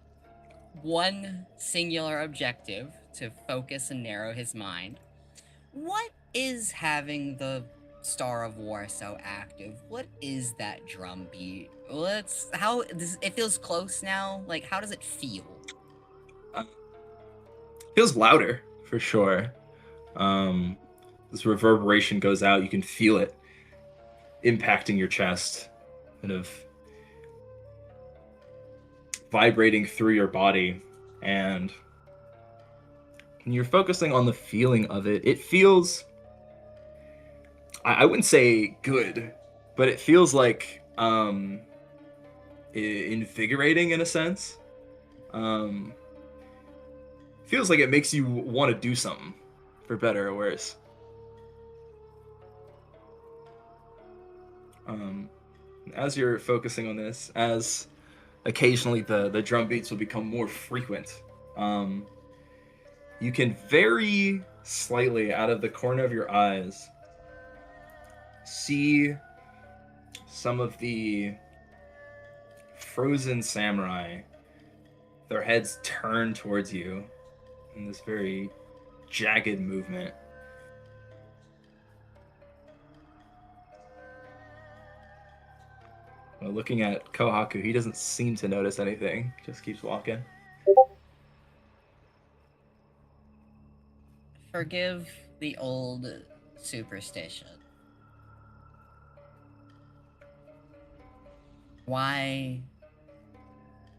one singular objective, to focus and narrow his mind. What is having the Star of War so active? What is that drum beat? It feels close now. Like, how does it feel? Feels louder for sure. This reverberation goes out. You can feel it impacting your chest, kind of vibrating through your body. And when you're focusing on the feeling of it, it feels, I wouldn't say good, but it feels like invigorating in a sense. Feels like it makes you want to do something, for better or worse. as you're focusing on this, as occasionally the drum beats will become more frequent, you can very slightly out of the corner of your eyes see some of the frozen samurai, their heads turn towards you in this very jagged movement. Well, looking at Kohaku, he doesn't seem to notice anything. Just keeps walking. Forgive the old superstition. Why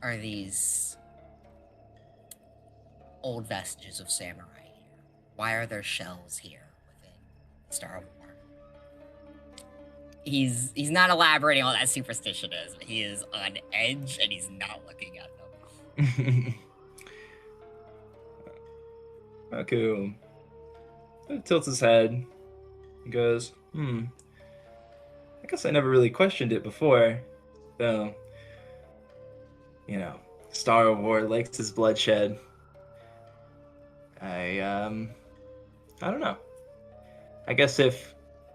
are these old vestiges of samurai here? Why are there shells here within Star of War? He's not elaborating on what that superstition is, but he is on edge and he's not looking at them. Aku tilts his head and goes, I guess I never really questioned it before, though, you know, Star of War likes his bloodshed. I don't know. I guess if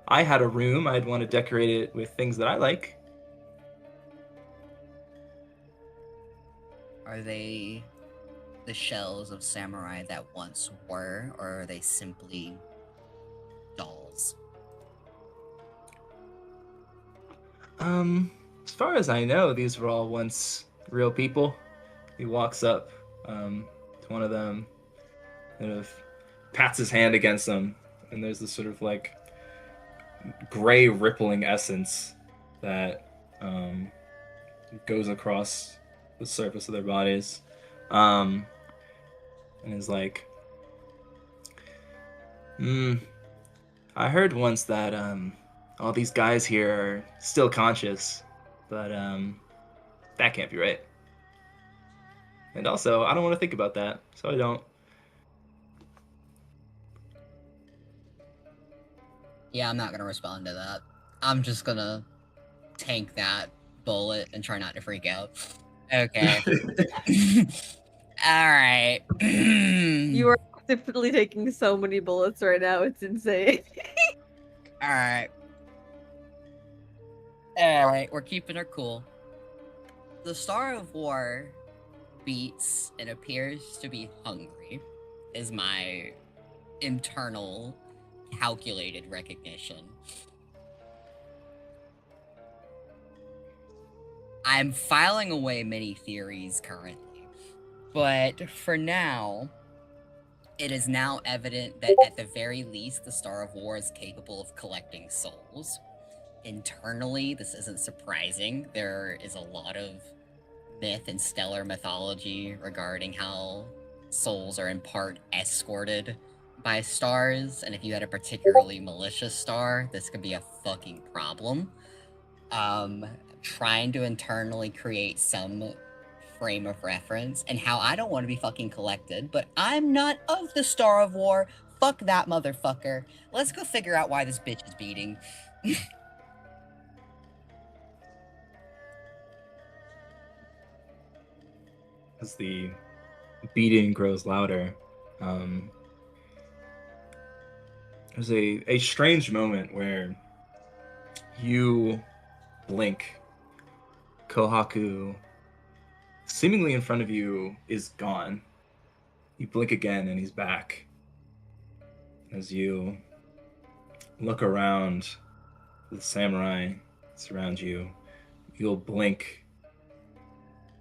I had a room, I'd want to decorate it with things that I like. Are they the shells of samurai that once were, or are they simply dolls? As far as I know, these were all once real people. He walks up to one of them, kind of pats his hand against them, and there's this sort of like gray rippling essence that goes across the surface of their bodies, and is like, I heard once that all these guys here are still conscious, but that can't be right. And also, I don't want to think about that, so I don't. Yeah, I'm not gonna respond to that. I'm just gonna tank that bullet and try not to freak out. Okay. Alright. You are definitely taking so many bullets right now. It's insane. Alright. Alright, we're keeping her cool. The Star of War beats and appears to be hungry, is my internal calculated recognition. I'm filing away many theories currently, but for now, it is now evident that at the very least, the Star of War is capable of collecting souls. Internally, this isn't surprising. There is a lot of myth and stellar mythology regarding how souls are in part escorted by stars, and if you had a particularly malicious star, this could be a fucking problem. Trying to internally create some frame of reference, and how I don't want to be fucking collected, but I'm not of the Star of War. Fuck that motherfucker. Let's go figure out why this bitch is beating. As the beating grows louder, there's a strange moment where you blink. Kohaku, seemingly in front of you, is gone. You blink again and he's back. As you look around, the samurai surround you. You'll blink.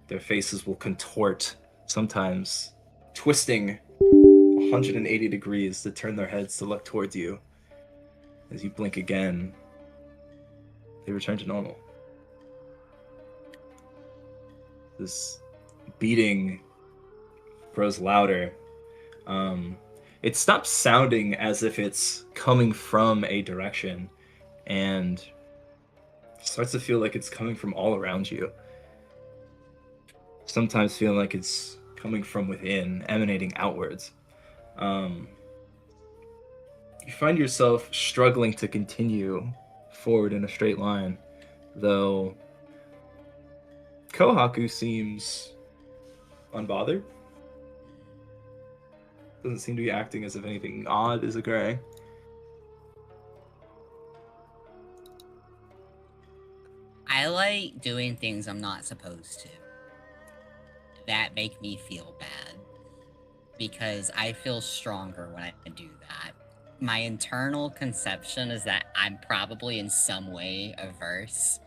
Their faces will contort, sometimes twisting 180 degrees to turn their heads to look towards you. As you blink again, they return to normal. This beating grows louder. It stops sounding as if it's coming from a direction and starts to feel like it's coming from all around you. Sometimes feeling like it's coming from within, emanating outwards. You find yourself struggling to continue forward in a straight line, though Kohaku seems unbothered. Doesn't seem to be acting as if anything odd is occurring. I like doing things I'm not supposed to. That make me feel bad. Because I feel stronger when I do that. My internal conception is that I'm probably in some way averse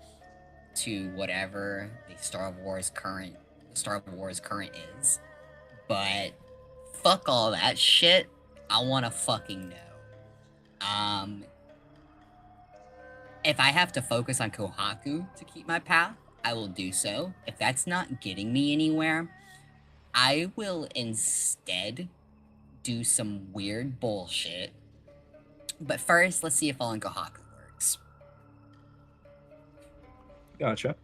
to whatever the Star Wars current is. But fuck all that shit. I wanna fucking know. If I have to focus on Kohaku to keep my path, I will do so. If that's not getting me anywhere, I will instead do some weird bullshit. But first, let's see if following Kohaku works. Gotcha.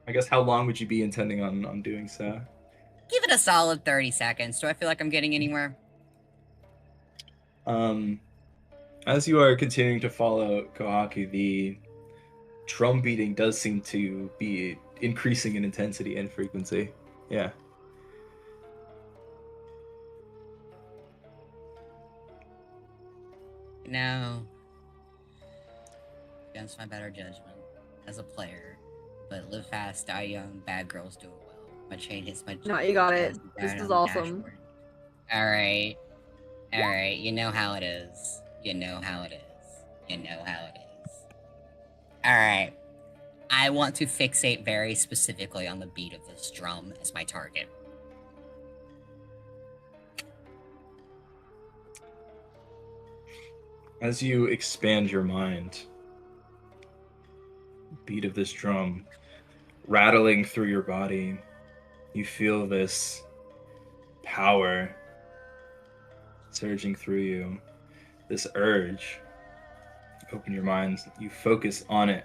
I guess how long would you be intending on doing so? Give it a solid 30 seconds. Do I feel like I'm getting anywhere? As you are continuing to follow Kohaku, the drum beating does seem to be increasing in intensity and frequency. Yeah. No. Against my better judgment as a player. But live fast, die young, bad girls do it well. My chain hits my No, you got it. This is awesome. Alright. Alright, you know how it is. You know how it is. You know how it is. Alright. I want to fixate very specifically on the beat of this drum as my target. As you expand your mind, beat of this drum rattling through your body, you feel this power surging through you, this urge. You open your mind, you focus on it.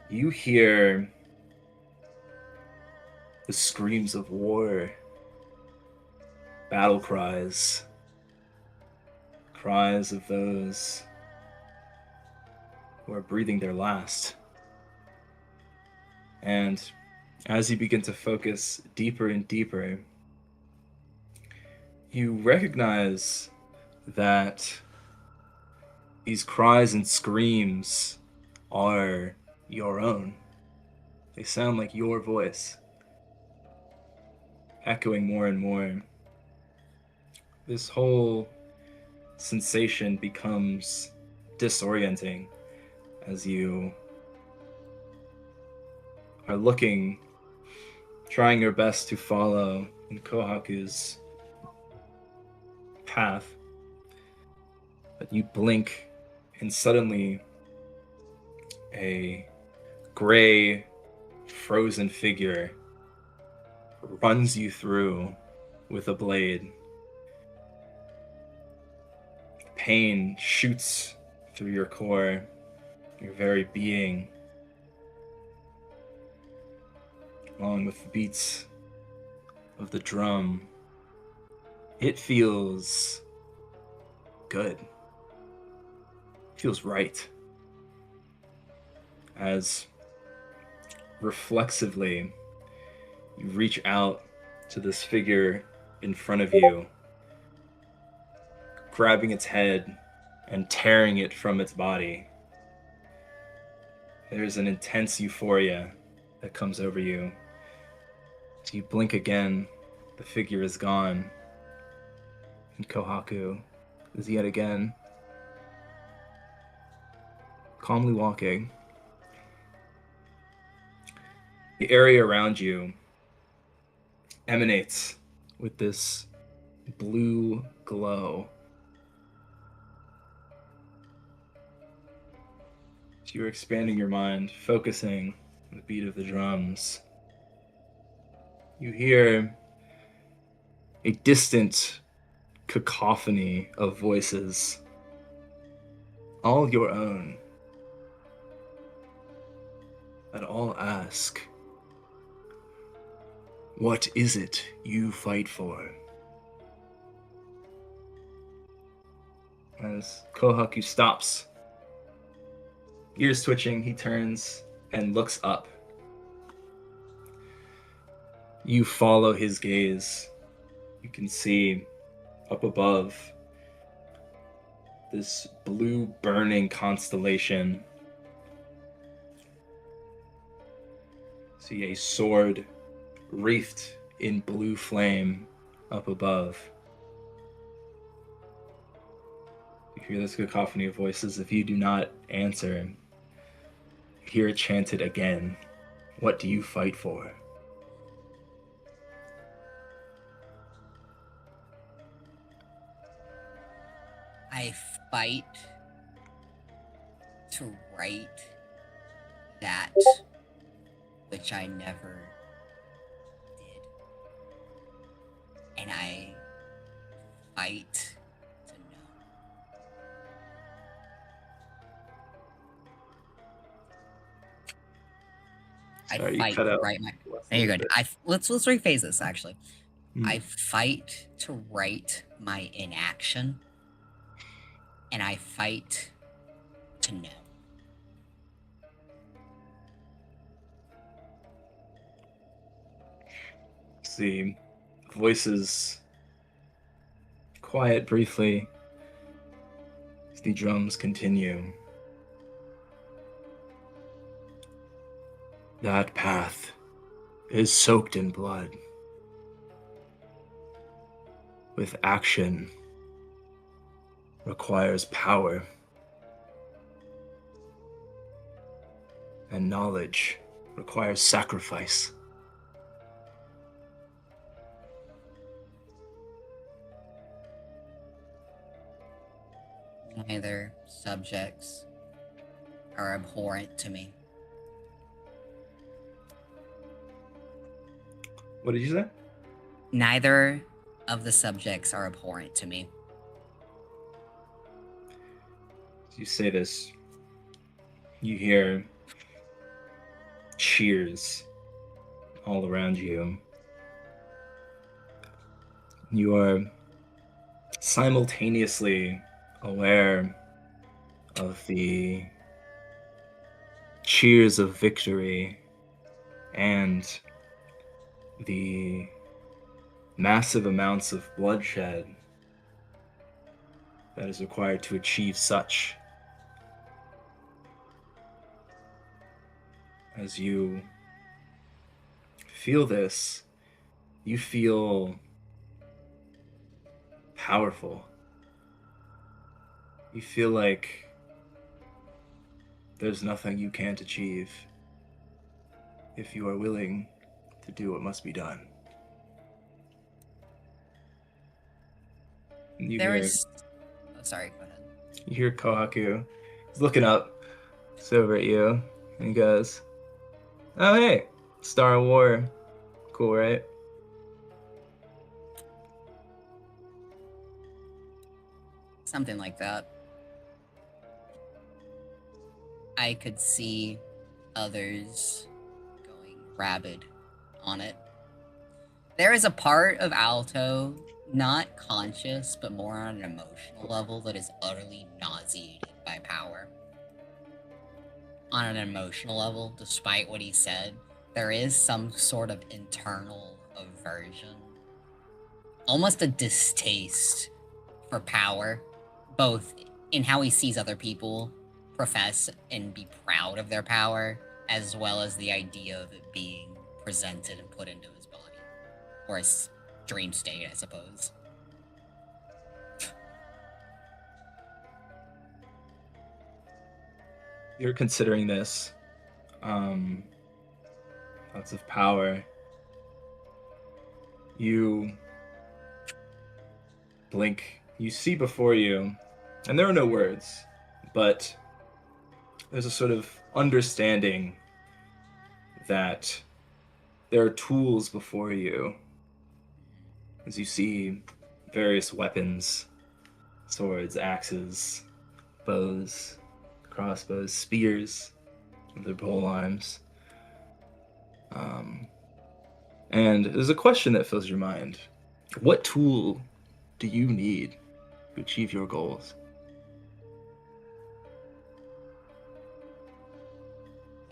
You hear the screams of war, battle cries, cries of those who are breathing their last. And as you begin to focus deeper and deeper, you recognize that these cries and screams are your own. They sound like your voice, echoing more and more. This whole sensation becomes disorienting as you are looking, trying your best to follow in Kohaku's path. But you blink, and suddenly a gray, frozen figure runs you through with a blade. Pain shoots through your core, your very being, along with the beats of the drum. It feels good. It feels right. As reflexively you reach out to this figure in front of you, grabbing its head and tearing it from its body. There's an intense euphoria that comes over you. As you blink again, the figure is gone, and Kohaku is yet again calmly walking. The area around you emanates with this blue glow. So you're expanding your mind, focusing on the beat of the drums. You hear a distant cacophony of voices, all your own, that all ask, "What is it you fight for?" As Kohaku stops, ears twitching, he turns and looks up. You follow his gaze. You can see up above this blue burning constellation. See a sword wreathed in blue flame up above. You hear this cacophony of voices. If you do not answer, hear it chanted again. What do you fight for? I fight to right that which I never did. And I fight to know. Sorry, you I fight cut to out. right my. Last There you little go. bit. Let's rephrase this actually. Hmm. I fight to right my inaction, and I fight to know. See voices quiet briefly as the drums continue. That path is soaked in blood. With action requires power. And knowledge requires sacrifice. Neither subjects are abhorrent to me. What did you say? Neither of the subjects are abhorrent to me. As you say this, you hear cheers all around you. You are simultaneously aware of the cheers of victory and the massive amounts of bloodshed that is required to achieve such. As you feel this, you feel powerful. You feel like there's nothing you can't achieve if you are willing to do what must be done. You There hear, is. Oh, sorry, go ahead. you hear Kohaku. He's looking up. He's over at you. And he goes, "Oh, hey, Star War. Cool, right?" Something like that. I could see others going rabid on it. There is a part of Alto, not conscious, but more on an emotional level, that is utterly nauseated by power. On an emotional level, despite what he said, there is some sort of internal aversion, almost a distaste for power, both in how he sees other people profess and be proud of their power, as well as the idea of it being presented and put into his body. Or his dream state, I suppose. You're considering this. Lots of power. You blink. You see before you, and there are no words, but there's a sort of understanding that there are tools before you. As you see various weapons, swords, axes, bows, crossbows, spears with their pole arms. And there's a question that fills your mind. What tool do you need to achieve your goals?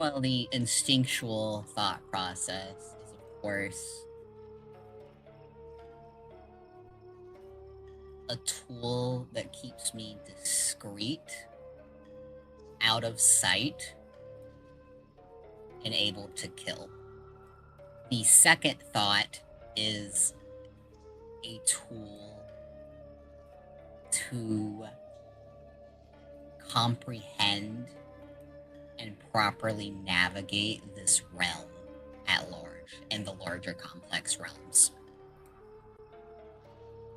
Well, the instinctual thought process is, of course, a tool that keeps me discreet, out of sight, and able to kill. The second thought is a tool to comprehend and properly navigate this realm at large and the larger complex realms.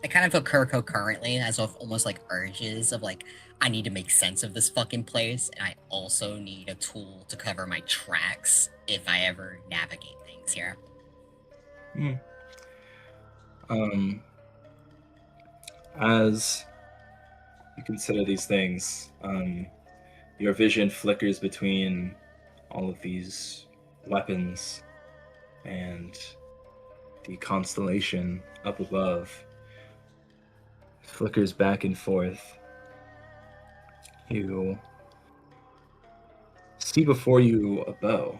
I kind of occur concurrently as of almost like urges of like, I need to make sense of this fucking place, and I also need a tool to cover my tracks if I ever navigate things here. As you consider these things, your vision flickers between all of these weapons and the constellation up above. Flickers back and forth. You see before you a bow.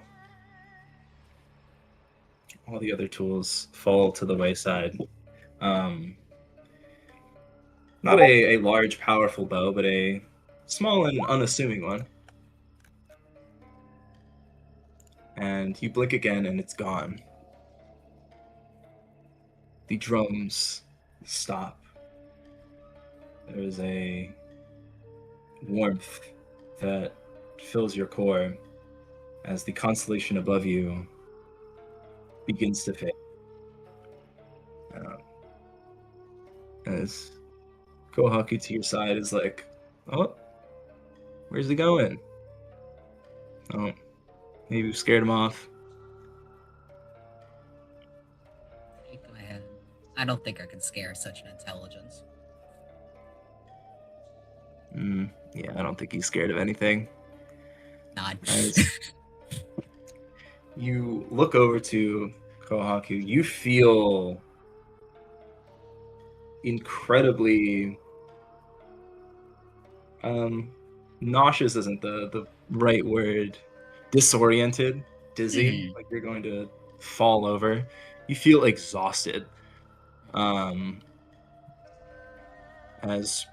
All the other tools fall to the wayside. Not a large, powerful bow, but a small and unassuming one. And you blink again and it's gone. The drums stop. There is a warmth that fills your core as the constellation above you begins to fade. As Kohaku to your side is like, oh, where's he going? Oh, maybe we scared him off. Go ahead. I don't think I can scare such an intelligence. Yeah, I don't think he's scared of anything. Nod. As you look over to Kohaku, you feel incredibly nauseous isn't the right word. Disoriented, dizzy, like you're going to fall over. You feel exhausted. As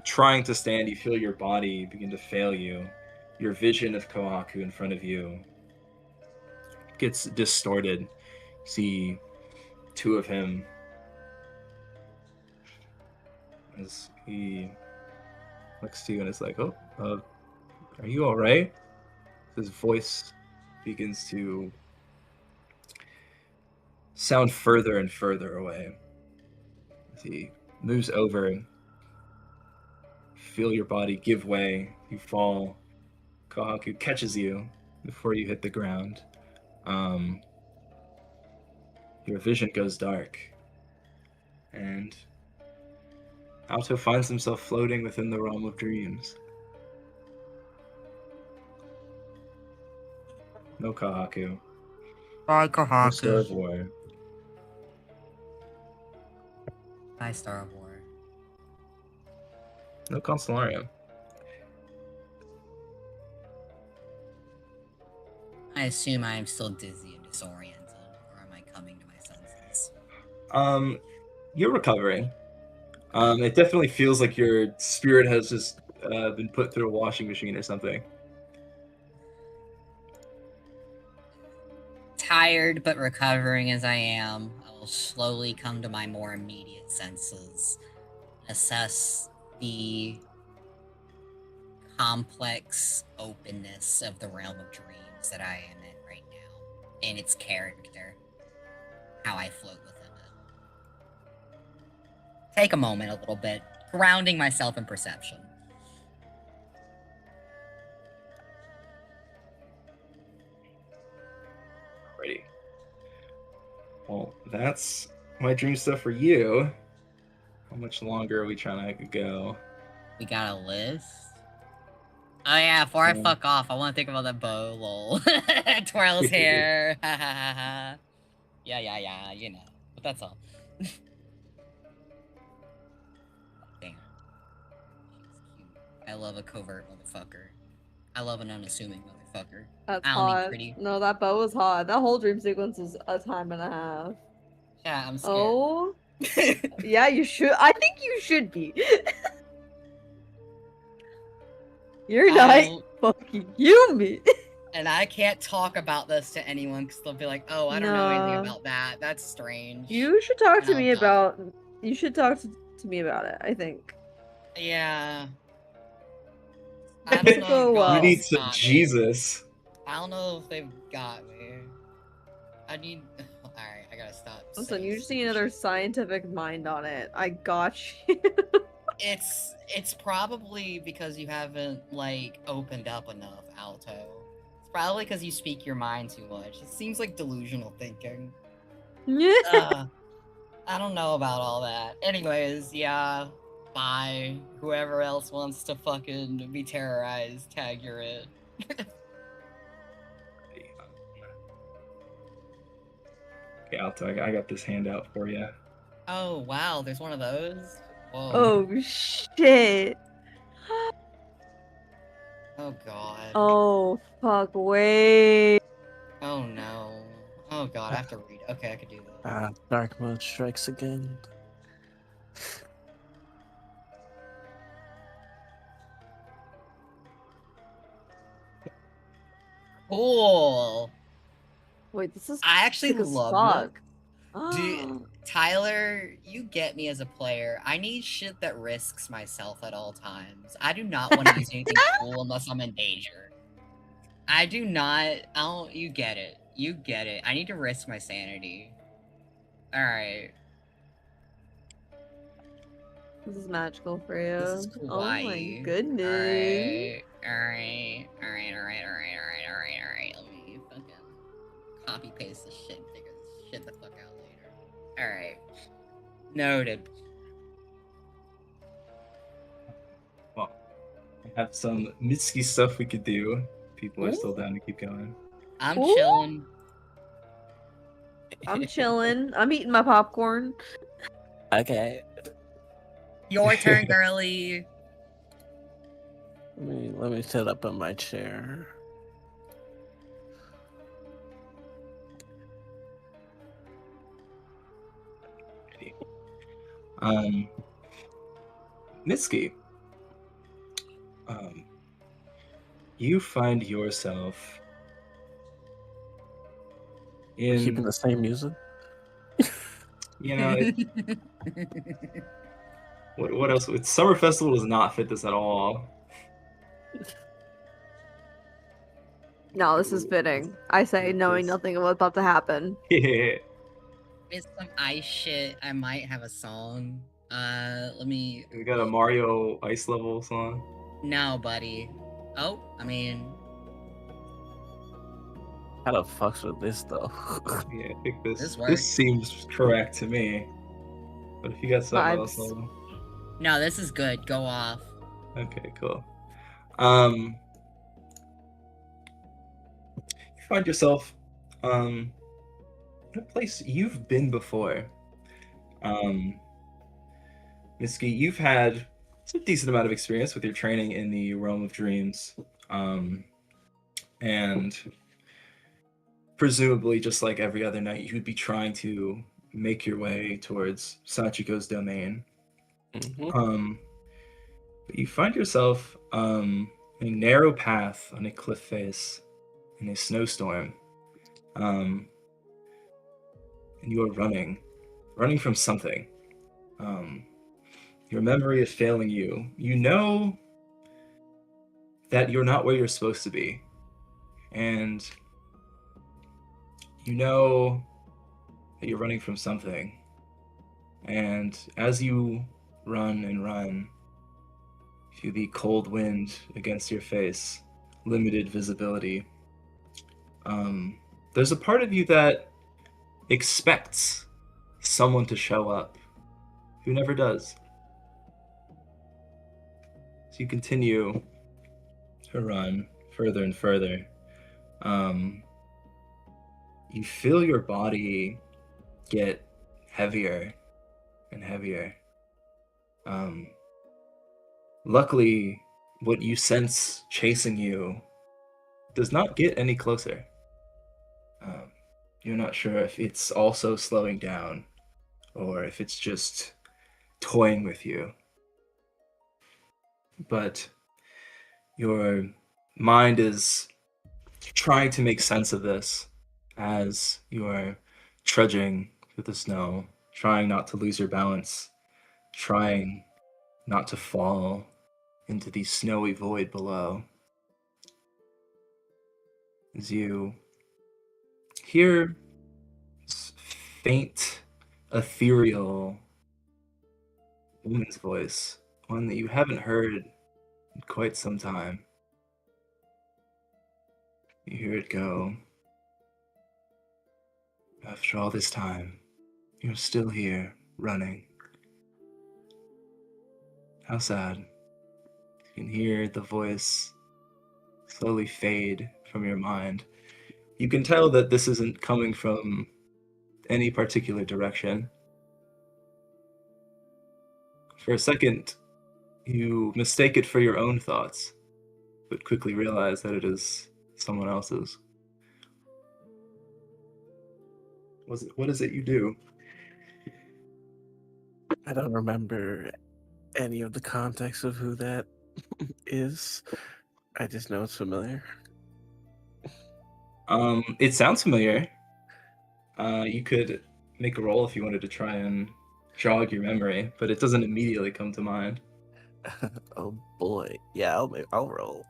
trying to stand, you feel your body begin to fail you. Your vision of Kohaku in front of you gets distorted. You see two of him as he looks to you and is like, oh, are you all right? His voice begins to sound further and further away. As he moves over, feel your body give way. You fall. Kohaku catches you before you hit the ground. Your vision goes dark. And Alto finds himself floating within the realm of dreams. No Kohaku. Bye, No Star of Kohaku. War. Bye, Star of War. No Constellarium. I assume I am still dizzy and disoriented, or am I coming to my senses? You're recovering. It definitely feels like your spirit has just been put through a washing machine or something. Tired but recovering as I am, I will slowly come to my more immediate senses, assess the complex openness of the realm of dreams that I am in right now, and its character, how I float within it. Take a moment, a little bit, grounding myself in perception. Alrighty. Well, that's my dream stuff for you. How much longer are we trying to go? We got a list? Oh yeah, before I fuck off, I want to think about that bow, lol. Twirls hair, ha ha ha ha. Yeah, you know. But that's all. Damn. She's cute. I love a covert motherfucker. I love an unassuming motherfucker. That's I don't need hot. pretty. No, that bow was hot. That whole dream sequence was a time and a half. Yeah, I'm scared. Oh, yeah, you should. I think you should be. You're not I'll- fucking Yumi. and I can't talk about this to anyone because they'll be like, "Oh, I don't know anything No. about that. That's strange." You should talk to And I'll me die. about. You should talk to me about it. I think. Yeah. I That don't could know. go if well. You God's need some got me. Jesus. I don't know if they've got me. I need. Alright, I gotta stop. Listen, saying you just need stupid another shit. scientific mind on it. I got you. It's probably because you haven't like opened up enough, Alto. It's probably because you speak your mind too much. It seems like delusional thinking. I don't know about all that. Anyways, yeah. Bye. Whoever else wants to fucking be terrorized, tag you're it. Okay, Alto, I got this handout for you. Oh wow, there's one of those. Whoa. Oh shit. Oh god. Oh fuck. Wait. Oh no. Oh god, I have to read. Okay, I could do that. Dark mode strikes again. Cool. Wait, this is I actually sick as love fuck. Tyler, you get me as a player. I need shit that risks myself at all times. I do not want to use anything cool unless I'm in danger. I do not. I don't. You get it. You get it. I need to risk my sanity. All right. This is magical for you. This is Oh my kawaii. goodness. Alright. Let me fucking copy paste this shit and figure this shit the fuck out later. Alright. Noted. Well, I have some Mitsuki stuff we could do. People are still Ooh. down to keep going. I'm Ooh. chilling. I'm chilling. I'm eating my popcorn. Okay. Your turn, girly. Let me sit up in my chair. Mitsuki, you find yourself Keeping in, the same music. you know, what else? Summer Festival does not fit this at all. No, this is fitting. I say, knowing nothing of what's about to happen. Yeah. It's some ice shit. I might have a song. Let me. We got a Mario Ice Level song. No, buddy. Oh, I mean. How the fuck's with this though? Yeah, I think This this works. seems correct to me. But if you got something else, Vibes. No, this is good. Go off. okay, cool. You find yourself in a place you've been before. Mitsuki, you've had a decent amount of experience with your training in the realm of dreams. And presumably, just like every other night, you'd be trying to make your way towards Sachiko's domain. But you find yourself in a narrow path on a cliff face in a snowstorm. And you are running from something. Your memory is failing you. You know that you're not where you're supposed to be. And you know that you're running from something. And as you run and run, you feel the cold wind against your face, limited visibility. There's a part of you that expects someone to show up, who never does. So you continue to run further and further. You feel your body get heavier and heavier. Luckily, what you sense chasing you does not get any closer. You're not sure if it's also slowing down or if it's just toying with you. But your mind is trying to make sense of this as you are trudging through the snow, trying not to lose your balance, trying not to fall into the snowy void below. As you hear this faint, ethereal woman's voice, one that you haven't heard in quite some time. You hear it go. After all this time, you're still here, running. How sad. You can hear the voice slowly fade from your mind. You can tell that this isn't coming from any particular direction. For a second, you mistake it for your own thoughts, but quickly realize that it is someone else's. What is it you do? I don't remember any of the context of who that is. I just know it's familiar. It sounds familiar. You could make a roll if you wanted to try and jog your memory, but it doesn't immediately come to mind. Oh boy. Yeah, I'll roll.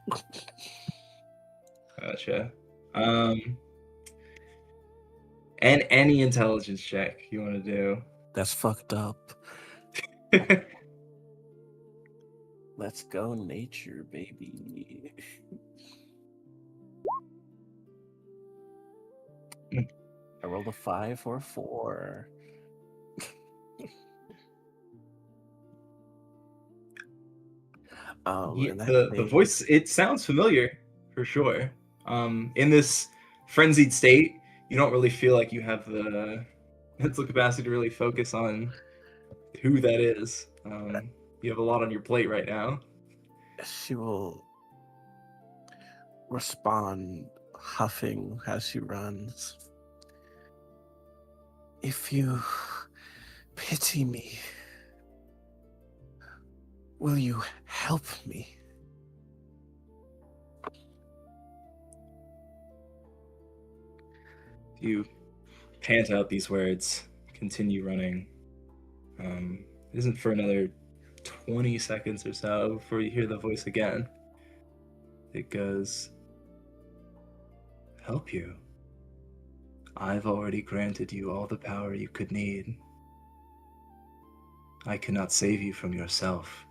Gotcha. And any intelligence check you want to do. That's fucked up. Let's go nature, baby. I rolled a 5 or a 4. Yeah, in that the case- voice, it sounds familiar for sure. In this frenzied state, you don't really feel like you have the mental capacity to really focus on who that is. You have a lot on your plate right now. She will respond, huffing as she runs. If you pity me, will you help me? You pant out these words, continue running. It isn't for another 20 seconds or so before you hear the voice again. It goes, "Help you. I've already granted you all the power you could need. I cannot save you from yourself."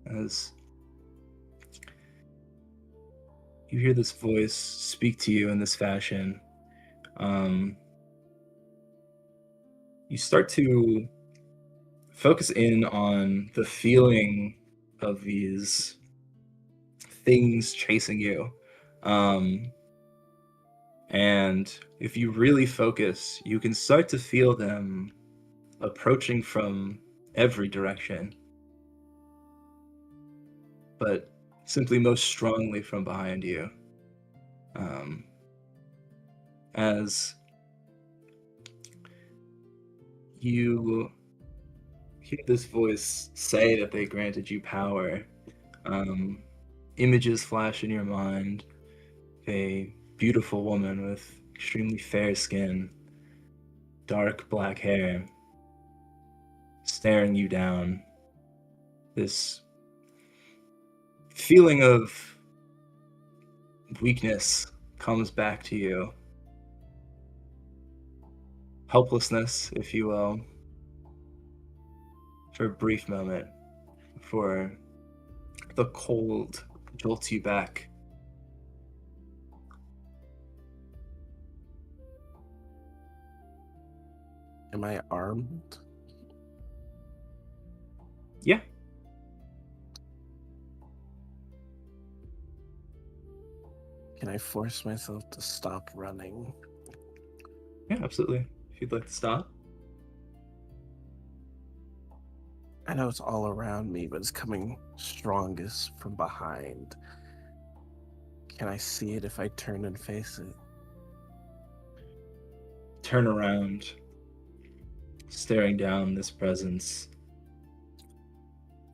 As you hear this voice speak to you in this fashion, you start to focus in on the feeling of these things chasing you. And if you really focus, you can start to feel them approaching from every direction, but simply most strongly from behind you. As you hear this voice say that they granted you power, images flash in your mind. A beautiful woman with extremely fair skin, dark black hair, staring you down. This feeling of weakness comes back to you. Helplessness, if you will, for a brief moment, before the cold jolts you back. Am I armed? Yeah. Can I force myself to stop running? Yeah, absolutely. If you'd like to stop. I know it's all around me, but it's coming strongest from behind. Can I see it if I turn and face it? Turn around, staring down this presence.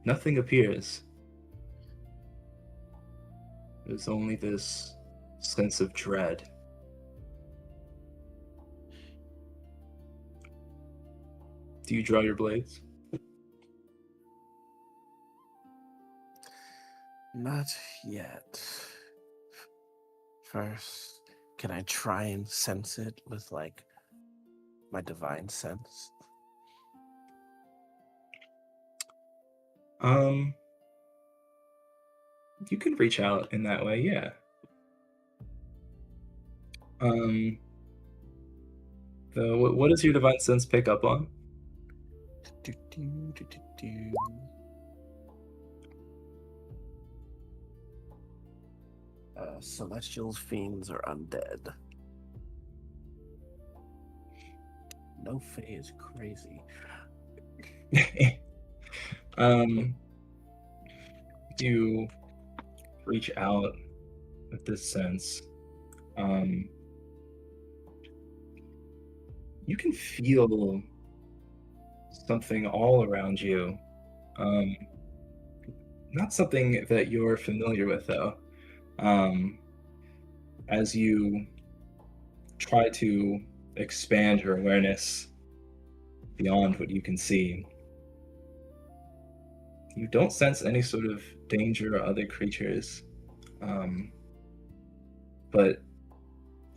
Nothing appears. There's only this sense of dread. Do you draw your blades? Not yet. First, can I try and sense it with, like, my divine sense? You can reach out in that way, yeah. What does your divine sense pick up on? Celestials, fiends, or undead. No Fae is crazy. You reach out with this sense. You can feel something all around you. Not something that you're familiar with, though. As you try to expand your awareness beyond what you can see, you don't sense any sort of danger or other creatures, but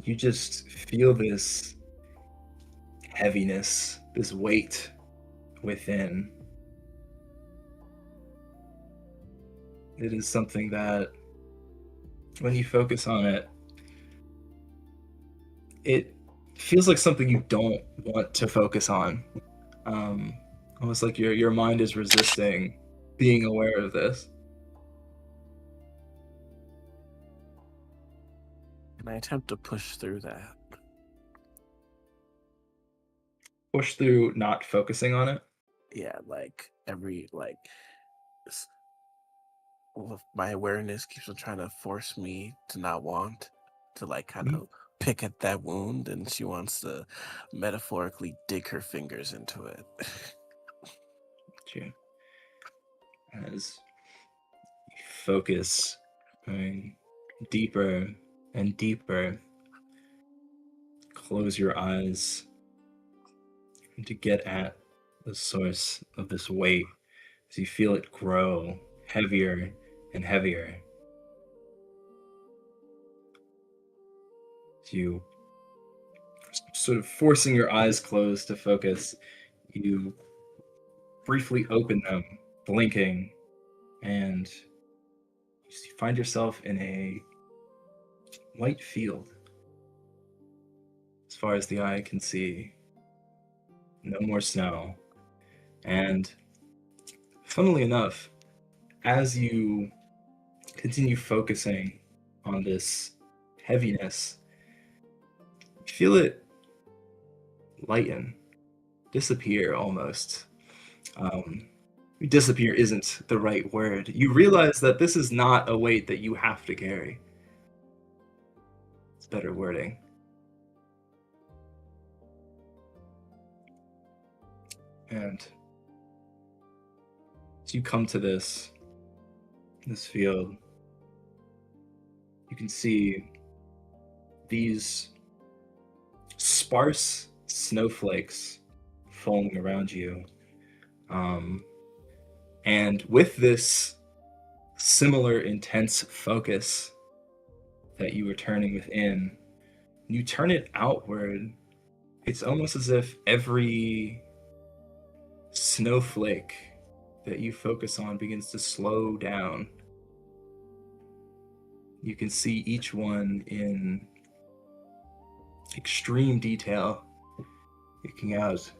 you just feel this heaviness, this weight within. It is something that, when you focus on it, it feels like something you don't want to focus on. Almost like your mind is resisting being aware of this. Can I attempt to push through that? Push through not focusing on it. Yeah, my awareness keeps on trying to force me to not want to, like, kind of pick at that wound, and she wants to metaphorically dig her fingers into it. As you focus deeper and deeper, close your eyes to get at the source of this weight as you feel it grow heavier and heavier. As you sort of forcing your eyes closed to focus, you briefly open them, blinking, and you find yourself in a white field. As far as the eye can see, no more snow. And funnily enough, as you continue focusing on this heaviness, you feel it lighten, disappear almost. Disappear isn't the right word. You realize that this is not a weight that you have to carry. It's better wording. And as you come to this field, you can see these sparse snowflakes falling around you. And with this similar intense focus that you were turning within, you turn it outward. It's almost as if every snowflake that you focus on begins to slow down. You can see each one in extreme detail, picking out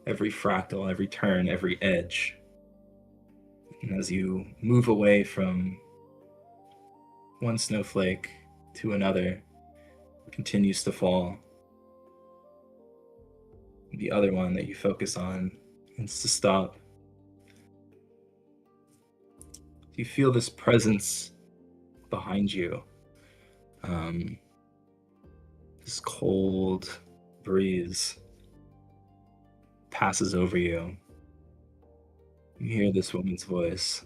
every fractal, every turn, every edge. And as you move away from one snowflake to another, it continues to fall. The other one that you focus on begins to stop. You feel this presence behind you. This cold breeze passes over you. You hear this woman's voice.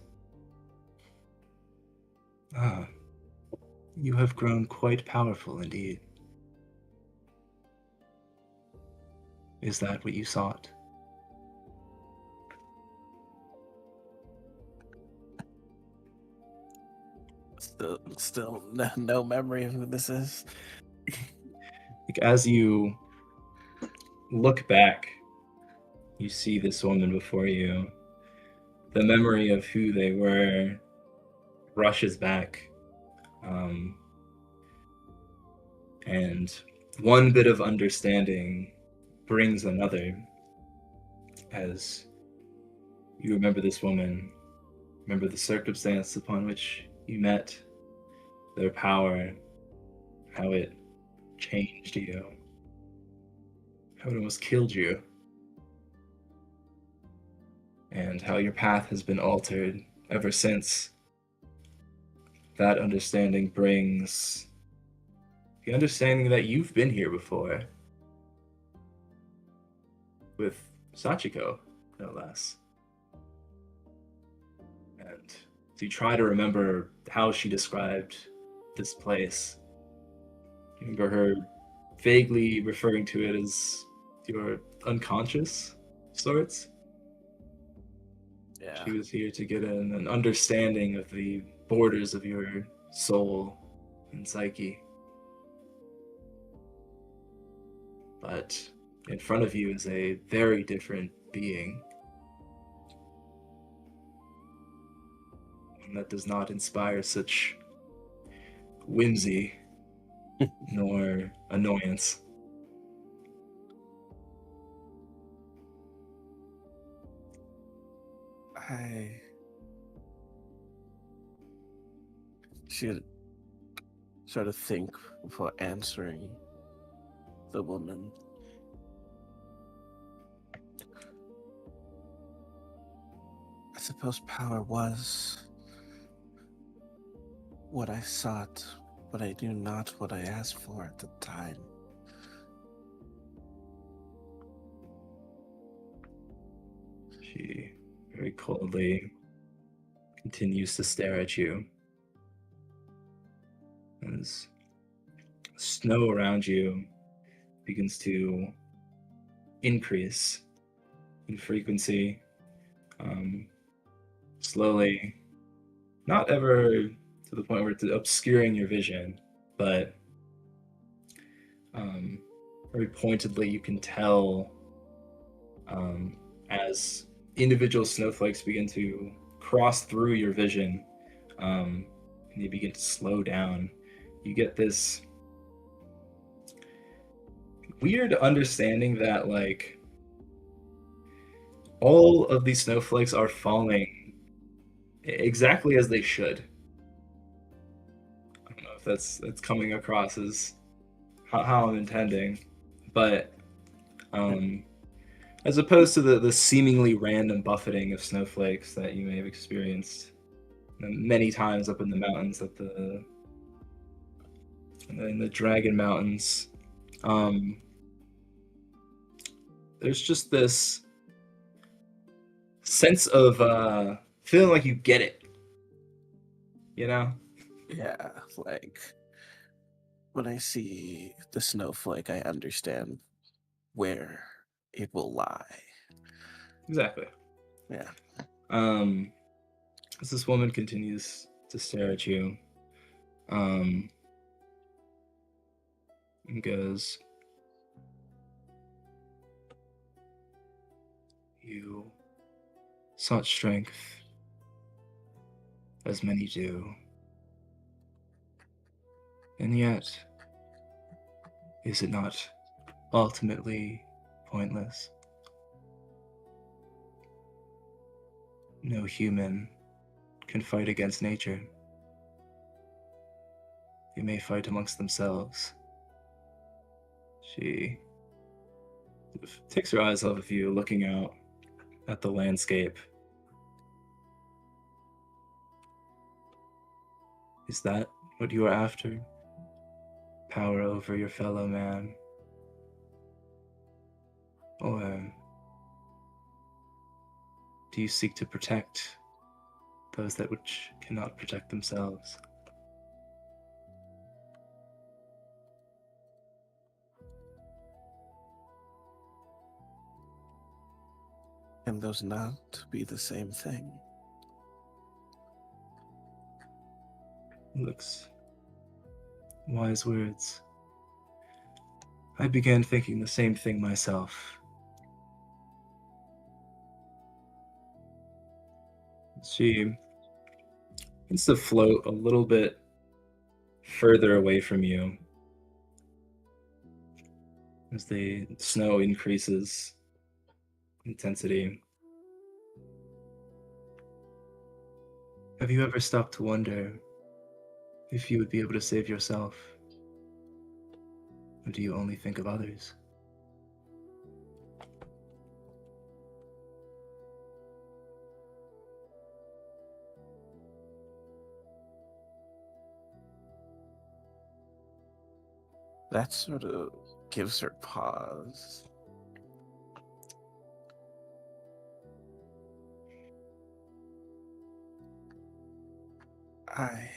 Ah, you have grown quite powerful indeed. Is that what you sought? Still no memory of who this is. Like, as you look back, you see this woman before you. The memory of who they were rushes back. And one bit of understanding brings another. As you remember this woman, remember the circumstance upon which you met, their power, how it changed you, how it almost killed you, and how your path has been altered ever since. That understanding brings the understanding that you've been here before, with Sachiko, no less. And you try to remember how she described this place. You remember her vaguely referring to it as your unconscious sorts. Yeah. She was here to get an understanding of the borders of your soul and psyche. But in front of you is a very different being. One that does not inspire such whimsy nor annoyance. I should sort of think before answering the woman. I suppose power was what I sought, but I knew not what I asked for at the time. She very coldly continues to stare at you as snow around you begins to increase in frequency, slowly, not ever to the point where it's obscuring your vision, but very pointedly you can tell as individual snowflakes begin to cross through your vision, and they begin to slow down. You get this weird understanding that, like, all of these snowflakes are falling exactly as they should. I don't know if that's coming across as how I'm intending, but as opposed to the seemingly random buffeting of snowflakes that you may have experienced many times up in the mountains in the Dragon Mountains, there's just this sense of feeling like you get it, you know? Yeah, like when I see the snowflake, I understand where it will lie. Exactly. Yeah. As this woman continues to stare at you, and goes, "You sought strength, as many do, and yet, is it not ultimately pointless? No human can fight against nature. They may fight amongst themselves." She takes her eyes off of you, looking out at the landscape. Is that what you are after? Power over your fellow man? Or do you seek to protect those that which cannot protect themselves? Can those not be the same thing? Looks wise words. I began thinking the same thing myself. She begins to float a little bit further away from you as the snow increases intensity. Have you ever stopped to wonder if you would be able to save yourself? Or do you only think of others? That sort of gives her pause. I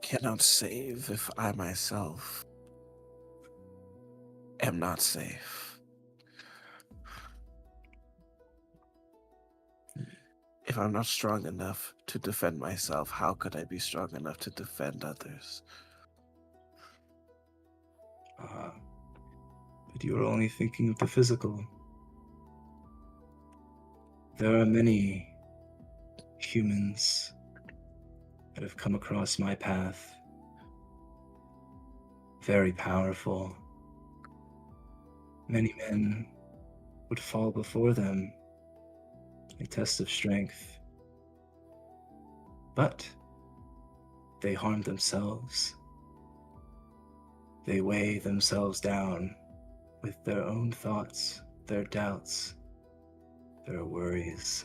cannot save if I myself am not safe. If I'm not strong enough to defend myself, how could I be strong enough to defend others? But you are only thinking of the physical. There are many humans that have come across my path. Very powerful. Many men would fall before them, a test of strength. But they harm themselves. They weigh themselves down with their own thoughts, their doubts, their worries.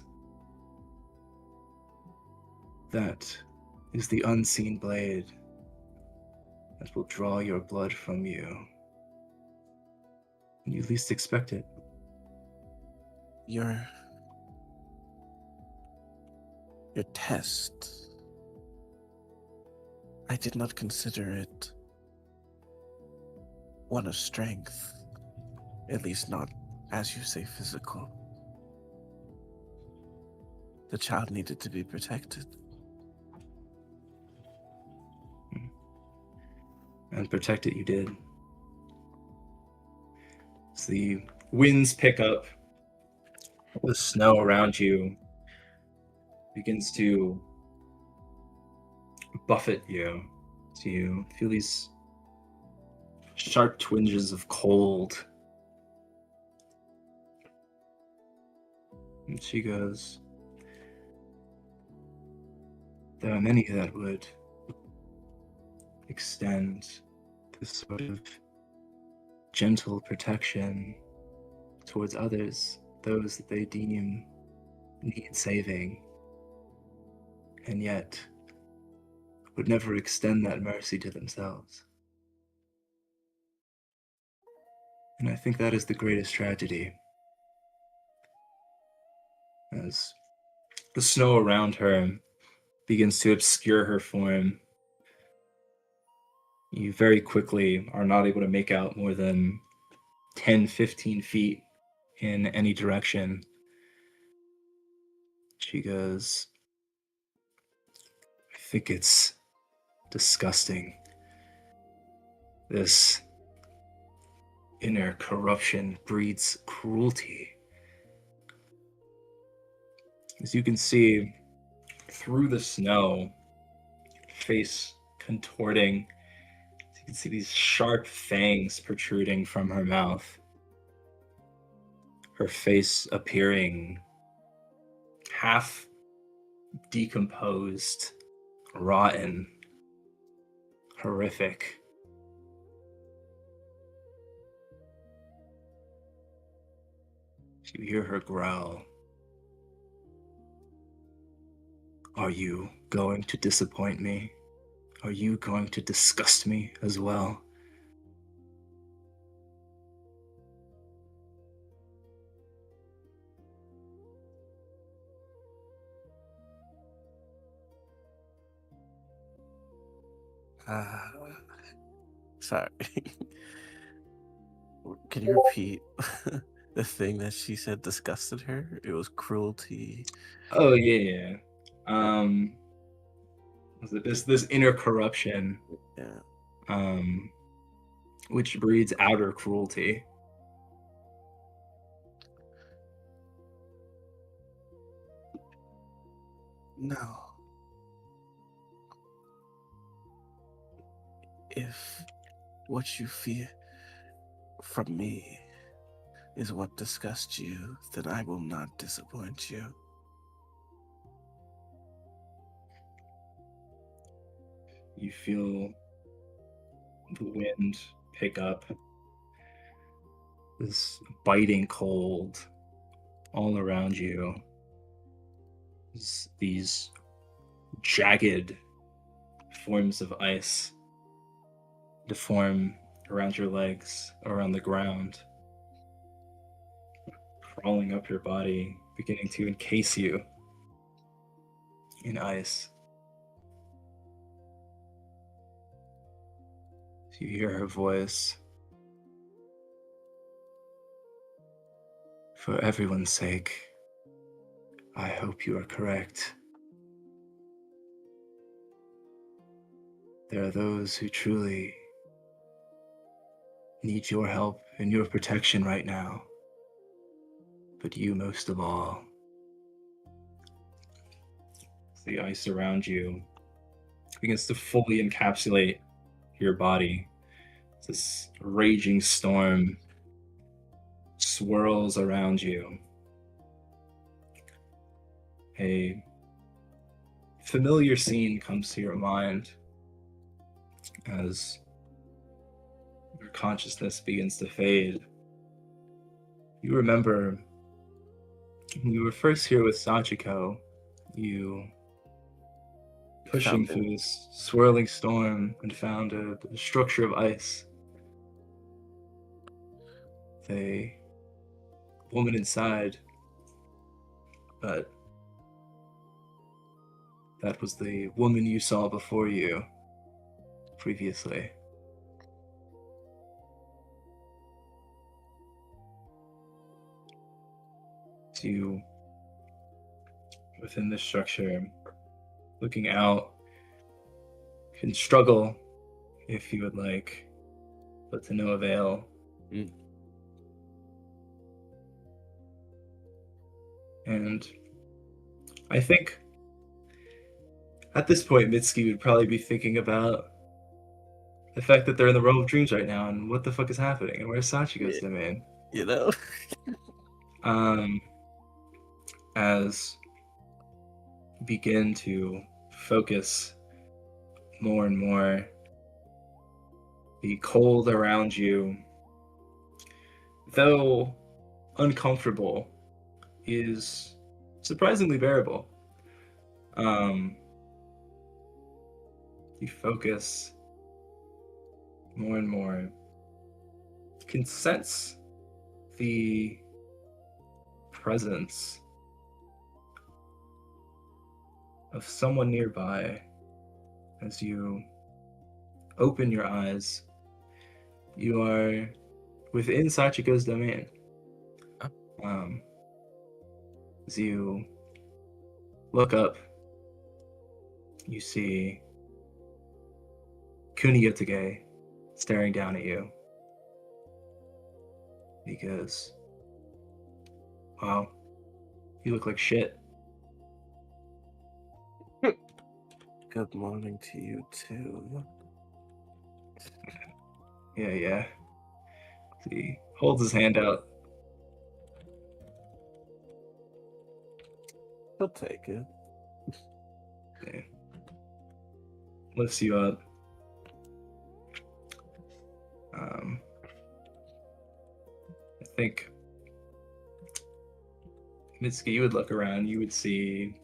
That is the unseen blade that will draw your blood from you when you least expect it. Your test. I did not consider it one of strength. At least not, as you say, physical. The child needed to be protected. And protect it you did. As the winds pick up, the snow around you begins to buffet you. So you feel these sharp twinges of cold. And she goes, there are many that would extend this sort of gentle protection towards others, those that they deem need saving, and yet would never extend that mercy to themselves. And I think that is the greatest tragedy. As the snow around her begins to obscure her form, you very quickly are not able to make out more than 10, 15 feet in any direction. She goes, I think it's disgusting. This inner corruption breeds cruelty. As you can see through the snow, face contorting, you can see these sharp fangs protruding from her mouth. Her face appearing half decomposed, rotten, horrific. You hear her growl. Are you going to disappoint me? Are you going to disgust me as well? Uh, sorry. Can you repeat the thing that she said disgusted her? It was cruelty. Oh yeah. Was it this inner corruption, Yeah. um, which breeds outer cruelty. No. If what you fear from me is what disgusts you, then I will not disappoint you. You feel the wind pick up, this biting cold all around you. These jagged forms of ice deform around your legs, around the ground, crawling up your body, beginning to encase you in ice. You hear her voice. For everyone's sake, I hope you are correct. There are those who truly need your help and your protection right now. But you most of all. The ice around you begins to fully encapsulate your body. This raging storm swirls around you. A familiar scene comes to your mind as your consciousness begins to fade. You remember when you were first here with Sachiko, you pushing through this swirling storm and found a structure of ice. A woman inside, but that was the woman you saw before you previously. So you, within this structure, looking out, can struggle if you would like, but to no avail. And I think at this point, Mitsuki would probably be thinking about the fact that they're in the realm of dreams right now and what the fuck is happening and where's Sachiko's domain. You know? As you begin to focus more and more, the cold around you, though uncomfortable, is surprisingly bearable. You focus more and more. You can sense the presence of someone nearby as you open your eyes. You are within Sachiko's domain. As you look up, you see Kuniyotage staring down at you. He goes, "Wow, you look like shit." Good morning to you too. Yeah. He holds his hand out. He'll take it. Yeah. Lifts you up. I think, Mitsuki, you would look around, you would see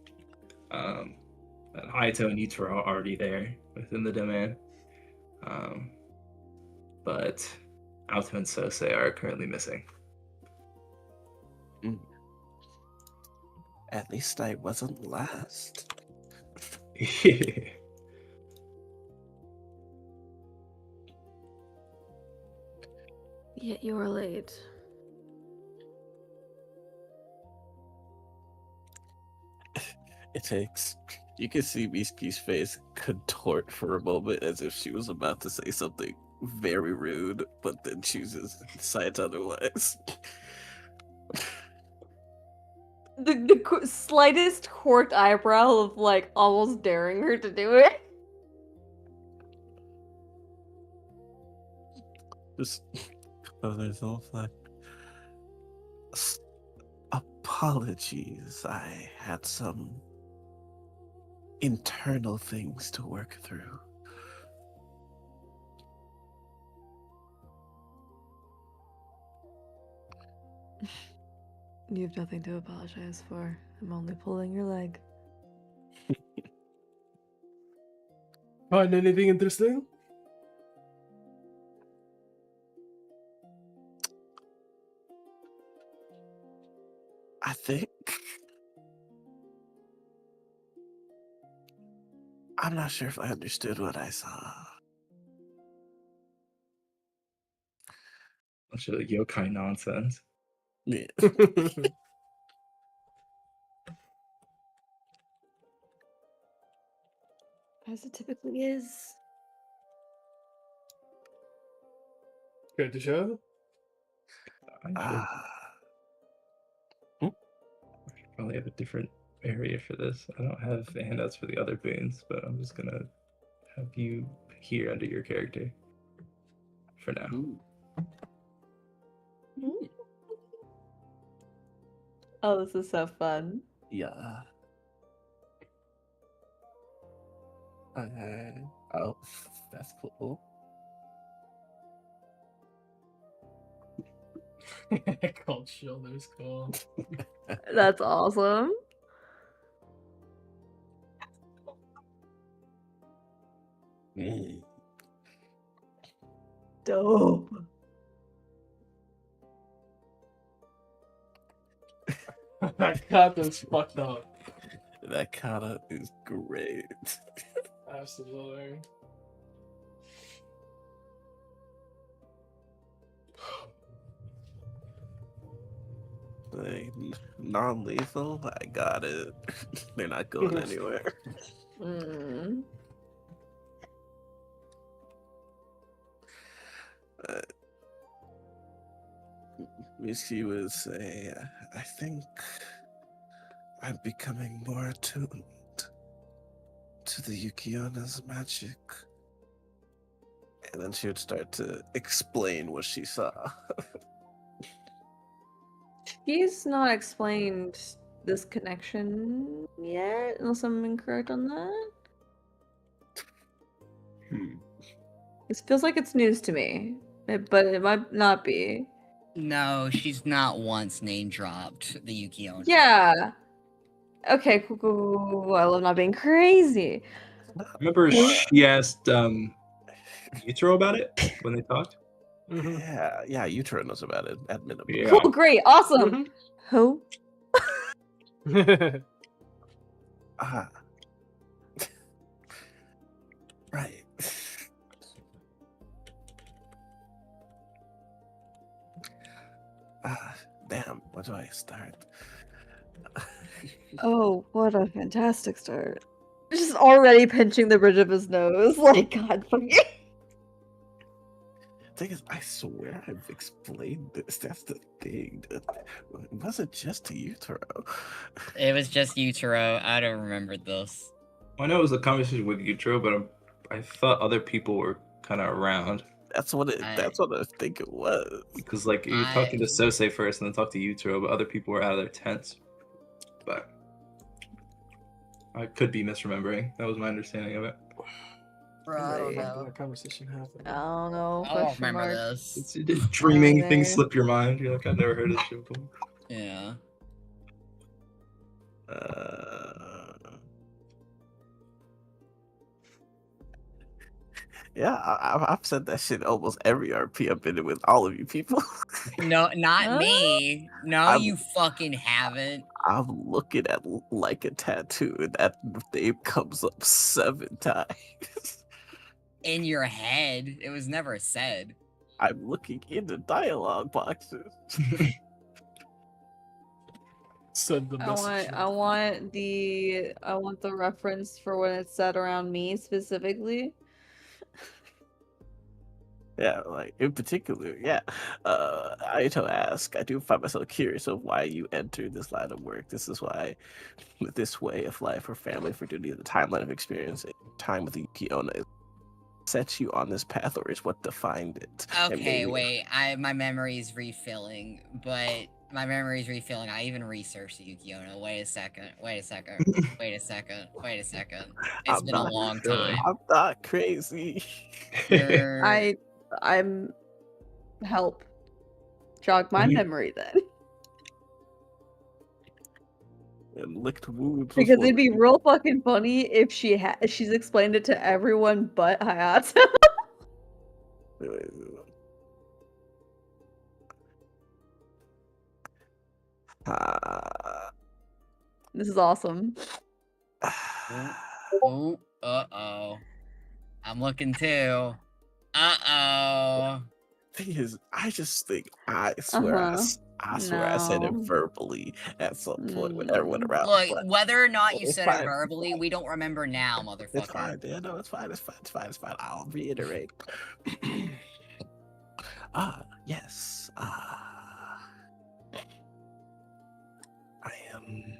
And Hayato and Yutaro are already there within the domain. But Alto and Sose are currently missing. At least I wasn't last. Yet you are late. It takes. You can see Miski's face contort for a moment as if she was about to say something very rude, but then decides otherwise. The slightest corked eyebrow of like almost daring her to do it. Just there's all like apologies. I had some internal things to work through. You have nothing to apologize for. I'm only pulling your leg. Find anything interesting? I think I'm not sure if I understood what I saw. Bunch of yokai nonsense. Yeah. As it typically is. Good to show. I should probably have a different area for this. I don't have handouts for the other boons, but I'm just gonna have you here under your character for now. Oh, this is so fun. Yeah. Oh, that's cool. Cold shoulders, cool. That's awesome. Dope. That captain's fucked up. That kata is great. Absolutely. Like, non-lethal, I got it. They're not going anywhere. Mm. Miski would say, I think I'm becoming more attuned to the Yukiona's magic. And then she would start to explain what she saw. He's not explained this connection yet, unless I'm incorrect on that. This feels like it's news to me, but it might not be. No, she's not once name dropped the Yukiona. Yeah. Okay, cool. I love not being crazy. Remember she asked Yutaro about it when they talked? Yeah, Utero knows about it at minimum. Yeah. Cool, great, awesome. Who? Ah. Right. Damn, where do I start? Oh, what a fantastic start. Just already pinching the bridge of his nose. Like, God fucking. Thing is, I swear I've explained this. That's the thing. It wasn't just to Utero. It was just Utero. I don't remember this. I know it was a conversation with Yutaro, but I thought other people were kind of around. That's what I think it was. Because like you were talking to Sose first and then talked to Yutaro, but other people were out of their tents. But I could be misremembering. That was my understanding of it. Bro, I don't How know. that conversation happened. I don't know. I don't question remember mark. this. It's dreaming there. things slip your mind. You're like, I've never heard of this shit before. Yeah. Yeah, I've said that shit almost every RP I've been in with all of you people. No, not Huh? me. No, I'm- you fucking haven't. I'm looking at like a tattoo, and that name comes up 7 times. In your head. It was never said. I'm looking in the dialogue boxes. Send the message. I want the reference for when it's said around me specifically. Yeah, like in particular, yeah. Aito ask, I do find myself curious of why you entered this line of work. This is why, with this way of life or family for duty, the timeline of experience, time with the Yuki-onna sets you on this path, or is what defined it? And Okay, maybe- wait. My memory is refilling, but my memory is refilling. I even researched the Yuki-onna. Wait a second. It's I'm been a not- long time. I'm not crazy. I'm help jog my memory then. And licked wounds. Because before it'd be real fucking funny if she's explained it to everyone but Hayato. This is awesome. Ooh, uh-oh. I'm looking too. Uh-oh. Thing is, I just think I swear I swear I said it No. verbally at some point when everyone around. Look, but whether or not you it's said it fine. verbally, we don't remember now, It's motherfucker. fine. Yeah, no, it's fine. I'll reiterate. Yes. I am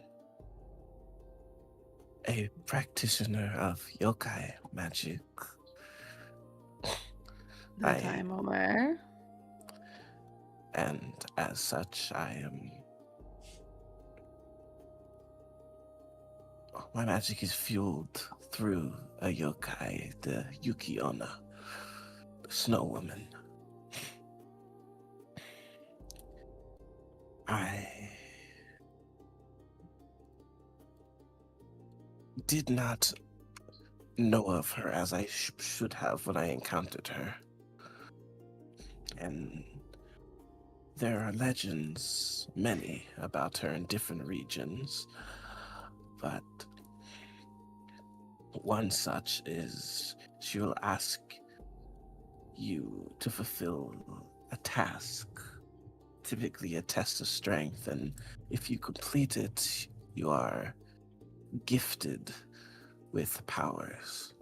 a practitioner of yokai magic. That I'm aware. And as such, my magic is fueled through a yokai, the Yuki-onna, the snow woman. I did not know of her as I should have when I encountered her. And there are legends, many, about her in different regions. But one such is she will ask you to fulfill a task, typically a test of strength, and if you complete it, you are gifted with powers.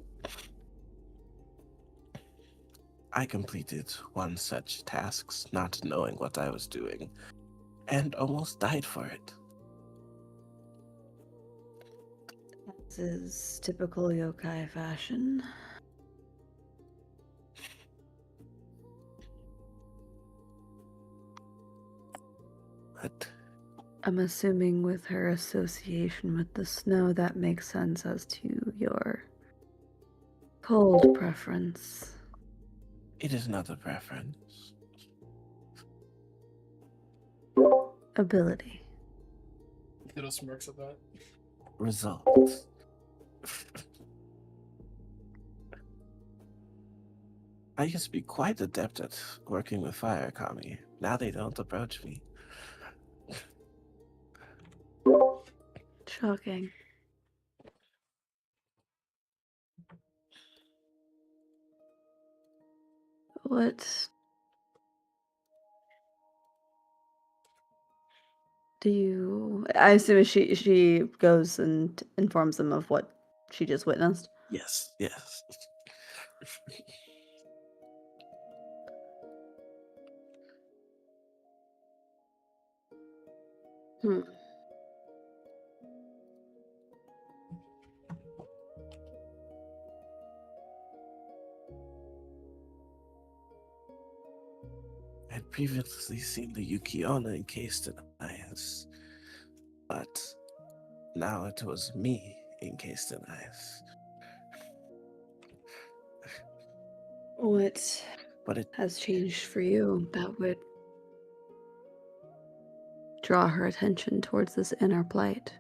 I completed one such task, not knowing what I was doing, and almost died for it. This is typical yokai fashion. But I'm assuming with her association with the snow, that makes sense as to your cold preference. it is not a preference. Ability. Little smirks at that. Results. I used to be quite adept at working with fire, Kami. Now they don't approach me. Shocking. What do you? I assume she goes and informs them of what she just witnessed. Yes, yes. Hmm. I'd previously seen the Yuki-onna encased in ice, but now it was me encased in ice. What But it has changed for you that would draw her attention towards this inner plight?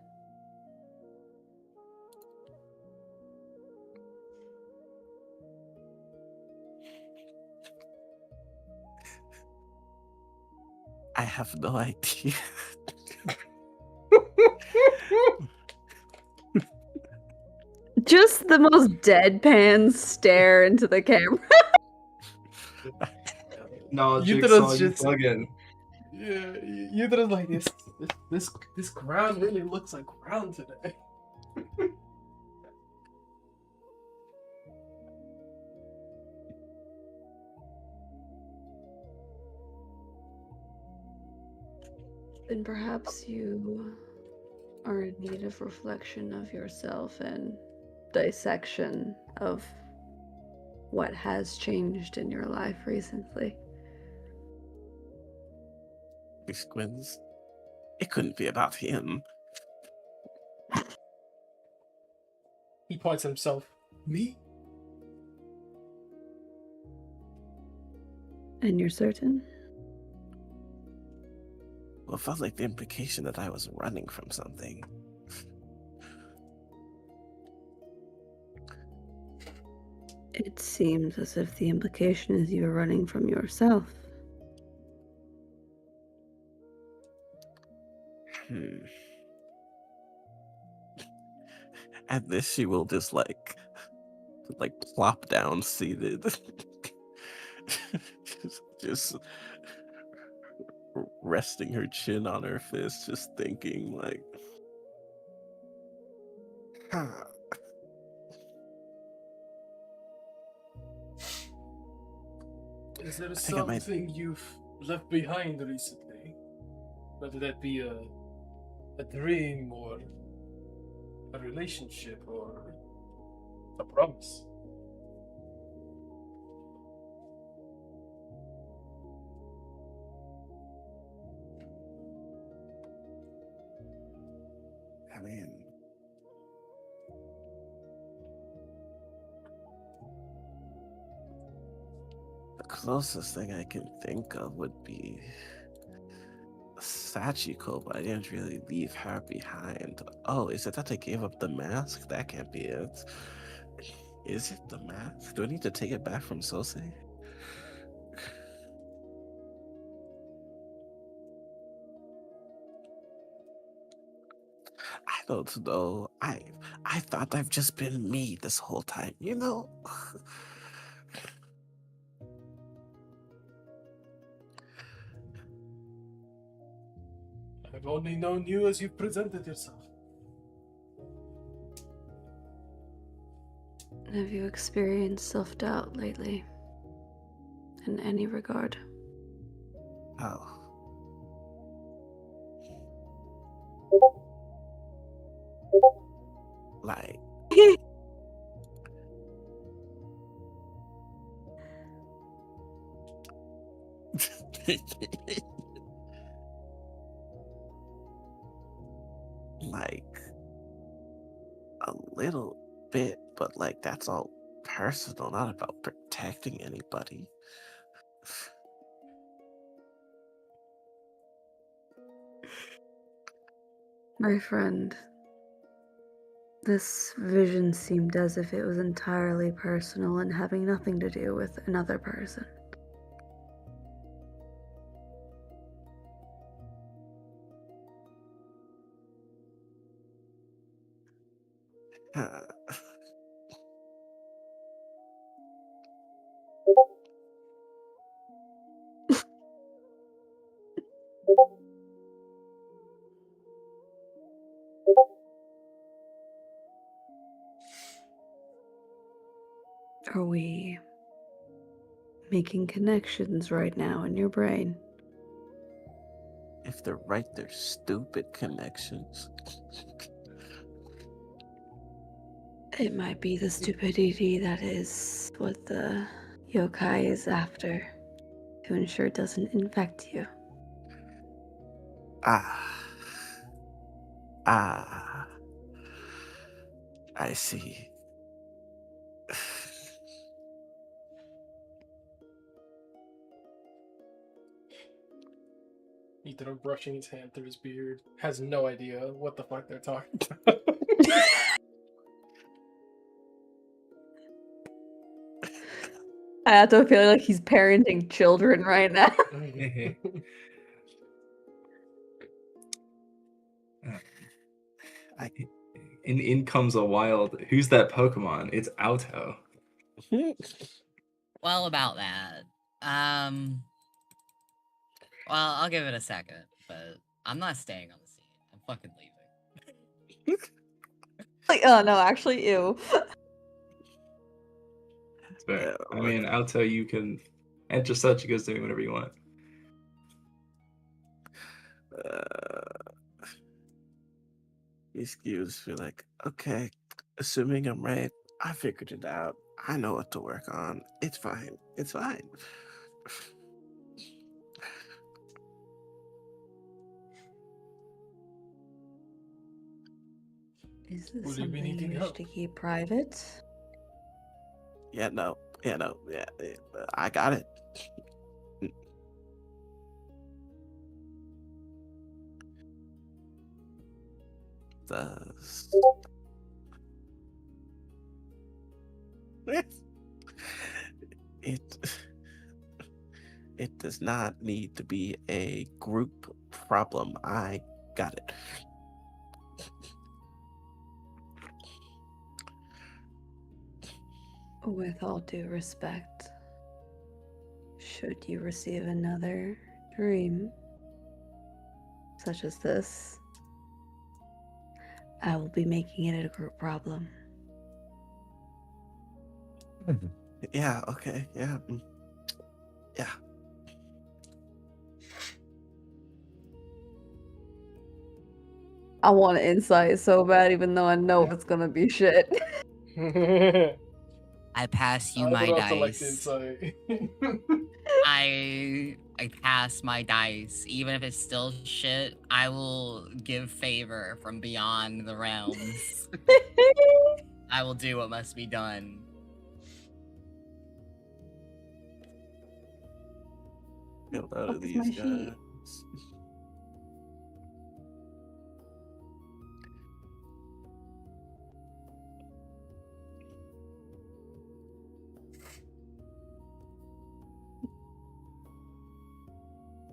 I have no idea. Just the most deadpan stare into the camera. No, You Jigsaw, just- you fucking. Yeah, you did it like this ground really looks like ground today. Then perhaps you are in need of reflection of yourself and dissection of what has changed in your life recently. He squints. It couldn't be about him. He points at himself. Me? And you're certain? Well, it felt like the implication that I was running from something. It seems as if the implication is you're running from yourself. And this she will just like plop down seated. just resting her chin on her fist, just thinking like Is there think I might- something you've left behind recently? Whether that be a dream or a relationship or a promise. I mean, the closest thing I can think of would be Sachiko, but I didn't really leave her behind. Oh, is it that I gave up the mask? That can't be it. Is it the mask? Do I need to take it back from Sose? I don't know. I thought I've just been me this whole time, you know? I've only known you as you've presented yourself. Have you experienced self-doubt lately? In any regard? Oh. Like, like a little bit, but like that's all personal, not about protecting anybody. My friend, this vision seemed as if it was entirely personal and having nothing to do with another person. Are we making connections right now in your brain? If they're right, they're stupid connections. It might be the stupidity that is what the yokai is after, to ensure it doesn't infect you. Ah, I see. Ethan brushing his hand through his beard has no idea what the fuck they're talking about. I have to feel like he's parenting children right now. in comes a wild. Who's that Pokemon? It's Auto. Well, about that. Well, I'll give it a second, but I'm not staying on the scene. I'm fucking leaving. Like, oh no, actually, ew. It's fair. Yeah, I mean, Auto, you can enter such. You guys doing whatever you want. Excuse me, like, okay, assuming I'm right, I figured it out. I know what to work on. It's fine. It's fine. Is this Will you be something needing you wish help? to keep private? Yeah, I got it. Does it it does not need to be a group problem. I got it. With all due respect, should you receive another dream such as this, I will be making it a group problem. Yeah, okay, yeah. Yeah. I want an insight so bad, even though I know it's gonna be shit. I pass you I my would also like the dice. insight. I pass my dice, even if it's still shit. I will give favor from beyond the realms. I will do what must be done. Get out Fuck of is my these sheet? guys.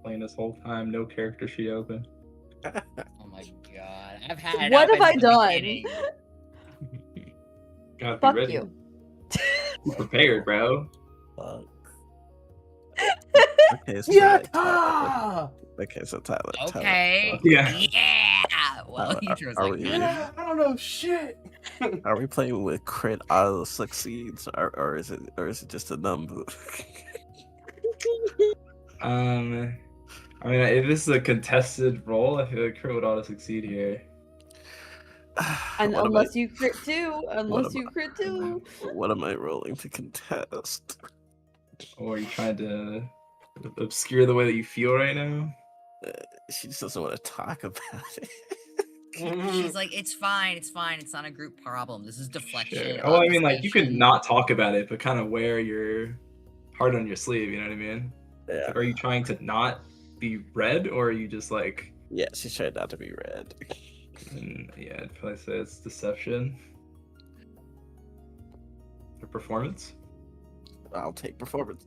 Playing this whole time, no character sheet open. Oh my god. I've had What up have I until the done? beginning. Gotta be Fuck ready. you. Be prepared, bro. Fuck. Okay, so Yeah! like, Tyler. Okay, so Tyler. Okay. Yeah. Yeah. Well, Tyler, he was are like, we- nah. Yeah, I don't know shit. Are we playing with crit auto succeeds, or is it just a number? I mean, if this is a contested role, I feel like Kurt would ought to succeed here. And What am unless I- you crit too, what am I rolling to contest? Or are you trying to obscure the way that you feel right now? She just doesn't want to talk about it. She's like, it's fine, it's fine, it's not a group problem. This is deflection. Sure. Well, I mean, like, you could obfuscation." not talk about it, but kind of wear your heart on your sleeve, you know what I mean? Yeah, Are you trying to not be read, or are you just like, yeah, she's trying not to be read. yeah, I'd probably say it's deception. Or performance? I'll take performance.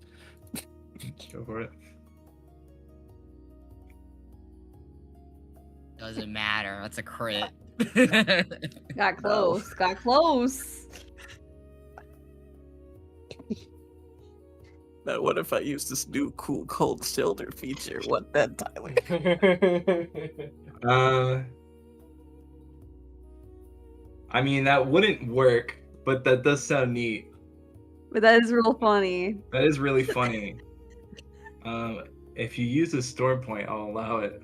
Go for it. Doesn't matter. That's a crit. got close. Got close. Now, what if I use this new cool cold shoulder feature? What then, Tyler? I mean, that wouldn't work, but that does sound neat. But that is real funny. That is really funny. If you use a storm point, I'll allow it.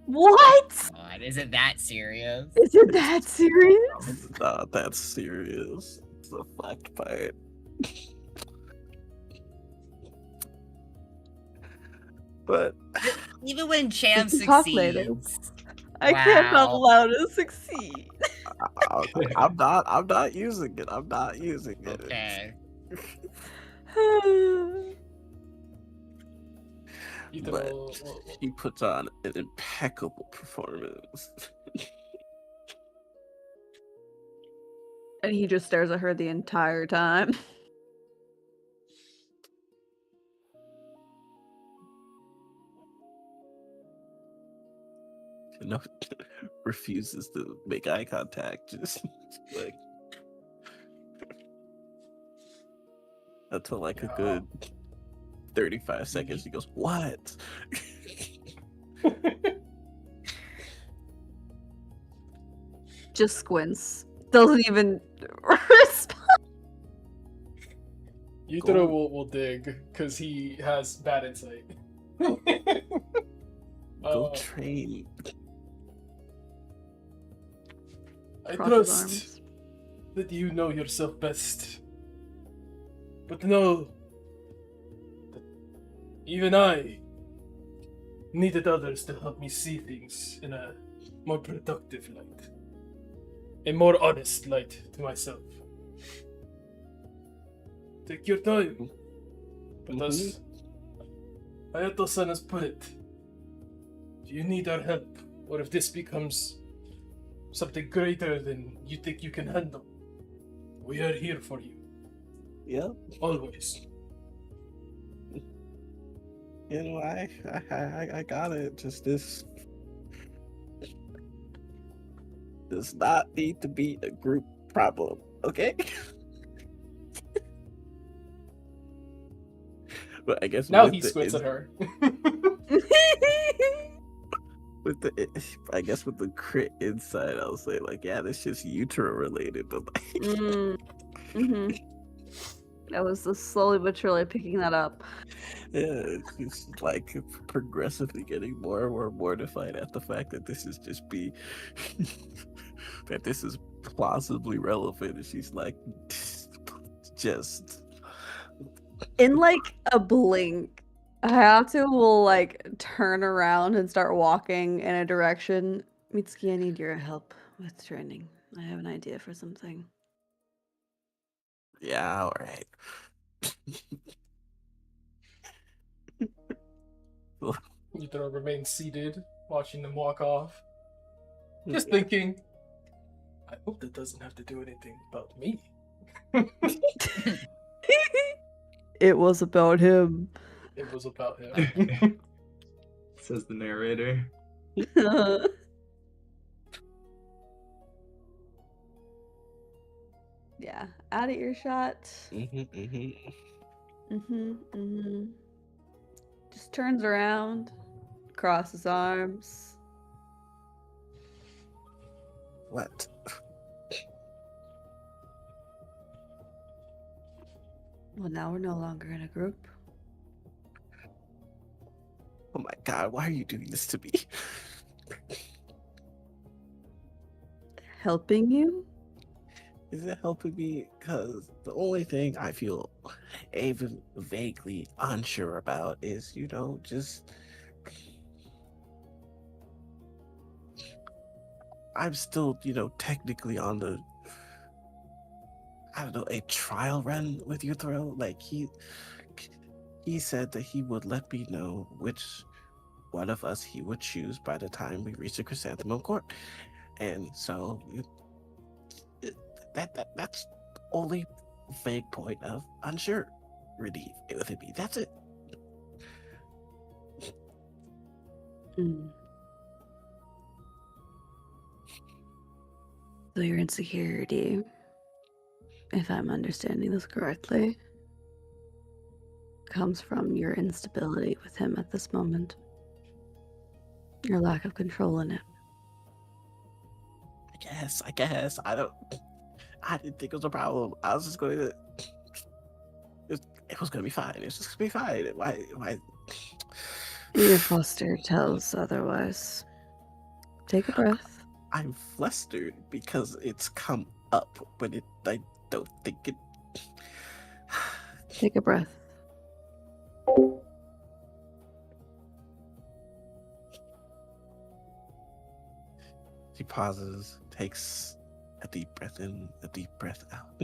What? God, is it that serious? Is it that serious? It's not that serious. It's the fact part. But Even when Cham We can talk later. succeeds. I can't not Wow. allow to succeed. I'm not using it. I'm not using it. Okay. Ethan, But will- he puts on an impeccable performance. And he just stares at her the entire time. No, refuses to make eye contact. Just like until like a good 35 seconds, he goes, "What?" Just squints. Doesn't even respond. Yutaro will dig because he has bad insight. Go train. I Cross his trust arms. that you know yourself best. But know that even I needed others to help me see things in a more productive light. A more honest light to myself. Take your time. But as Hayato-san has put it, do you need our help? Or if this becomes something greater than you think you can handle, we are here for you. Yep. Always. You know, I got it. Just this does not need to be a group problem, okay? But I guess Now with he the squints at her. with the I guess with the crit inside, I'll say like, yeah, this shit's utero related, but like, Mm-hmm. I was just slowly but surely picking that up. yeah, it's like progressively getting more and more mortified at the fact that this is just be that this is plausibly relevant, and she's like, just In like a blink, Hayato will like turn around and start walking in a direction. Mitsuki, I need your help with training. I have an idea for something. yeah, all right. Yutaro remains seated, watching them walk off. Just thinking, I hope that doesn't have to do anything about me. It was about him. It was about him. Says the narrator. Yeah, out of earshot. Mm-hmm. Just turns around, crosses arms. What? Well, now we're no longer in a group. Oh my god, why are you doing this to me? Helping you? Is it helping me? Because the only thing I feel even vaguely unsure about is, you know, just. I'm still, you know, technically on the. I don't know, a trial run with Uthro. Like, he said that he would let me know which one of us he would choose by the time we reach the Chrysanthemum Court. And so. That's only vague point of unsure relief with me. That's it. So your insecurity, if I'm understanding this correctly, comes from your instability with him at this moment. Your lack of control in it. I guess. I didn't think it was a problem. I was just going to. It was going to be fine. It's just going to be fine. Why? Your foster tells otherwise. Take a breath. I'm flustered because it's come up, but I don't think it. Take a breath. He pauses, takes a deep breath in, a deep breath out.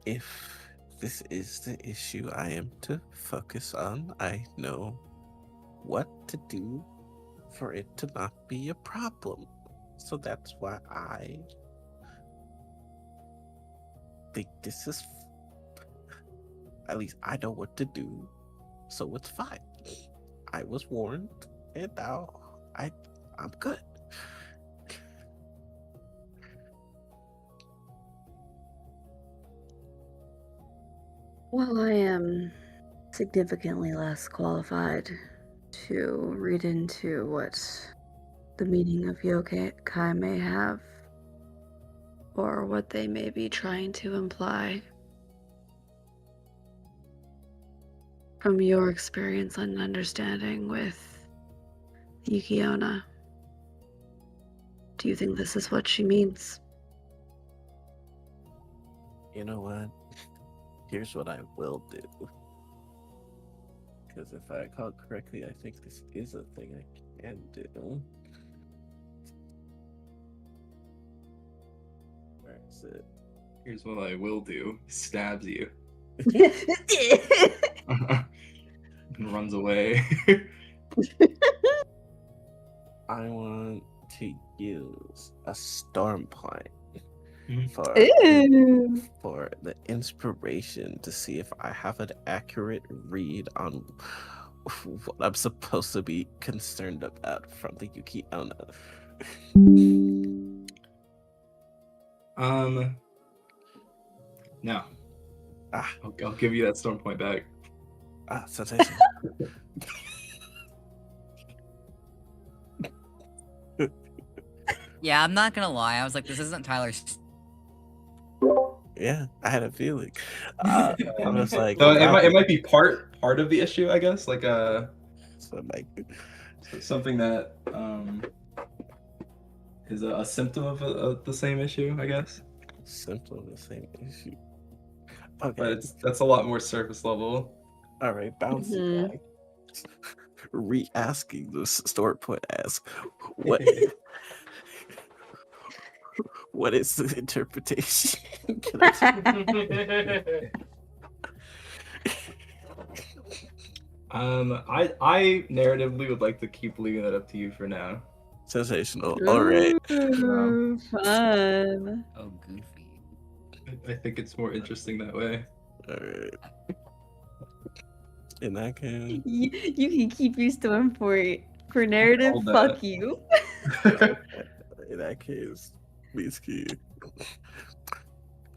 If this is the issue I am to focus on, I know what to do for it to not be a problem. So that's why I think this is. At least I know what to do, so it's fine. I was warned, and now I'm good. Well, I am significantly less qualified to read into what the meaning of yokai may have, or what they may be trying to imply. From your experience and understanding with Yukiona, do you think this is what she means? You know what? Here's what I will do. Because if I recall correctly, I think this is a thing I can do. Where is it? Here's what I will do. Stabs you. And runs away. I want to use a storm point for Ew. for the inspiration to see if I have an accurate read on what I'm supposed to be concerned about from the Yukiona. No. Ah. I'll give you that storm point back. Sensation. Yeah, I'm not gonna lie. I was like, this isn't Tyler's. Yeah, I had a feeling. I'm just like, So it might be part of the issue, I guess. Like so like, something that is a symptom of the same issue, I guess. symptom of the same issue. But Okay, that's a lot more surface level. all right, bouncing Mhm. back. Re-asking the story point as what what is the interpretation? Can I I narratively would like to keep leaving that up to you for now. sensational. All right. Ooh, fun. Oh, goofy. I think it's more interesting that way. All right. In that case, You can keep your storm for narrative. Hold Fuck that. you. in that case, please keep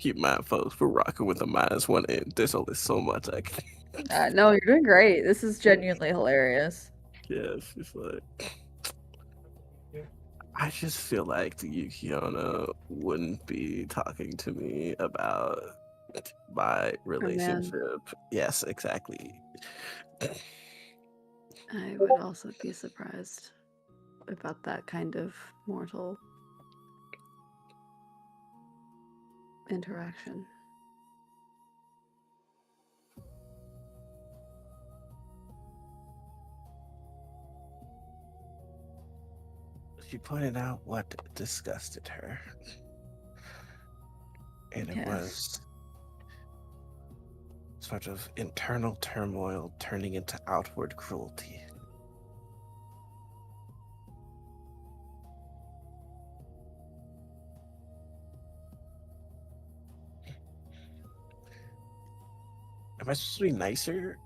in mind, folks. We're rocking with a -1, and there's only so much I can. No, you're doing great. This is genuinely hilarious. Yeah, she's like. I just feel like the Yukiona wouldn't be talking to me about my relationship. Yes, exactly. I would also be surprised about that kind of mortal interaction. She pointed out what disgusted her. And it Yes. was sort of internal turmoil turning into outward cruelty. Am I supposed to be nicer?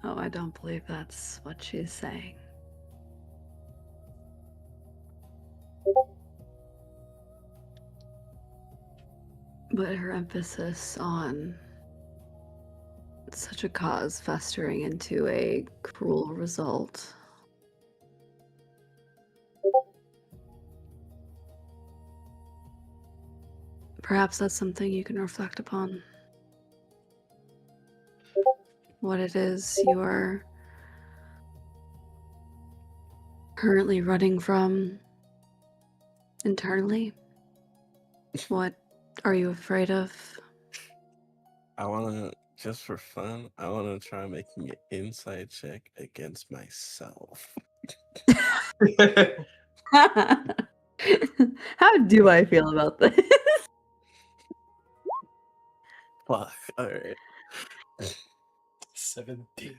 Oh, I don't believe that's what she's saying. But her emphasis on such a cause festering into a cruel result. Perhaps that's something you can reflect upon. What it is you are currently running from internally. What are you afraid of? I wanna, just for fun, I wanna try making an insight check against myself. How do I feel about this? Fuck, alright. 17.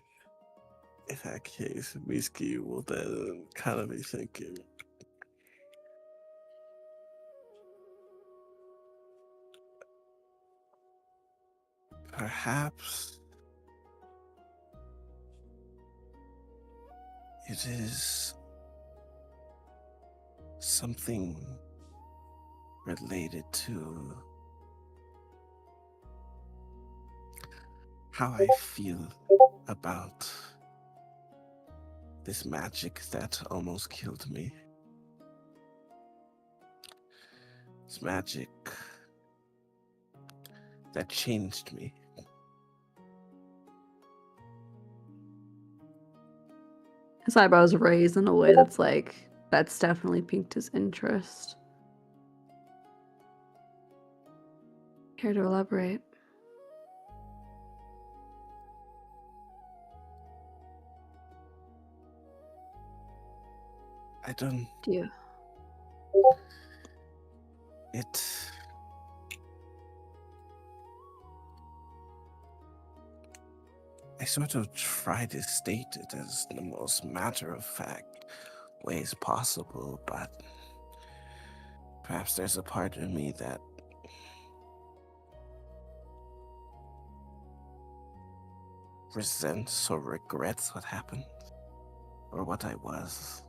In that case, Miski will then kind of be thinking, perhaps it is something related to how I feel about this magic that almost killed me. This magic that changed me. His eyebrows raise in a way that's like, that's definitely piqued his interest. Care to elaborate? I don't. Do you? It. I sort of try to state it as the most matter of fact ways possible, but perhaps there's a part of me that resents or regrets what happened or what I was.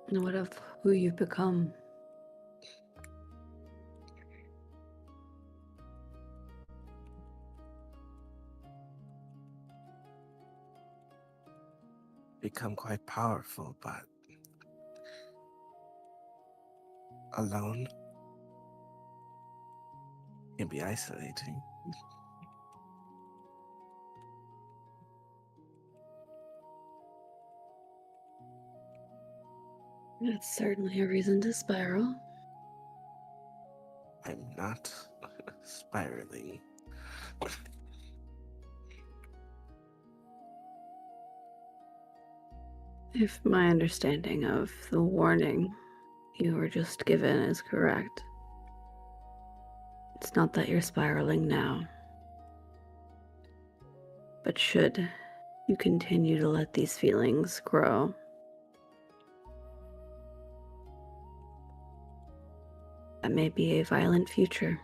And what of who you've become? Become quite powerful, but alone can be isolating. That's certainly a reason to spiral. I'm not spiraling. If my understanding of the warning you were just given is correct, it's not that you're spiraling now. But should you continue to let these feelings grow, that may be a violent future.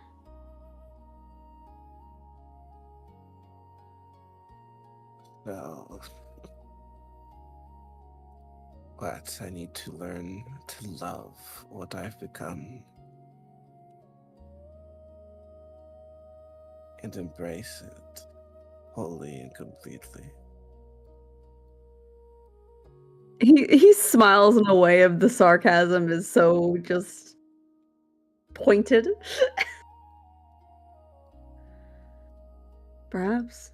No. But I need to learn to love what I've become and embrace it wholly and completely. He smiles in a way of the sarcasm is so just pointed. Perhaps.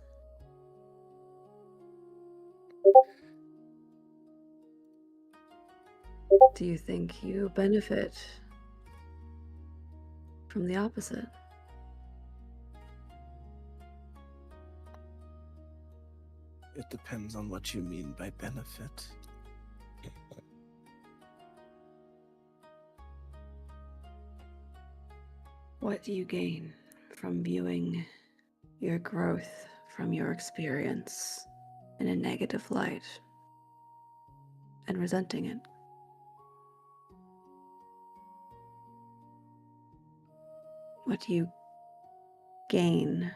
Do you think you benefit from the opposite? It depends on what you mean by benefit. What do you gain from viewing your growth from your experience in a negative light and resenting it? What do you gain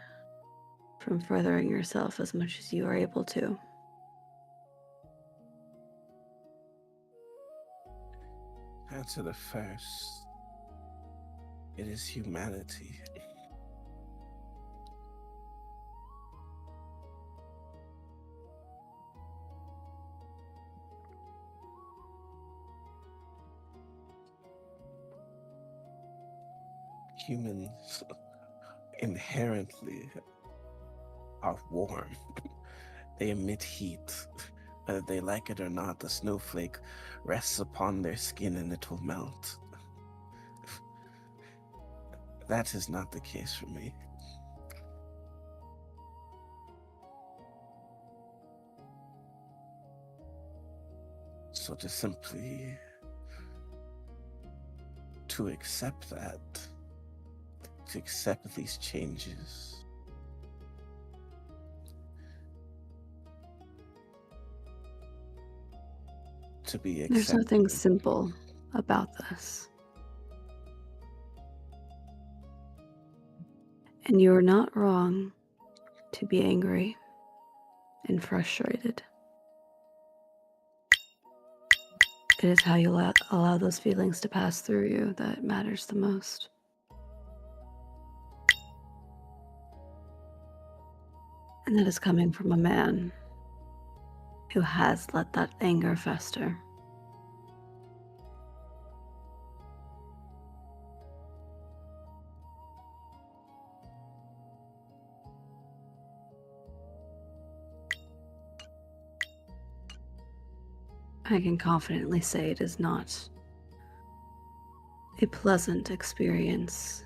from furthering yourself as much as you are able to? Answer the first. It is humanity. Humans inherently are warm. They emit heat. Whether they like it or not, the snowflake rests upon their skin and it will melt. That is not the case for me. So to simply to accept that to accept these changes. To be accepted. There's nothing simple about this. And you're not wrong to be angry and frustrated. It is how you allow those feelings to pass through you that matters the most. And that is coming from a man who has let that anger fester. I can confidently say it is not a pleasant experience.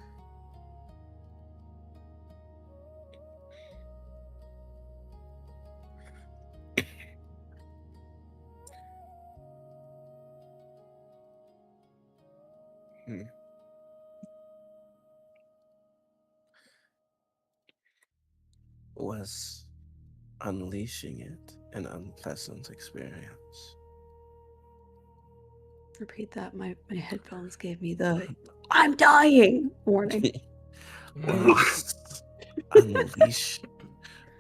Was unleashing it an unpleasant experience? Repeat that. My headphones gave me the "I'm dying" warning. Was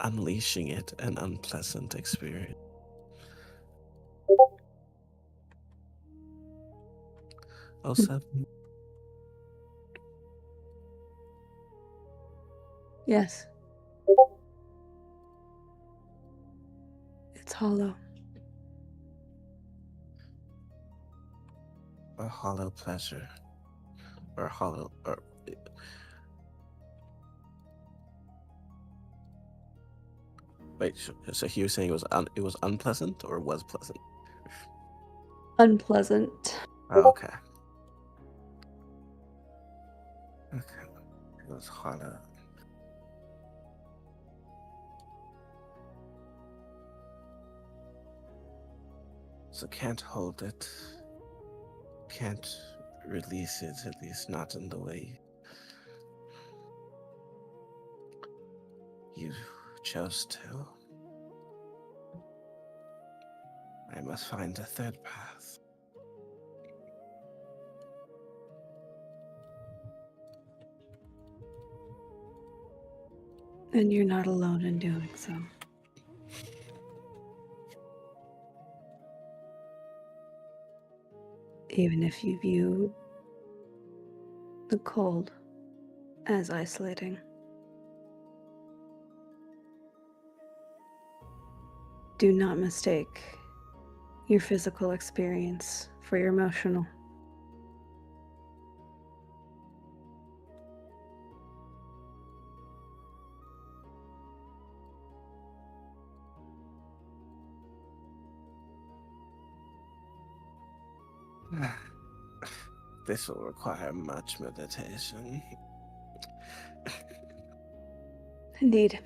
unleashing it an unpleasant experience? Oh, 07. Yes. It's hollow. A hollow pleasure. Or hollow. Or, wait, so he was saying it was unpleasant or was pleasant? Unpleasant. Oh, okay. Okay. It was hollow. So can't hold it. Can't release it, at least not in the way you chose to. I must find a third path. And you're not alone in doing so. Even if you view the cold as isolating. Do not mistake your physical experience for your emotional. This will require much meditation. Indeed.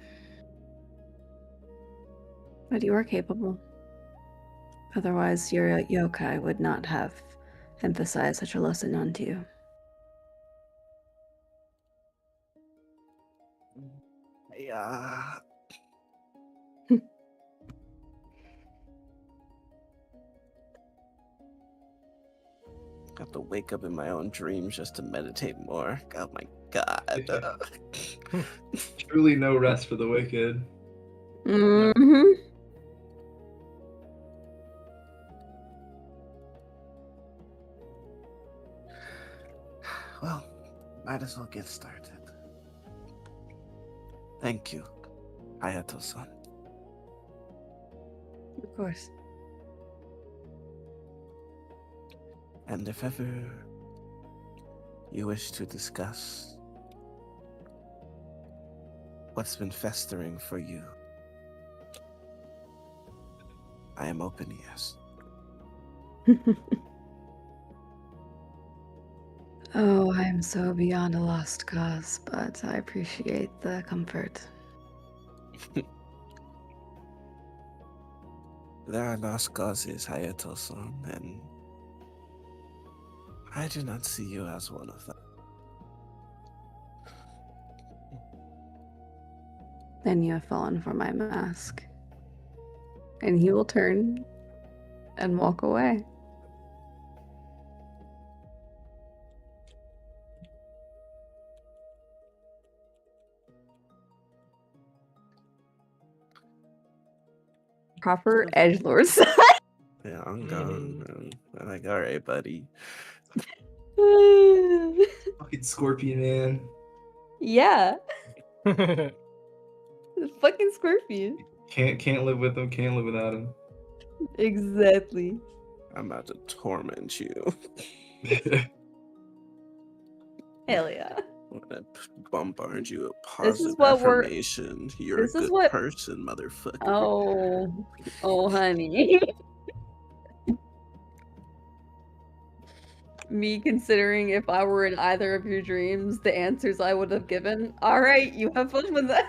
But you are capable. Otherwise, your yokai would not have emphasized such a lesson onto you. Yeah. Have to wake up in my own dreams just to meditate more. Oh my god. Truly no rest for the wicked. Mm-hmm. Well, might as well get started. Thank you, Hayato-san. Of course. And if ever you wish to discuss what's been festering for you, I am open, yes. Oh, I am so beyond a lost cause, but I appreciate the comfort. There are lost causes, Hayato-san, and I do not see you as one of them. And you have fallen for my mask. And he will turn and walk away. Proper edgelord side. Yeah, I'm gone. Man. I'm like, all right, buddy. Fucking Scorpion Man. Yeah, fucking scorpion. Can't live with him. Can't live without him. Exactly. I'm about to torment you. Hell yeah. I'm gonna bombard you with This is positive what we're- affirmation. You're this a is good what- person, motherfucker. Oh, honey. Me considering if I were in either of your dreams, the answers I would have given. All right, you have fun with that.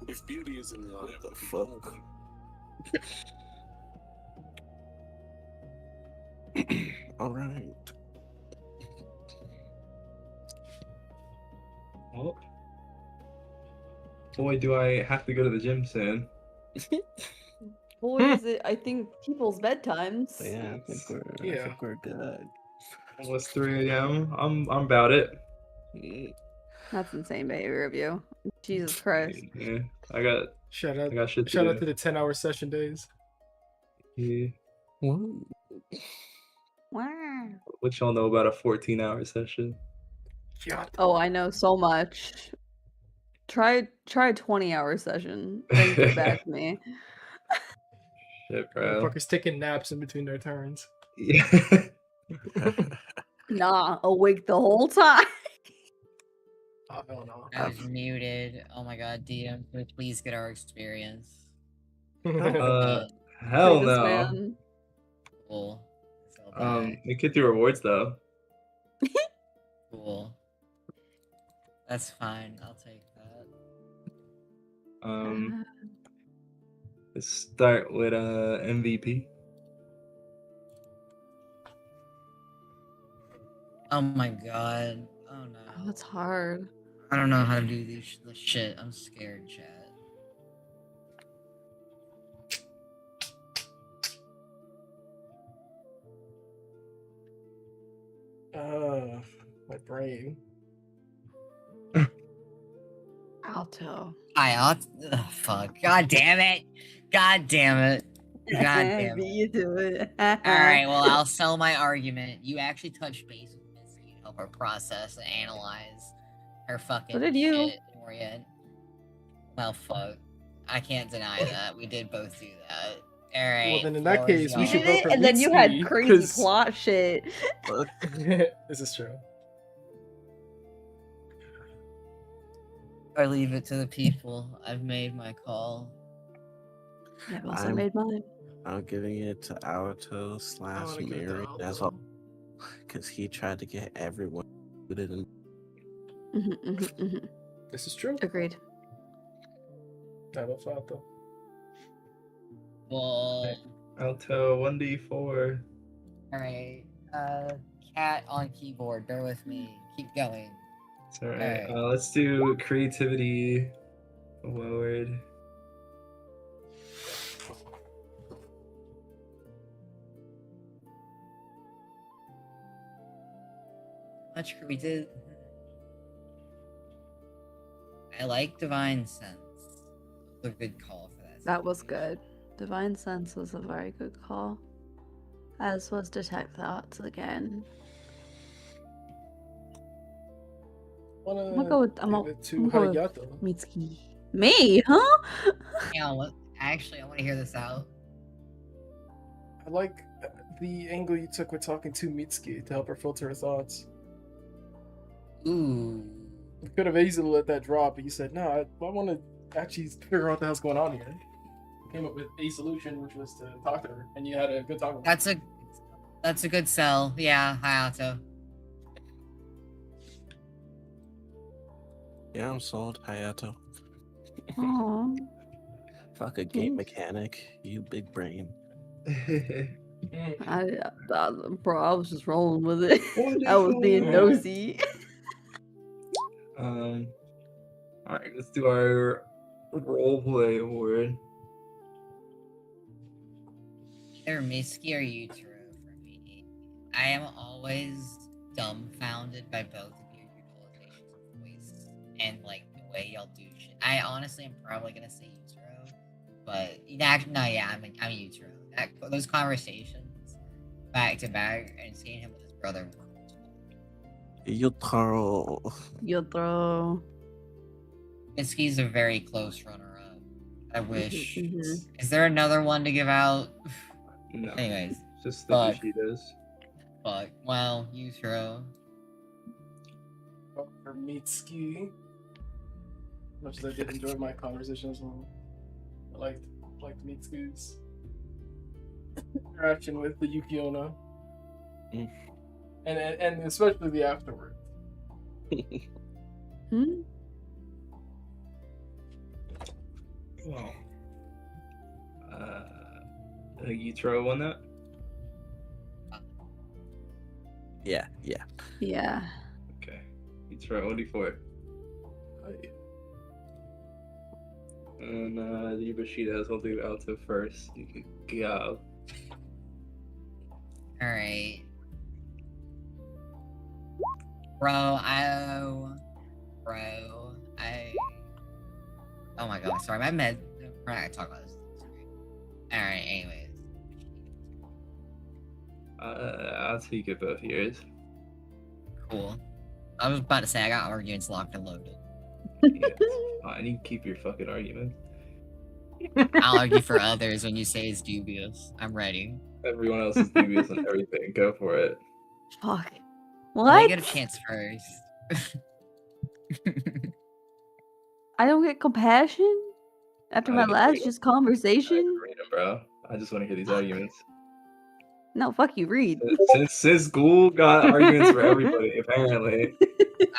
If beauty is in the eye of the fuck. All right. Well, boy, do I have to go to the gym soon. Boy, is it, I think, people's bedtimes. But yeah, I think we're good. Almost 3 a.m. I'm about it. Mm. That's insane behavior of you. Jesus Christ. Yeah, I got Shout I got shit to out do. to the 10-hour session days. Yeah. Whoa. Wow. What y'all know about a 14-hour session? God. Oh, I know so much. Try a 20-hour session. Then get back to me. Shit, bro. Motherfuckers taking naps in between their turns. Yeah. Nah, awake the whole time. Oh, hell no. I was muted. Oh my god, DM, can we please get our experience? Hell Play this no. man. Cool. So bad. We could do rewards though. Cool. That's fine. I'll take that. Let's start with MVP. Oh my god. Oh Oh, no. that's hard. I don't know how to do this shit. I'm scared, chat. My brain. Alto. Fuck. God damn it. God damn it. God damn Beat it. you to it. Alright, well, I'll sell my argument. You actually touched base with Missy to help her process and analyze her fucking So did you. shit. Orient. Well, fuck. I can't deny that. We did both do that. Alright. Well, then in that floor case, is we You should yours. did vote it, for and then you had Mitsuki, crazy 'cause- plot shit. Look, This is true. I leave it to the people. I've made my call. I've also I'm- made mine. I'm giving it to Alto I slash wanna give it to Mary as Alto. well, because he tried to get everyone included in. This is true. Agreed. I vote for Alto. Well, Alto 1d4. alright. Cat on keyboard. Bear with me. Keep going. It's alright. Alright. Let's do creativity lowered. Much we did. I like Divine Sense. It was a good call for that. That was good. Divine Sense was a very good call. As was Detect Thoughts again. I'm gonna go with give it to I'm gonna go Hayato. Mitsuki. Me, huh? Yeah, actually, I want to hear this out. I like the angle you took with talking to Mitsuki to help her filter her thoughts. Ooh. You could have easily let that drop, but you said, no, I want to actually figure out what the hell's going on here. Came up with a solution, which was to talk to her, and you had a good talk with her. That's a good sell. Yeah, Hayato. Yeah, I'm sold, Hayato. Aw. Fuck a game mechanic, you big brain. Bro, I was just rolling with it. I was being nosy. Alright, let's do our roleplay award. Either Misky or Yutaro for me. I am always dumbfounded by both of your utilizations of voice and like the way y'all do shit. I honestly am probably gonna say Yutaro, but I'm Yutaro. Those conversations back to back and seeing him with his brother. Yutaro. Yotaro. Misky's a very close runner-up. I wish. Mhm. Is there another one to give out? No. Anyways, Just the Fuck. Bushidas. fuck. Well, Yutaro. For Mitsuki. Much as I did enjoy my conversation as well. I liked Mitsuki's interaction with the Yukiona. Mm. And especially the afterward. Hmm? Well, I think Yutaro won that. Yeah. Yeah. Okay. Yutaro 1d4. And the Bushidas, I'll do Alto first. You can go. Alright. Bro, oh my god, sorry, we're not gonna talk about this. Alright, anyways. I'll take it both years. Cool. I was about to say, I got arguments locked and loaded. Yeah, fine. You keep your fucking argument. I'll argue for others when you say it's dubious. I'm ready. Everyone else is dubious on everything. Go for it. Fuck. Let What? me get a chance first. I don't get compassion after my I last agree. just conversation. Read them, bro. I just want to hear these arguments. No, fuck you, read. Since Ghoul got arguments for everybody, apparently.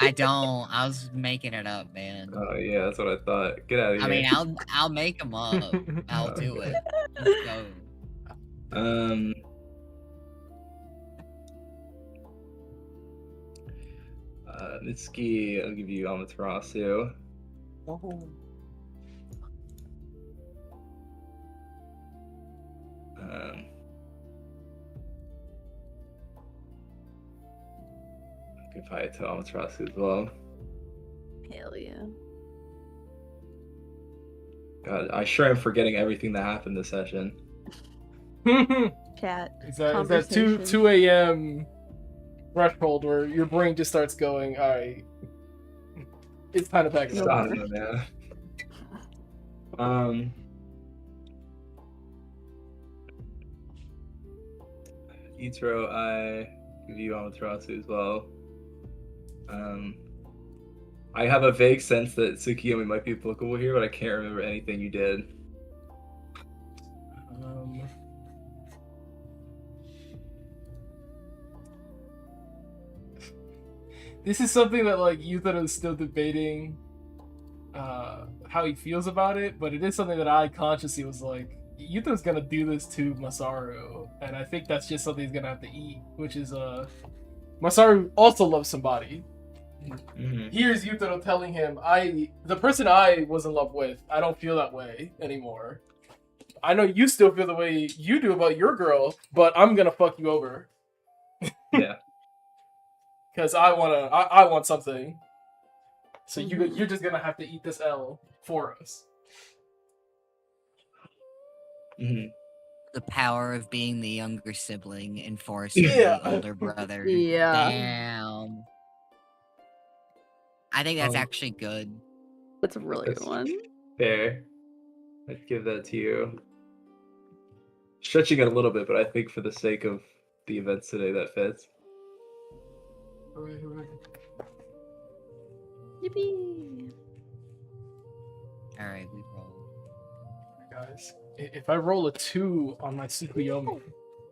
I don't. I was making it up, man. Oh yeah, that's what I thought. Get out of I here. mean, I'll make them up. I'll do it. Let's go. Mitsuki, I'll give you Amaterasu. I'll give it to Amaterasu as well. Hell yeah. God, I sure am forgetting everything that happened this session. Chat. Is that Conversation. 2 a.m. threshold where your brain just starts going, alright, it's time to pack it It's up. not, man. Itro, I give you Amaterasu as well. I have a vague sense that Tsukiyomi might be applicable here, but I can't remember anything you did. This is something that like Yutaro is still debating how he feels about it, but it is something that I consciously was like, Yutaro's gonna do this to Masaru, and I think that's just something he's gonna have to eat, which is Masaru also loves somebody. Mm-hmm. Here's Yutaro telling him, the person I was in love with, I don't feel that way anymore. I know you still feel the way you do about your girl, but I'm gonna fuck you over. Yeah. Because I want something. So you're just gonna have to eat this L for us. Mm-hmm. The power of being the younger sibling enforcing Yeah. the older brother. Yeah. Damn. I think that's actually good. That's a really good That's one. fair. I'd give that to you. Stretching it a little bit, but I think for the sake of the events today, that fits. Hooray. Yippee. Alright, we roll. Guys, if I roll a 2 on my Tsukuyomi,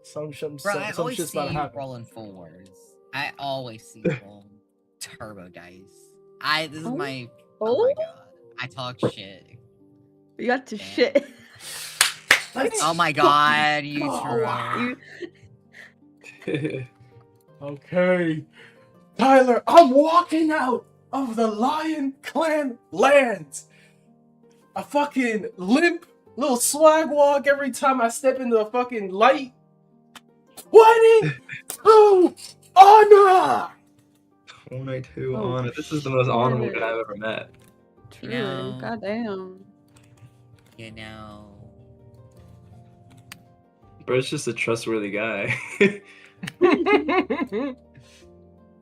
some I always shit's see about to you happen. rolling fours. I always see you rolling turbo dice. This is Oh. my... Oh? Oh my god. I talk shit. You got to Damn. shit. Oh my god, you go. true. Okay. Tyler, I'm walking out! of the Lion Clan lands. A fucking limp little swag walk every time I step into the fucking light. 22 honor! 22 Oh, honor. This is the most honorable shit. guy I've ever met. True. know. Goddamn. You know. Bro, it's just a trustworthy guy.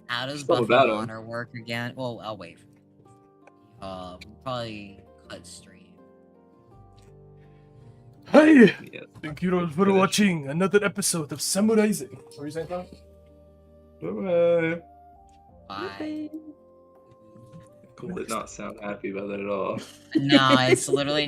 How does Something Buffy about him. Honor work again? Well, I'll wait. Probably cut stream. Hey! Yeah. Thank you for watching another episode of Samuraising. What were you saying, Tom? Bye-bye. Bye. Cool did not sound happy about that at all. No, it's literally